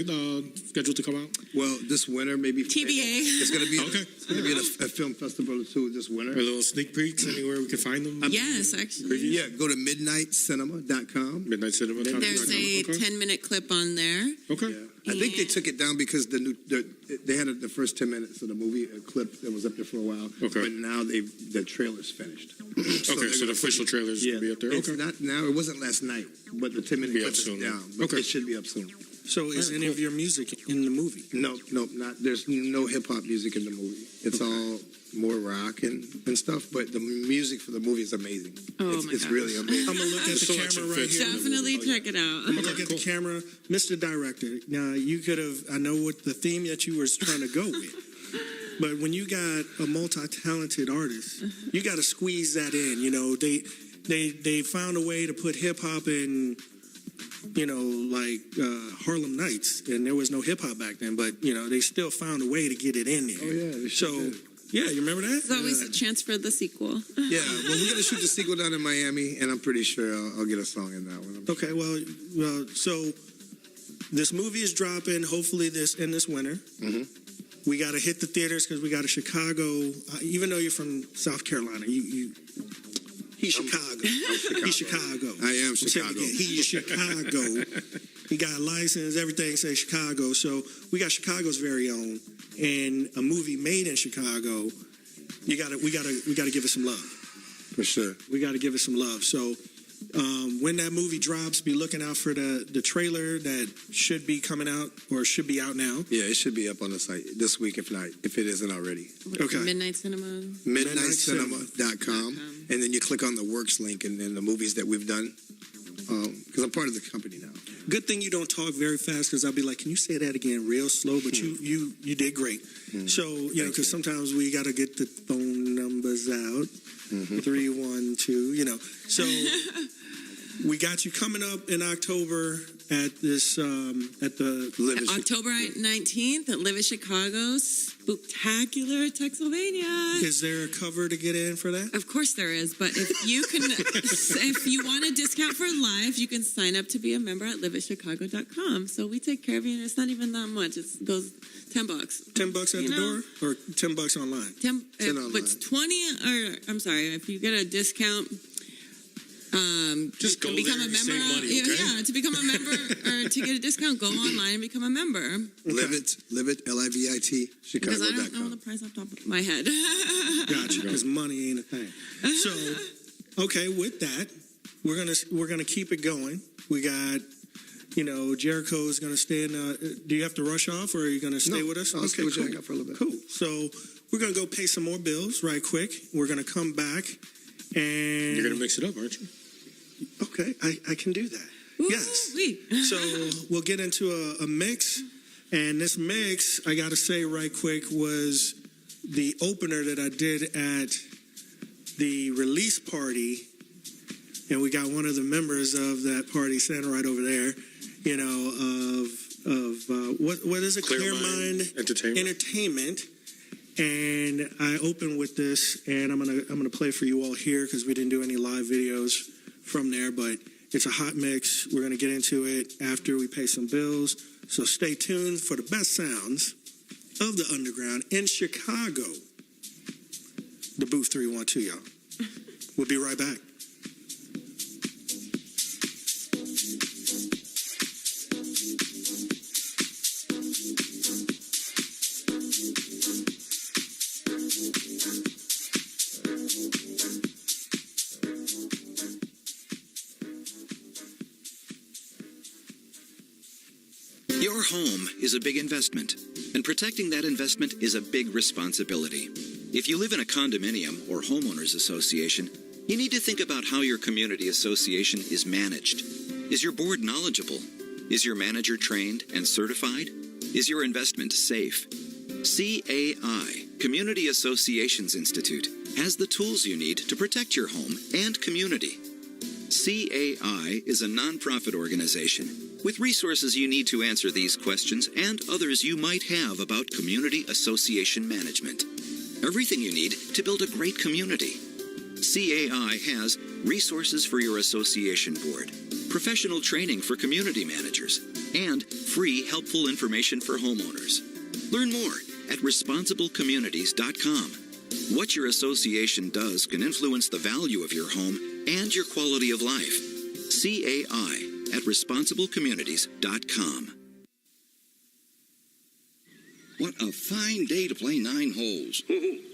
scheduled to come out? Well, this winter, maybe. TBA. It's going to be It's going to be at a film festival too this winter. A little sneak peeks anywhere we can find them? Yes, actually. Yeah, go to midnightcinema.com. Midnightcinema.com. There's a 10-minute clip on there. Okay. Yeah. I think they took it down because they had the first 10 minutes of the movie, a clip that was up there for a while. Okay. But now the trailer's finished. So the official trailer's going to be up there? It's not now. It wasn't last night, but the 10-minute clip is down. But it should be up soon. So is any of your music in the movie? No, not. There's no hip hop music in the movie. It's all more rock and stuff. But the music for the movie is amazing. It's really amazing. I'm gonna look at the camera right here. Definitely check it out. I'm gonna look at the camera, Mr. Director. Now you could have. I know what the theme that you were trying to go with. But when you got a multi-talented artist, you got to squeeze that in. You know, they found a way to put hip hop in, you know, like Harlem Nights, and there was no hip hop back then. But you know, they still found a way to get it in there. Oh yeah, they sure did. Yeah, you remember that? There's always a chance for the sequel. Yeah, well, we're gonna shoot the sequel down in Miami, and I'm pretty sure I'll get a song in that one. Okay, well, so this movie is dropping hopefully in this winter. Mm-hmm. We got to hit the theaters because we got a Chicago. Even though you're from South Carolina, he's Chicago. He's Chicago. I am Chicago. He's Chicago. He got a license. Everything says Chicago. So we got Chicago's very own, and a movie made in Chicago. We got to give it some love. For sure. We got to give it some love. So when that movie drops, be looking out for the trailer that should be coming out or should be out now. Yeah, it should be up on the site this week, if it isn't already. Okay. Midnight Cinema. MidnightCinema.com. And then you click on the works link and then the movies that we've done. Because I'm part of the company now. Good thing you don't talk very fast, because I'll be like, can you say that again real slow? But you did great. So, you know, because sometimes we got to get the phone numbers out. 312, you know. So we got you coming up in October at this at the October 19th at Live at Chicago, Spooktacular, Pennsylvania. Is there a cover to get in for that? Of course there is, but if you can, if you want a discount for live, you can sign up to be a member at liveatchicago.com. So we take care of you, and it's not even that much. It goes $10. $10 at the door, or $10 online? 10 online. It's 20, or I'm sorry, if you get a discount. Just go become there a and member. save money, okay? Yeah, to become a member or to get a discount, go online and become a member. Live it, LIVIT, Because I don't know Chicago.com. the price off the top of my head. Gotcha, because money ain't a thing. So, okay, with that, we're gonna keep it going. We got, you know, Jericho's gonna stay in. Do you have to rush off, or are you gonna stay with us? I'll stay with you for a little bit. Cool. So we're gonna go pay some more bills right quick. We're gonna come back, and You're going to mix it up, aren't you? Okay, I can do that. Ooh, yes. wee. So we'll get into a mix, and this mix, I got to say right quick, was the opener that I did at the release party, and we got one of the members of that party standing right over there, you know, of what is it? Clear Mind Entertainment. And I open with this, and I'm gonna play for you all here because we didn't do any live videos from there, but it's a hot mix. We're gonna get into it after we pay some bills. So stay tuned for the best sounds of the underground in Chicago. DaBooth312, y'all. We'll be right back. Your home is a big investment, and protecting that investment is a big responsibility. If you live in a condominium or homeowners association, you need to think about how your community association is managed. Is your board knowledgeable? Is your manager trained and certified? Is your investment safe? CAI, Community Associations Institute, has the tools you need to protect your home and community. CAI is a nonprofit organization with resources you need to answer these questions and others you might have about community association management. Everything you need to build a great community. CAI has resources for your association board, professional training for community managers, and free helpful information for homeowners. Learn more at responsiblecommunities.com. What your association does can influence the value of your home and your quality of life. CAI at responsiblecommunities.com. What a fine day to play 9 holes.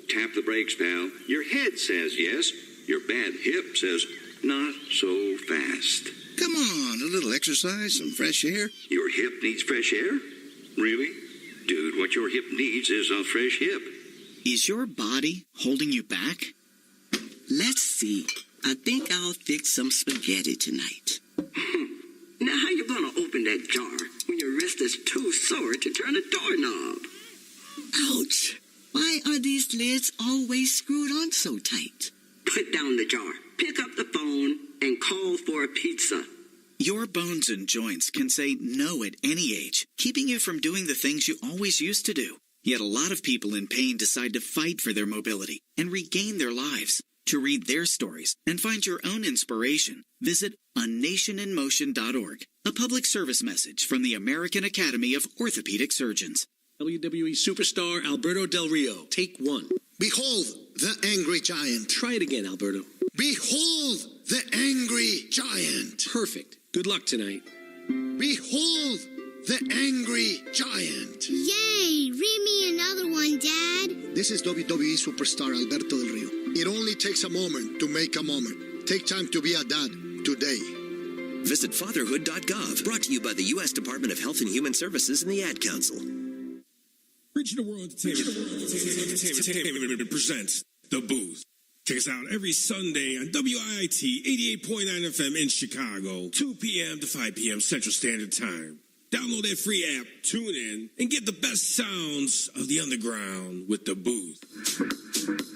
Tap the brakes, pal. Your head says yes. Your bad hip says not so fast. Come on, a little exercise, some fresh air. Your hip needs fresh air? Really? Dude, what your hip needs is a fresh hip. Is your body holding you back? Let's see. I think I'll fix some spaghetti tonight. Now, how you gonna open that jar when your wrist is too sore to turn a doorknob? Ouch! Why are these lids always screwed on so tight? Put down the jar, pick up the phone, and call for a pizza. Your bones and joints can say no at any age, keeping you from doing the things you always used to do. Yet a lot of people in pain decide to fight for their mobility and regain their lives. To read their stories and find your own inspiration, visit anationinmotion.org, a public service message from the American Academy of Orthopedic Surgeons. WWE superstar Alberto Del Rio, take one. Behold the angry giant. Try it again, Alberto. Behold the angry giant. Perfect. Good luck tonight. Behold the angry giant. Yay! Read me another one, Dad. This is WWE superstar Alberto Del Rio. It only takes a moment to make a moment. Take time to be a dad today. Visit fatherhood.gov, brought to you by the U.S. Department of Health and Human Services and the Ad Council. Regional World Entertainment presents The Booth. Check us out every Sunday on WIIT 88.9 FM in Chicago, 2 p.m. to 5 p.m. Central Standard Time. Download that free app, tune in, and get the best sounds of the underground with The Booth.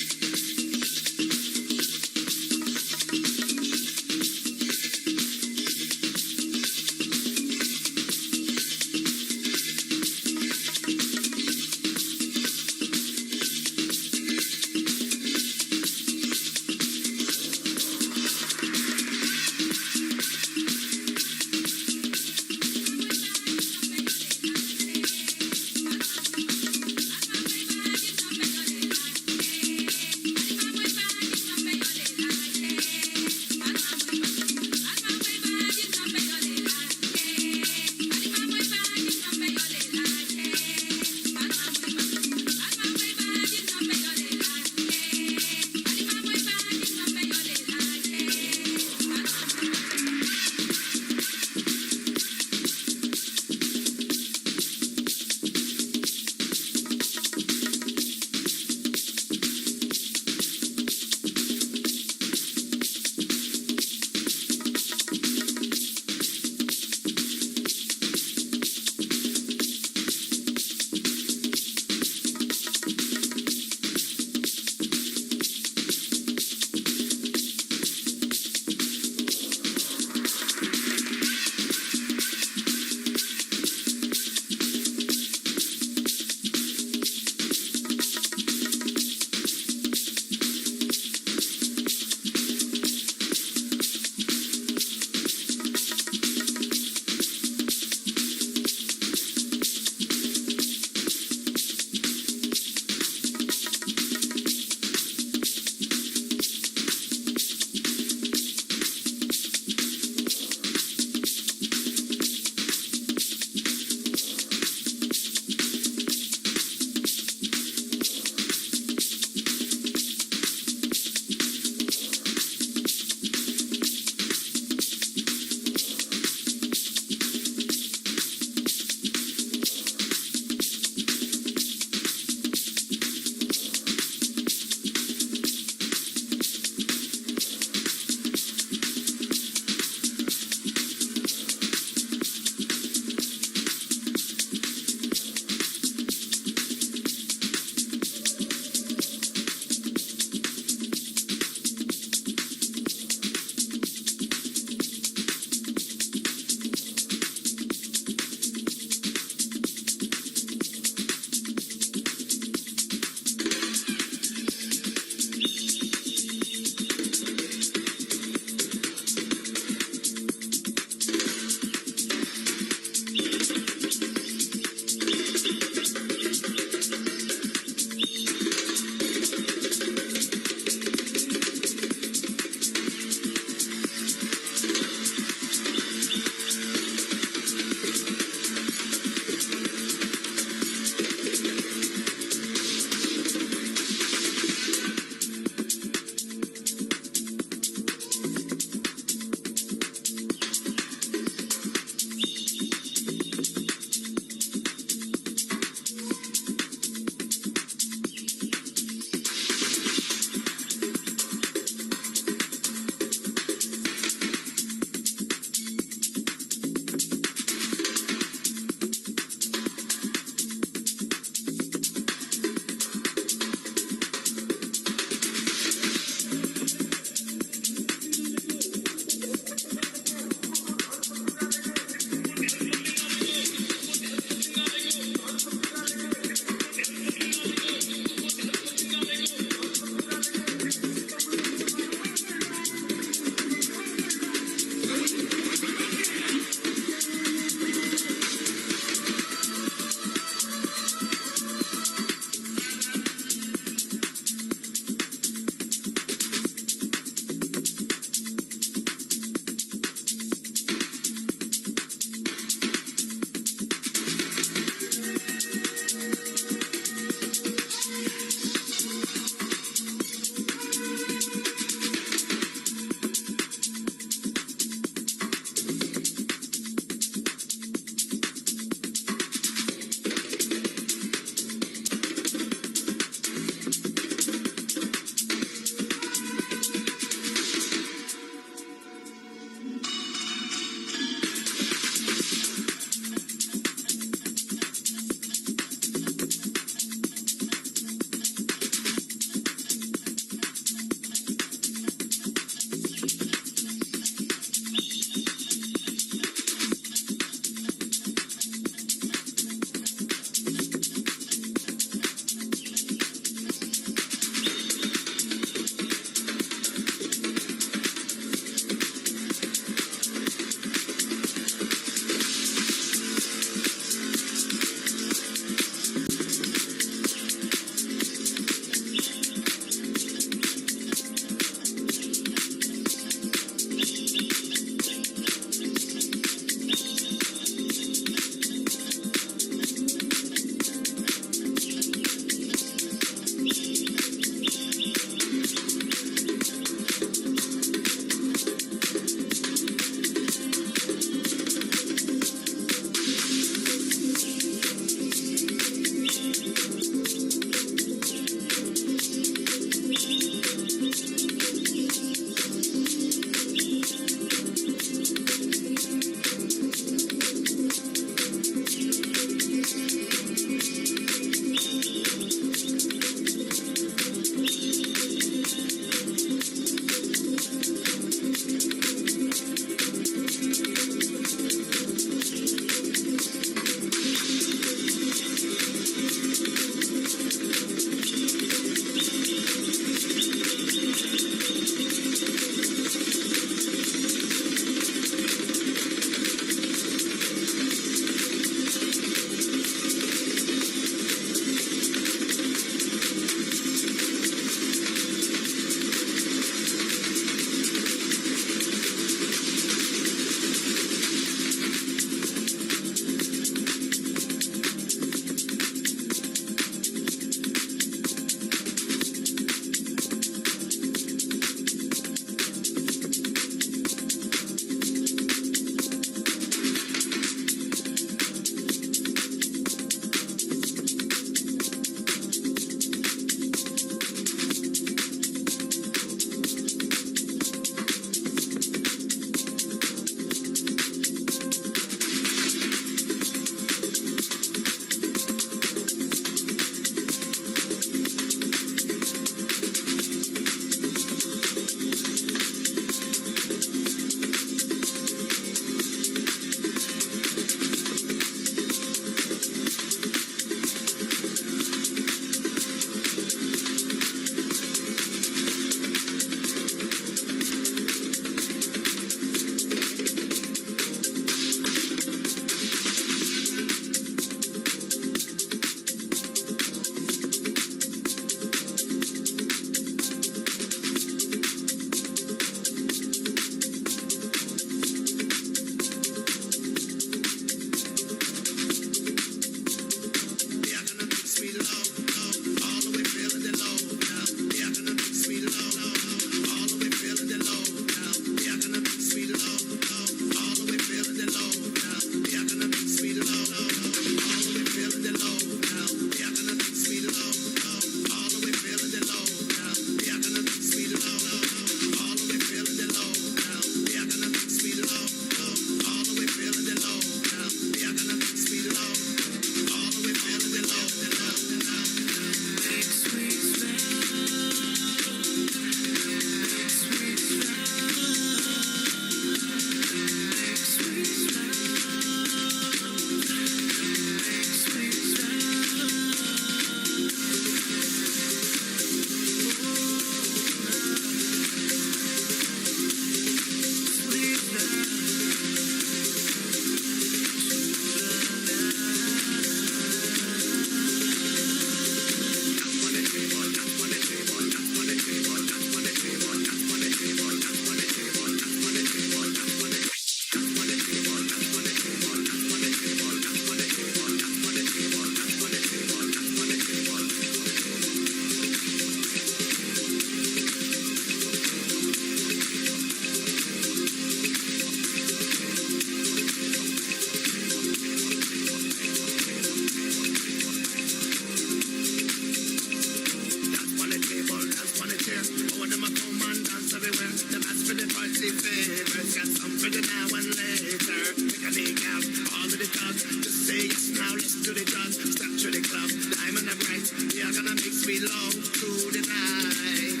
for the party favors, got some for the now and later. Make a dig out all of the thugs. Just say yes now, let's do the drugs. Step to the club, diamond and bright. We are gonna make sweet love through the night.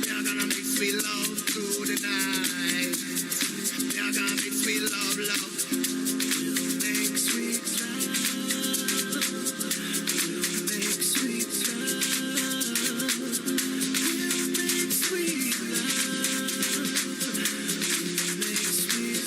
We are gonna make sweet love through the night. We are gonna make sweet love, love. We'll make sweet love. We'll make sweet love. We'll make sweet love. We'll make sweet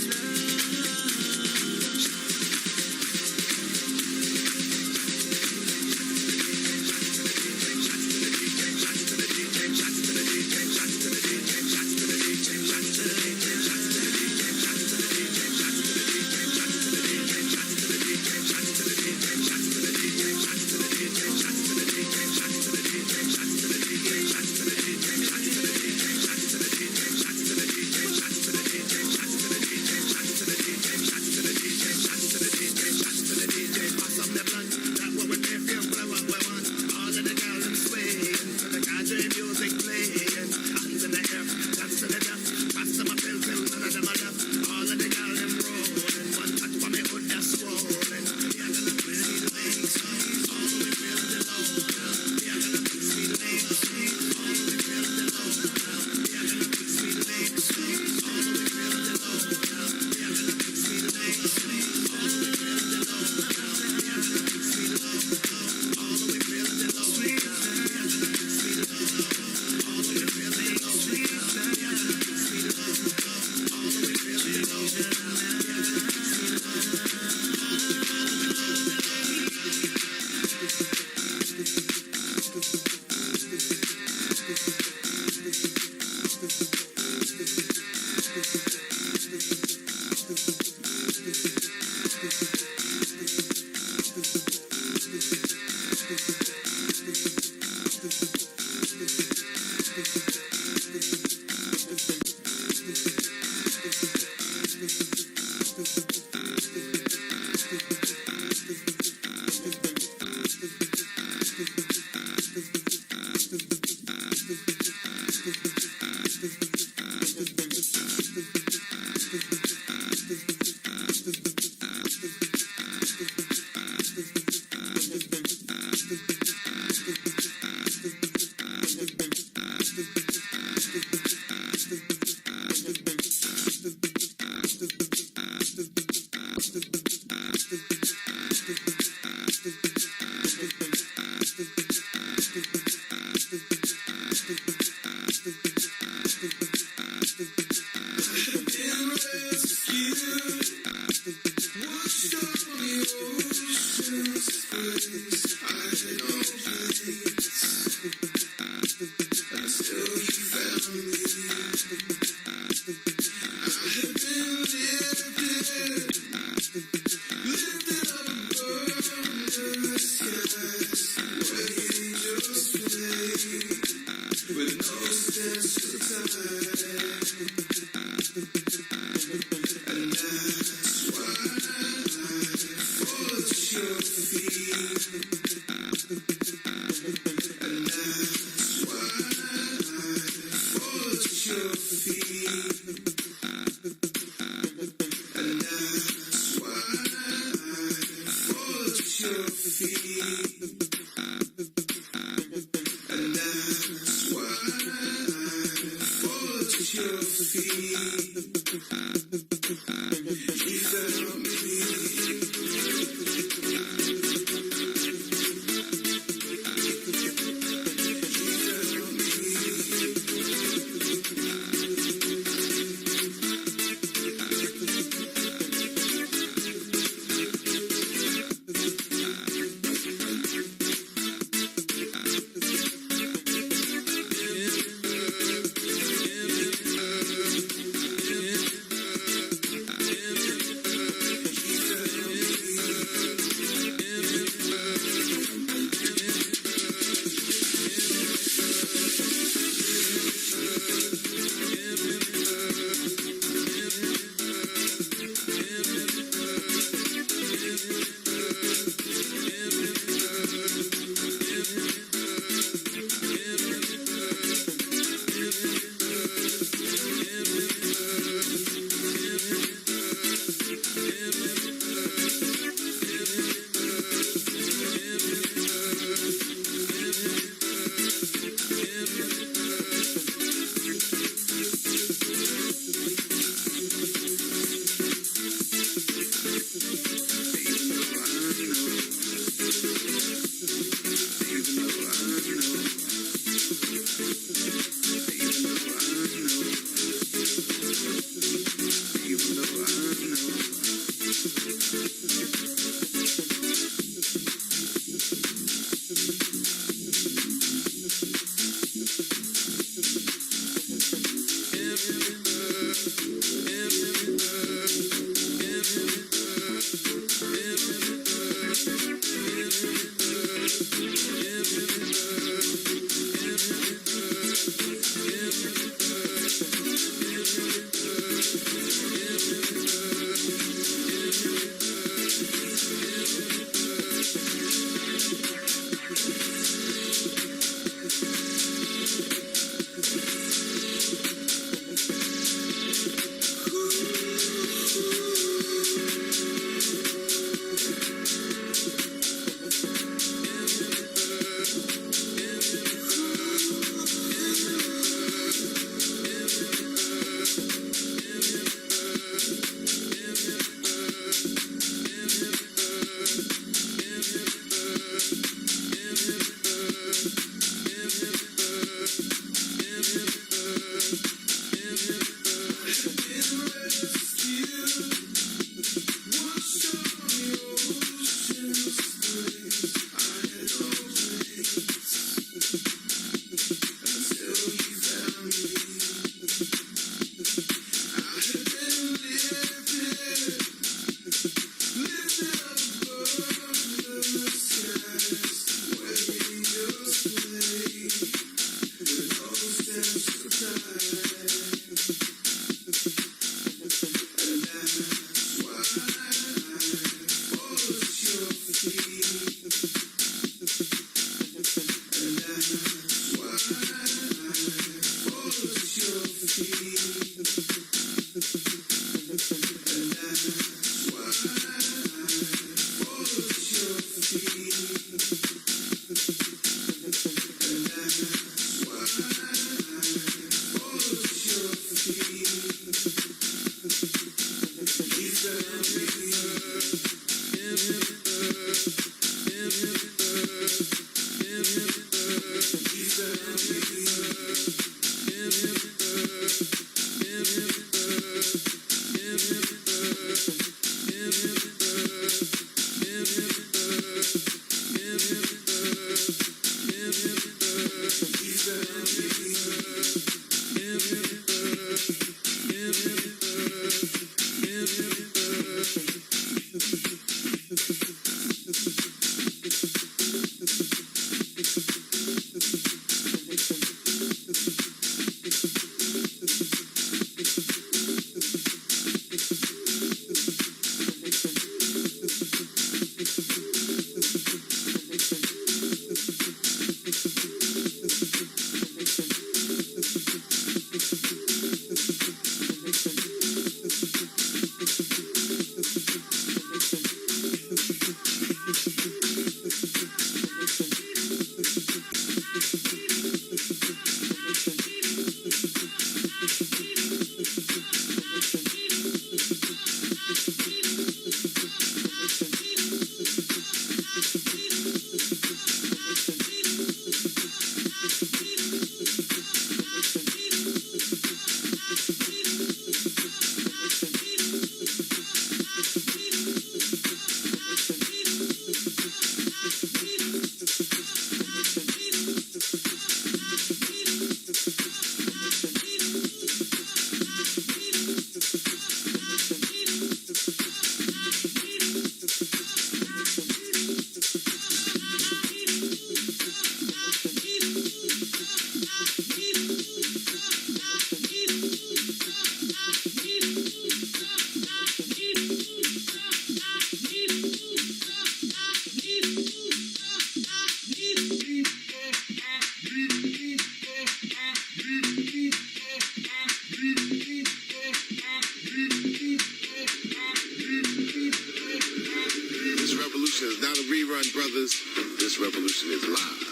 This revolution is live.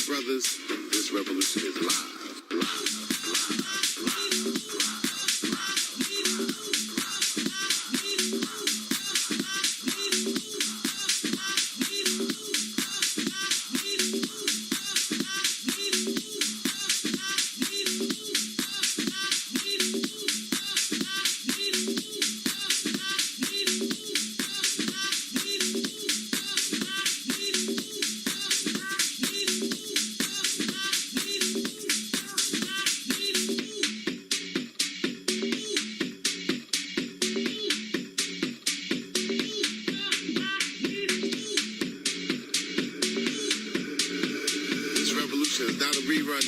Brothers, this revolution is live.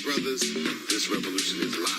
Brothers, this revolution is live.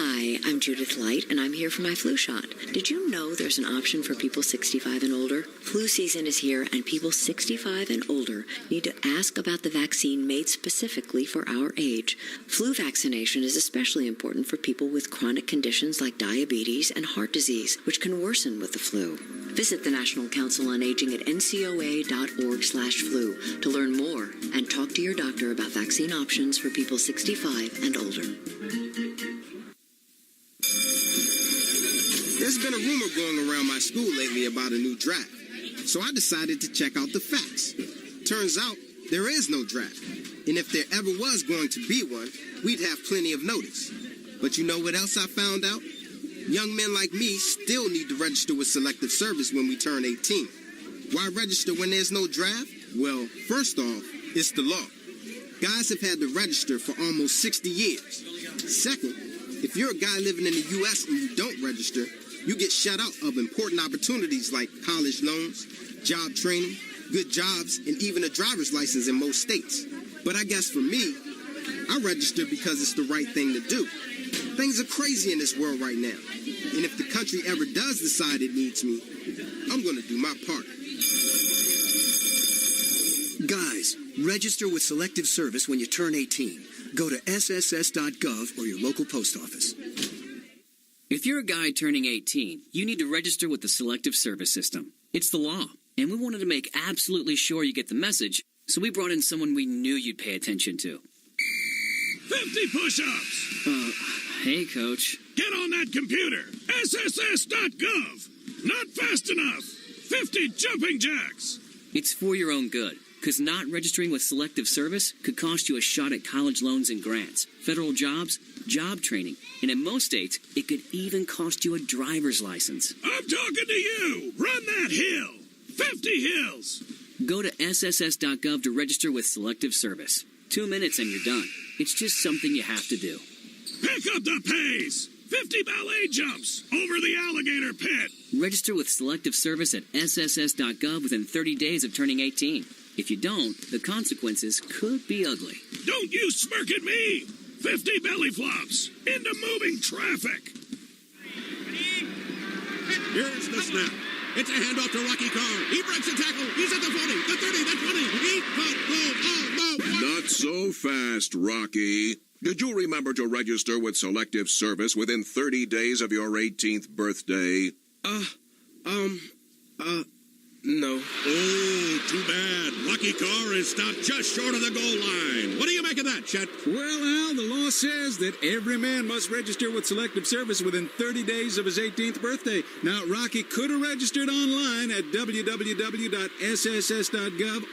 Hi, I'm Judith Light, and I'm here for my flu shot. Did you know there's an option for people 65 and older? Flu season is here, and people 65 and older need to ask about the vaccine made specifically for our age. Flu vaccination is especially important for people with chronic conditions like diabetes and heart disease, which can worsen with the flu. Visit the National Council on Aging at ncoa.org/flu to learn more and talk to your doctor about vaccine options for people 65 and older. There's been a rumor going around my school lately about a new draft, so I decided to check out the facts. Turns out there is no draft, and if there ever was going to be one, we'd have plenty of notice. But you know what else I found out? Young men like me still need to register with Selective Service when we turn 18. Why register when there's no draft? Well, first off, it's the law. Guys have had to register for almost 60 years. Second, if you're a guy living in the U.S. and you don't register, you get shut out of important opportunities like college loans, job training, good jobs, and even a driver's license in most states. But I guess for me, I register because it's the right thing to do. Things are crazy in this world right now. And if the country ever does decide it needs me, I'm going to do my part. Guys, register with Selective Service when you turn 18. Go to sss.gov or your local post office. If you're a guy turning 18, you need to register with the Selective Service System. It's the law, and we wanted to make absolutely sure you get the message, so we brought in someone we knew you'd pay attention to. 50 push-ups! Hey, Coach. Get on that computer! sss.gov! Not fast enough! 50 jumping jacks! It's for your own good, because not registering with Selective Service could cost you a shot at college loans and grants, federal jobs, job training, and in most states, it could even cost you a driver's license. I'm talking to you! Run that hill! 50 hills! Go to sss.gov to register with Selective Service. 2 minutes and you're done. It's just something you have to do. Pick up the pace! 50 ballet jumps over the alligator pit! Register with Selective Service at sss.gov within 30 days of turning 18. If you don't, the consequences could be ugly. Don't you smirk at me! 50 belly flops into moving traffic! Here's the snap. It's a handoff to Rocky Carr. He breaks the tackle. He's at the 40, the 30, the 20. He put the Not so fast, Rocky. Did you remember to register with Selective Service within 30 days of your 18th birthday? No. Oh, too bad. Rocky Carr is stopped just short of the goal line. What do you make of that, Chet? Well, Al, the law says that every man must register with Selective Service within 30 days of his 18th birthday. Now, Rocky could have registered online at www.sss.gov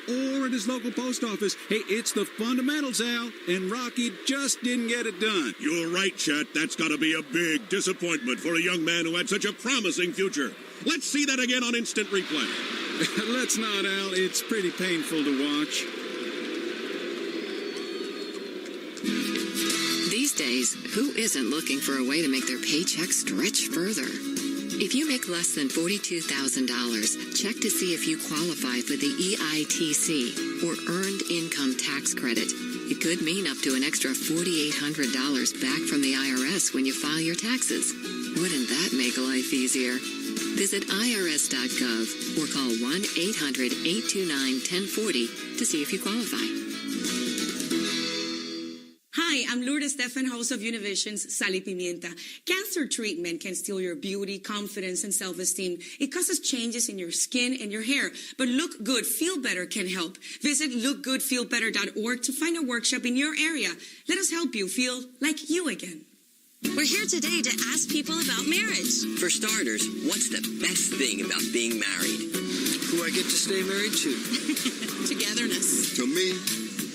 or at his local post office. Hey, it's the fundamentals, Al, and Rocky just didn't get it done. You're right, Chet. That's got to be a big disappointment for a young man who had such a promising future. Let's see that again on instant replay. Let's not, Al. It's pretty painful to watch. These days, who isn't looking for a way to make their paycheck stretch further? If you make less than $42,000, check to see if you qualify for the EITC, or Earned Income Tax Credit. It could mean up to an extra $4,800 back from the IRS when you file your taxes. Wouldn't that make life easier? Visit irs.gov or call 1-800-829-1040 to see if you qualify. Hi, I'm Lourdes Stefan, host of Univision's Sal y Pimienta. Cancer treatment can steal your beauty, confidence, and self-esteem. It causes changes in your skin and your hair. But Look Good, Feel Better can help. Visit lookgoodfeelbetter.org to find a workshop in your area. Let us help you feel like you again. We're here today to ask people about marriage. For starters, what's the best thing about being married? Who I get to stay married to. Togetherness. To me,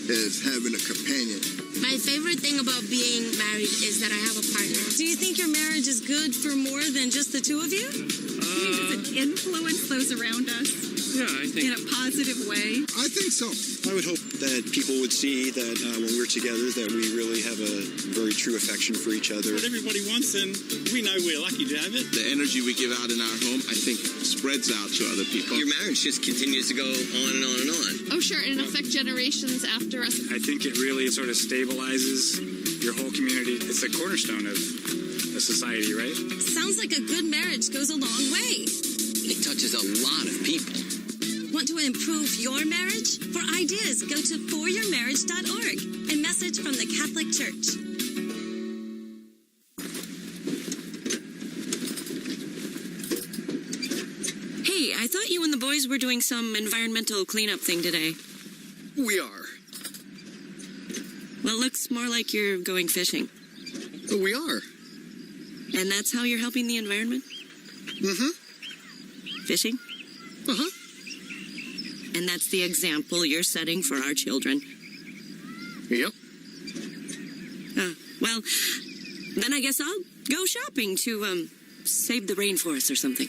is having a companion. My favorite thing about being married is that I have a partner. Do you think your marriage is good for more than just the two of you? Does it influence those around us? Yeah, I think. In a positive way? I think so. I would hope that people would see that when we're together that we really have a very true affection for each other. What everybody wants, and we know we're lucky to have it. The energy we give out in our home, I think, spreads out to other people. Your marriage just continues to go on and on and on. Oh, sure, and it'll affect generations after us. I think it really sort of stabilizes your whole community. It's a cornerstone of a society, right? Sounds like a good marriage goes a long way. It touches a lot of people. Want to improve your marriage? For ideas, go to foryourmarriage.org and message from the Catholic Church. Hey, I thought you and the boys were doing some environmental cleanup thing today. We are. Well, it looks more like you're going fishing. We are. And that's how you're helping the environment? Mm-hmm. Fishing? Uh-huh. And that's the example you're setting for our children? Yep. Well, then I guess I'll go shopping to, save the rainforest or something.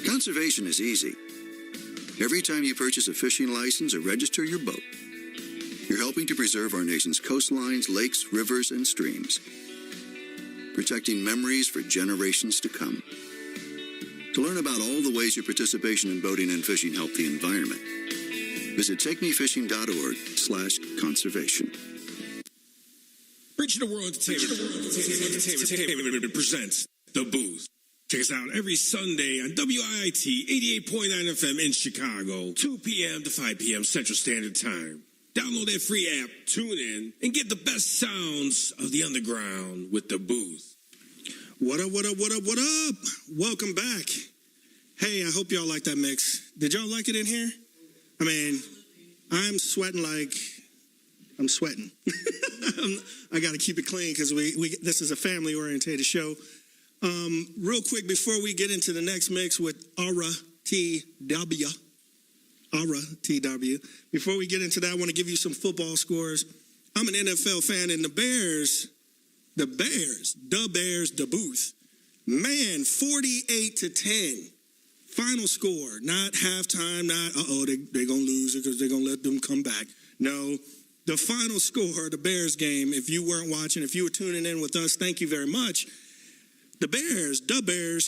Conservation is easy. Every time you purchase a fishing license or register your boat, you're helping to preserve our nation's coastlines, lakes, rivers, and streams, protecting memories for generations to come. To learn about all the ways your participation in boating and fishing help the environment, visit takemefishing.org/conservation. Bridge to the World Entertainment presents The Booth. Check us out every Sunday on WIIT 88.9 FM in Chicago, 2 p.m. to 5 p.m. Central Standard Time. Download that free app, tune in, and get the best sounds of the underground with The Booth. What up, what up, what up, what up? Welcome back. Hey, I hope y'all like that mix. Did y'all like it in here? I mean, I'm sweating like I'm sweating. I got to keep it clean because this is a family-oriented show. Real quick, before we get into the next mix with Aura TW, before we get into that, I want to give you some football scores. I'm an NFL fan, and the Bears, DaBooth, man, 48-10. Final score, not halftime, not, they're going to lose it because they're going to let them come back. No, the final score, the Bears game, if you weren't watching, if you were tuning in with us, thank you very much. The Bears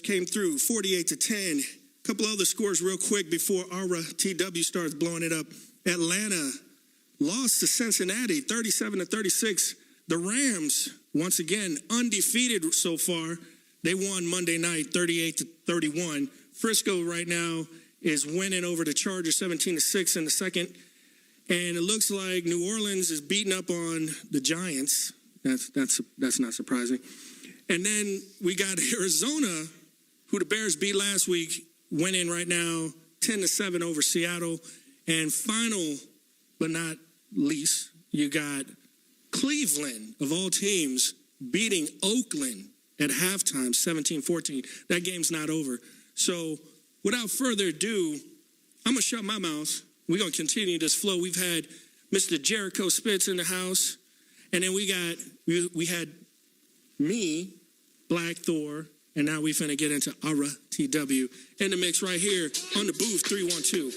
came through 48-10. A couple other scores real quick before Aura TW starts blowing it up. Atlanta lost to Cincinnati 37-36. The Rams, once again, undefeated so far. They won Monday night 38-31. Frisco right now is winning over the Chargers 17-6 in the second. And it looks like New Orleans is beating up on the Giants. That's not surprising. And then we got Arizona, who the Bears beat last week, winning right now 10-7 over Seattle. And final but not least, you got Cleveland, of all teams, beating Oakland at halftime, 17-14. That game's not over. So without further ado, I'm going to shut my mouth. We're going to continue this flow. We've had Mr. Jericho Spitz in the house. And then we had me, Black Thor, and now we finna get into Aura TW in the mix right here on the Booth 312.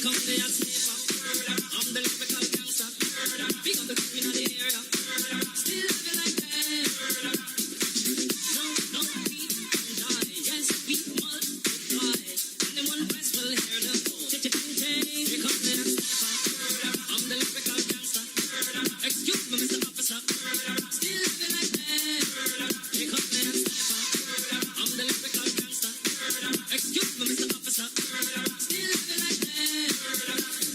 come the hot sniper. I'm the lyrical gangster. Big up the crew in the area. Still living like that. No, we enjoy. Yes, we multiply. And then one press will hear the ting-ting-ting. Here comes the hot sniper. I'm the lyrical gangster. Excuse me, Mr. Officer. Still living like that. Here comes the hot sniper. I'm the lyrical gangster. Excuse me, Mr. Officer. Still living like that.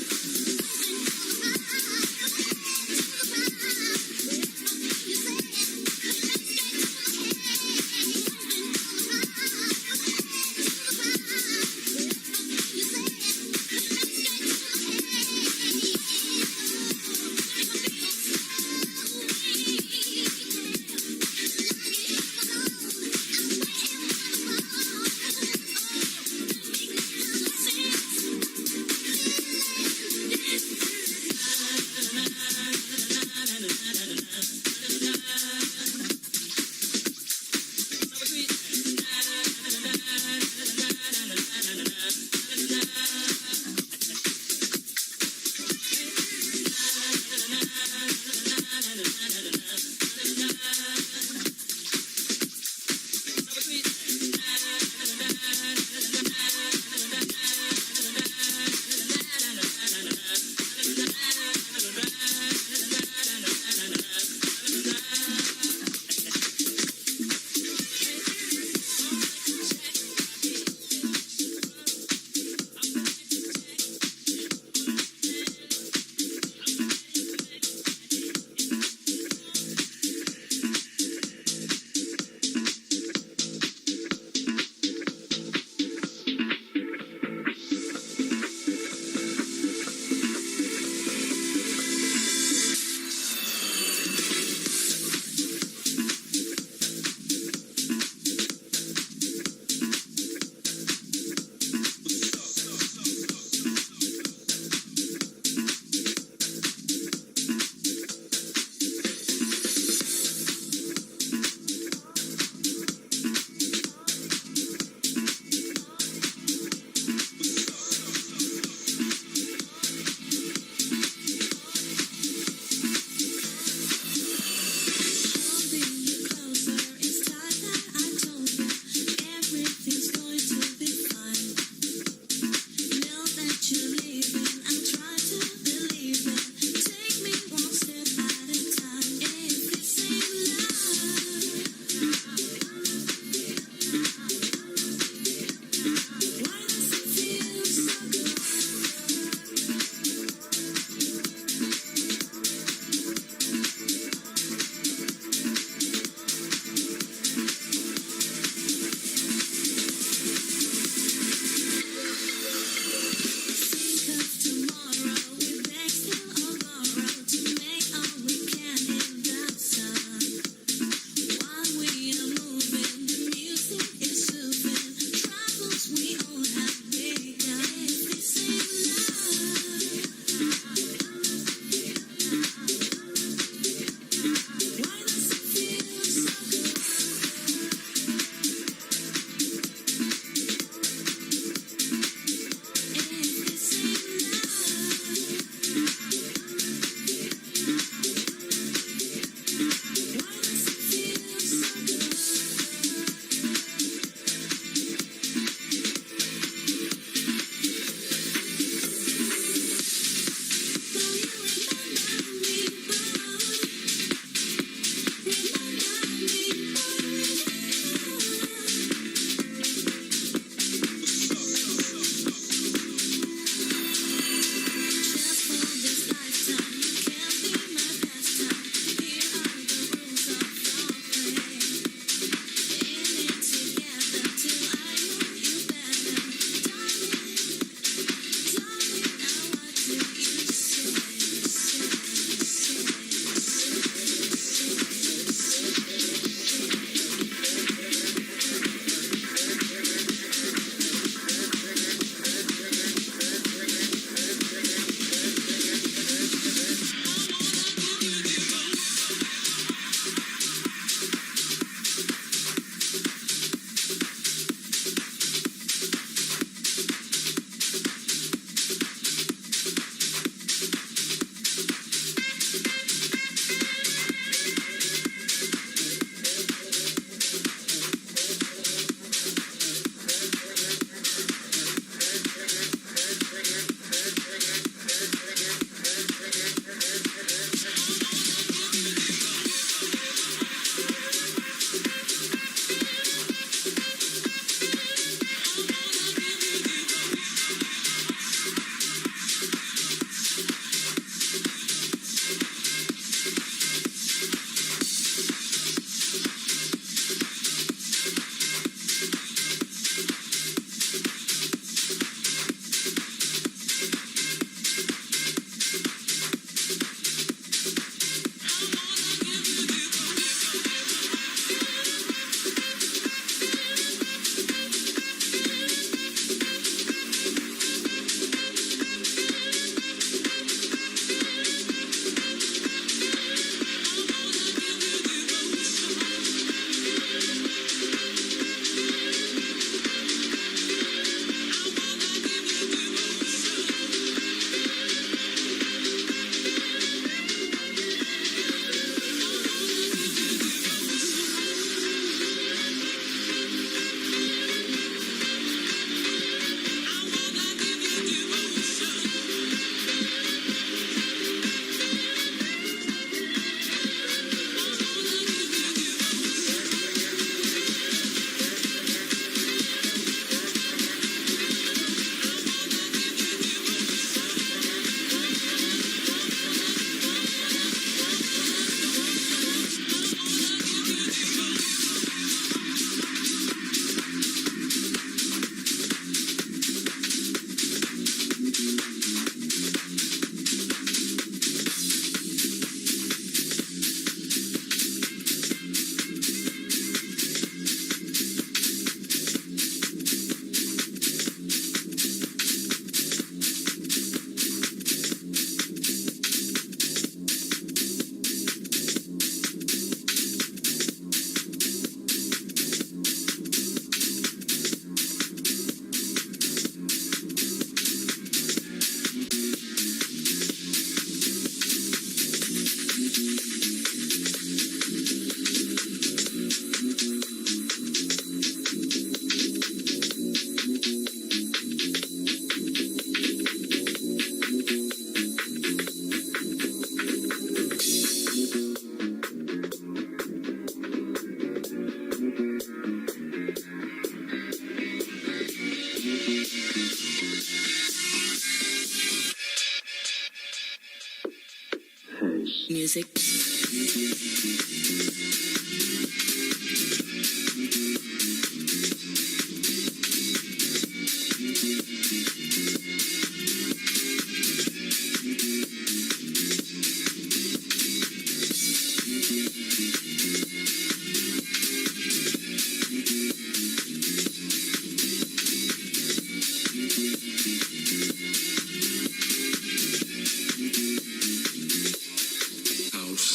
Music.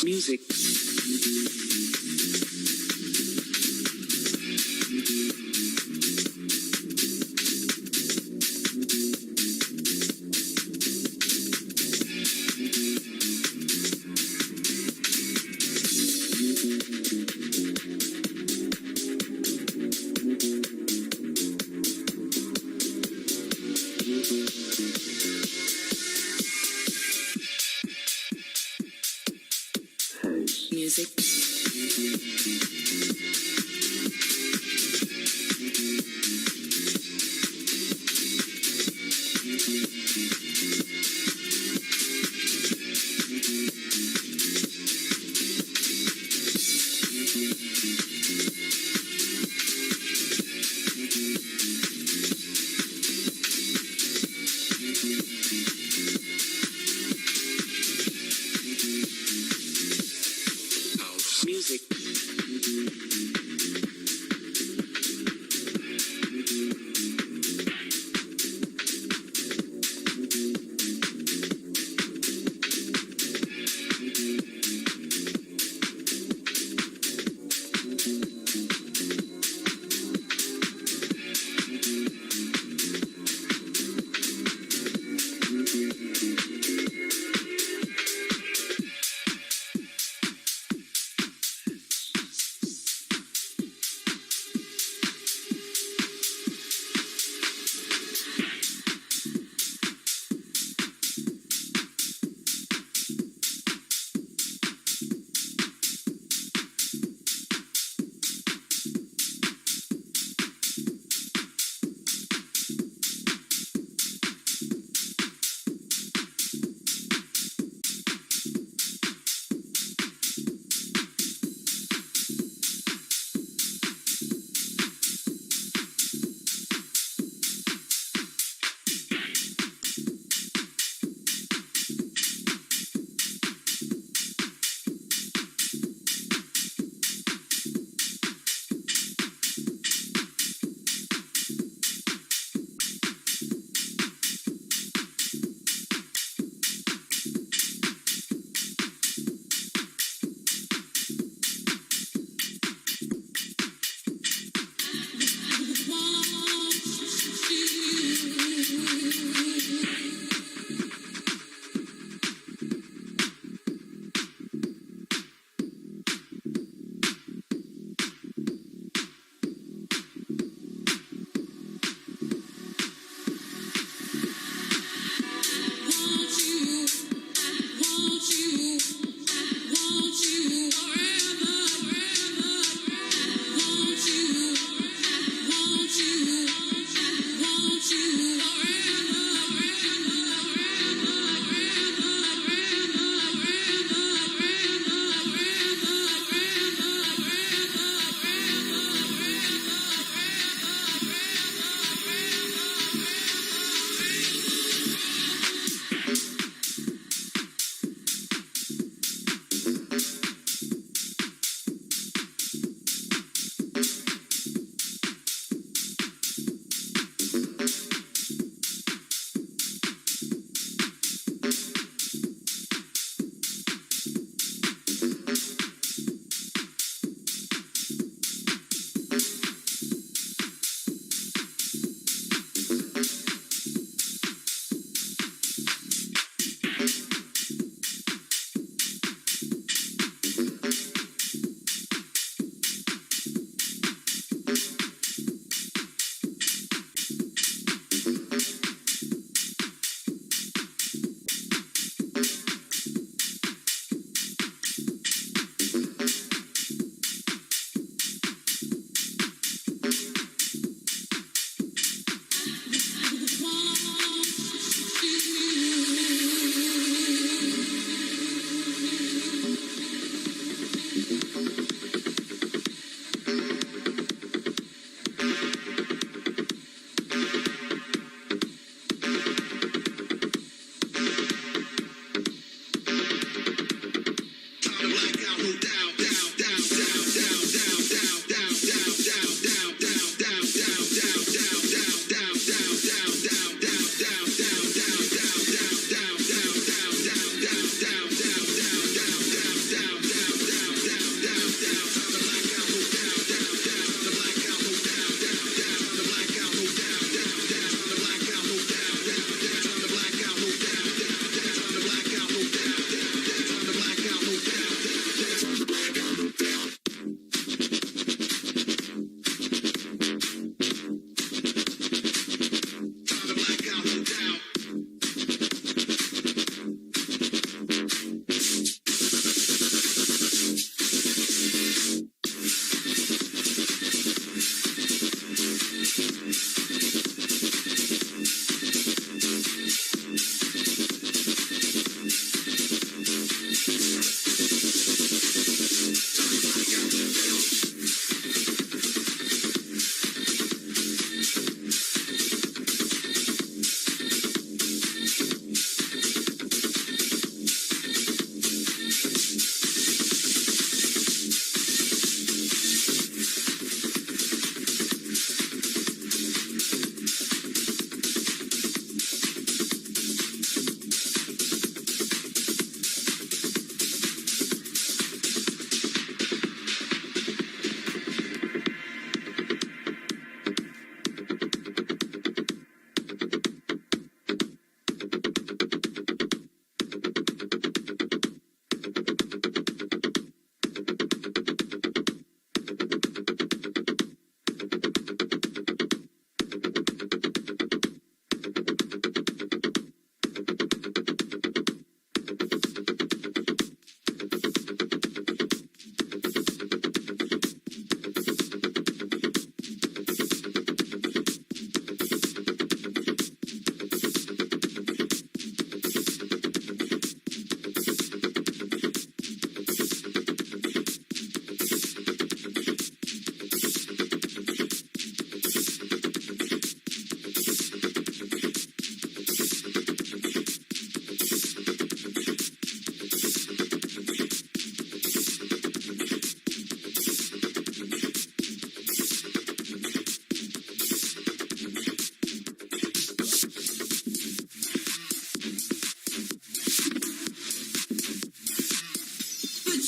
Music. Music.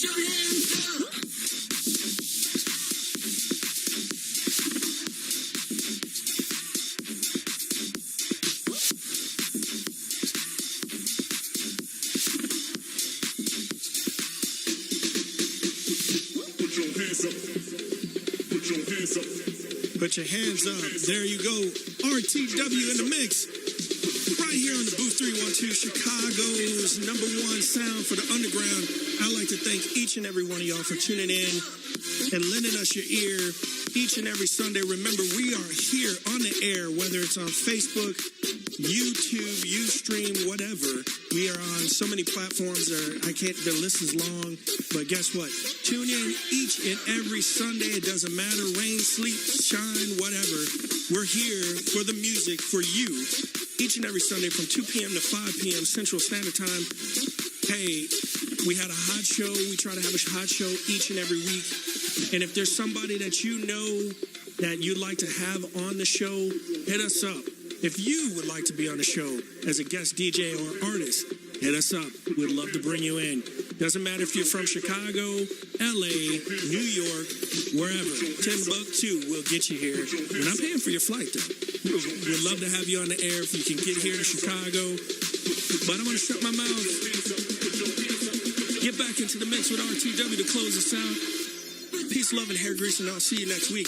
your hands up. Put your hands up. There you go. RTW in the mix. Right here on the Booth 312, Chicago's #1 sound for the underground. I'd like to thank each and every one of y'all for tuning in and lending us your ear each and every Sunday. Remember, we are here on the air, whether it's on Facebook, YouTube, Ustream, whatever. We are on so many platforms. The list is long, but guess what? Tune in each and every Sunday. It doesn't matter, rain, sleet, shine, whatever. We're here for the music, for you, each and every Sunday from 2 p.m. to 5 p.m. Central Standard Time. Hey, we had a hot show. We try to have a hot show each and every week. And if there's somebody that you know that you'd like to have on the show, hit us up. If you would like to be on the show as a guest DJ or artist, hit us up. We'd love to bring you in. Doesn't matter if you're from Chicago, LA, New York, wherever. Timbuktu, we'll get you here. We're not paying for your flight, though. We'd love to have you on the air if you can get here to Chicago. But I'm going to shut my mouth. Get back into the mix with RTW to close us out. Peace, love, and hair grease, and I'll see you next week.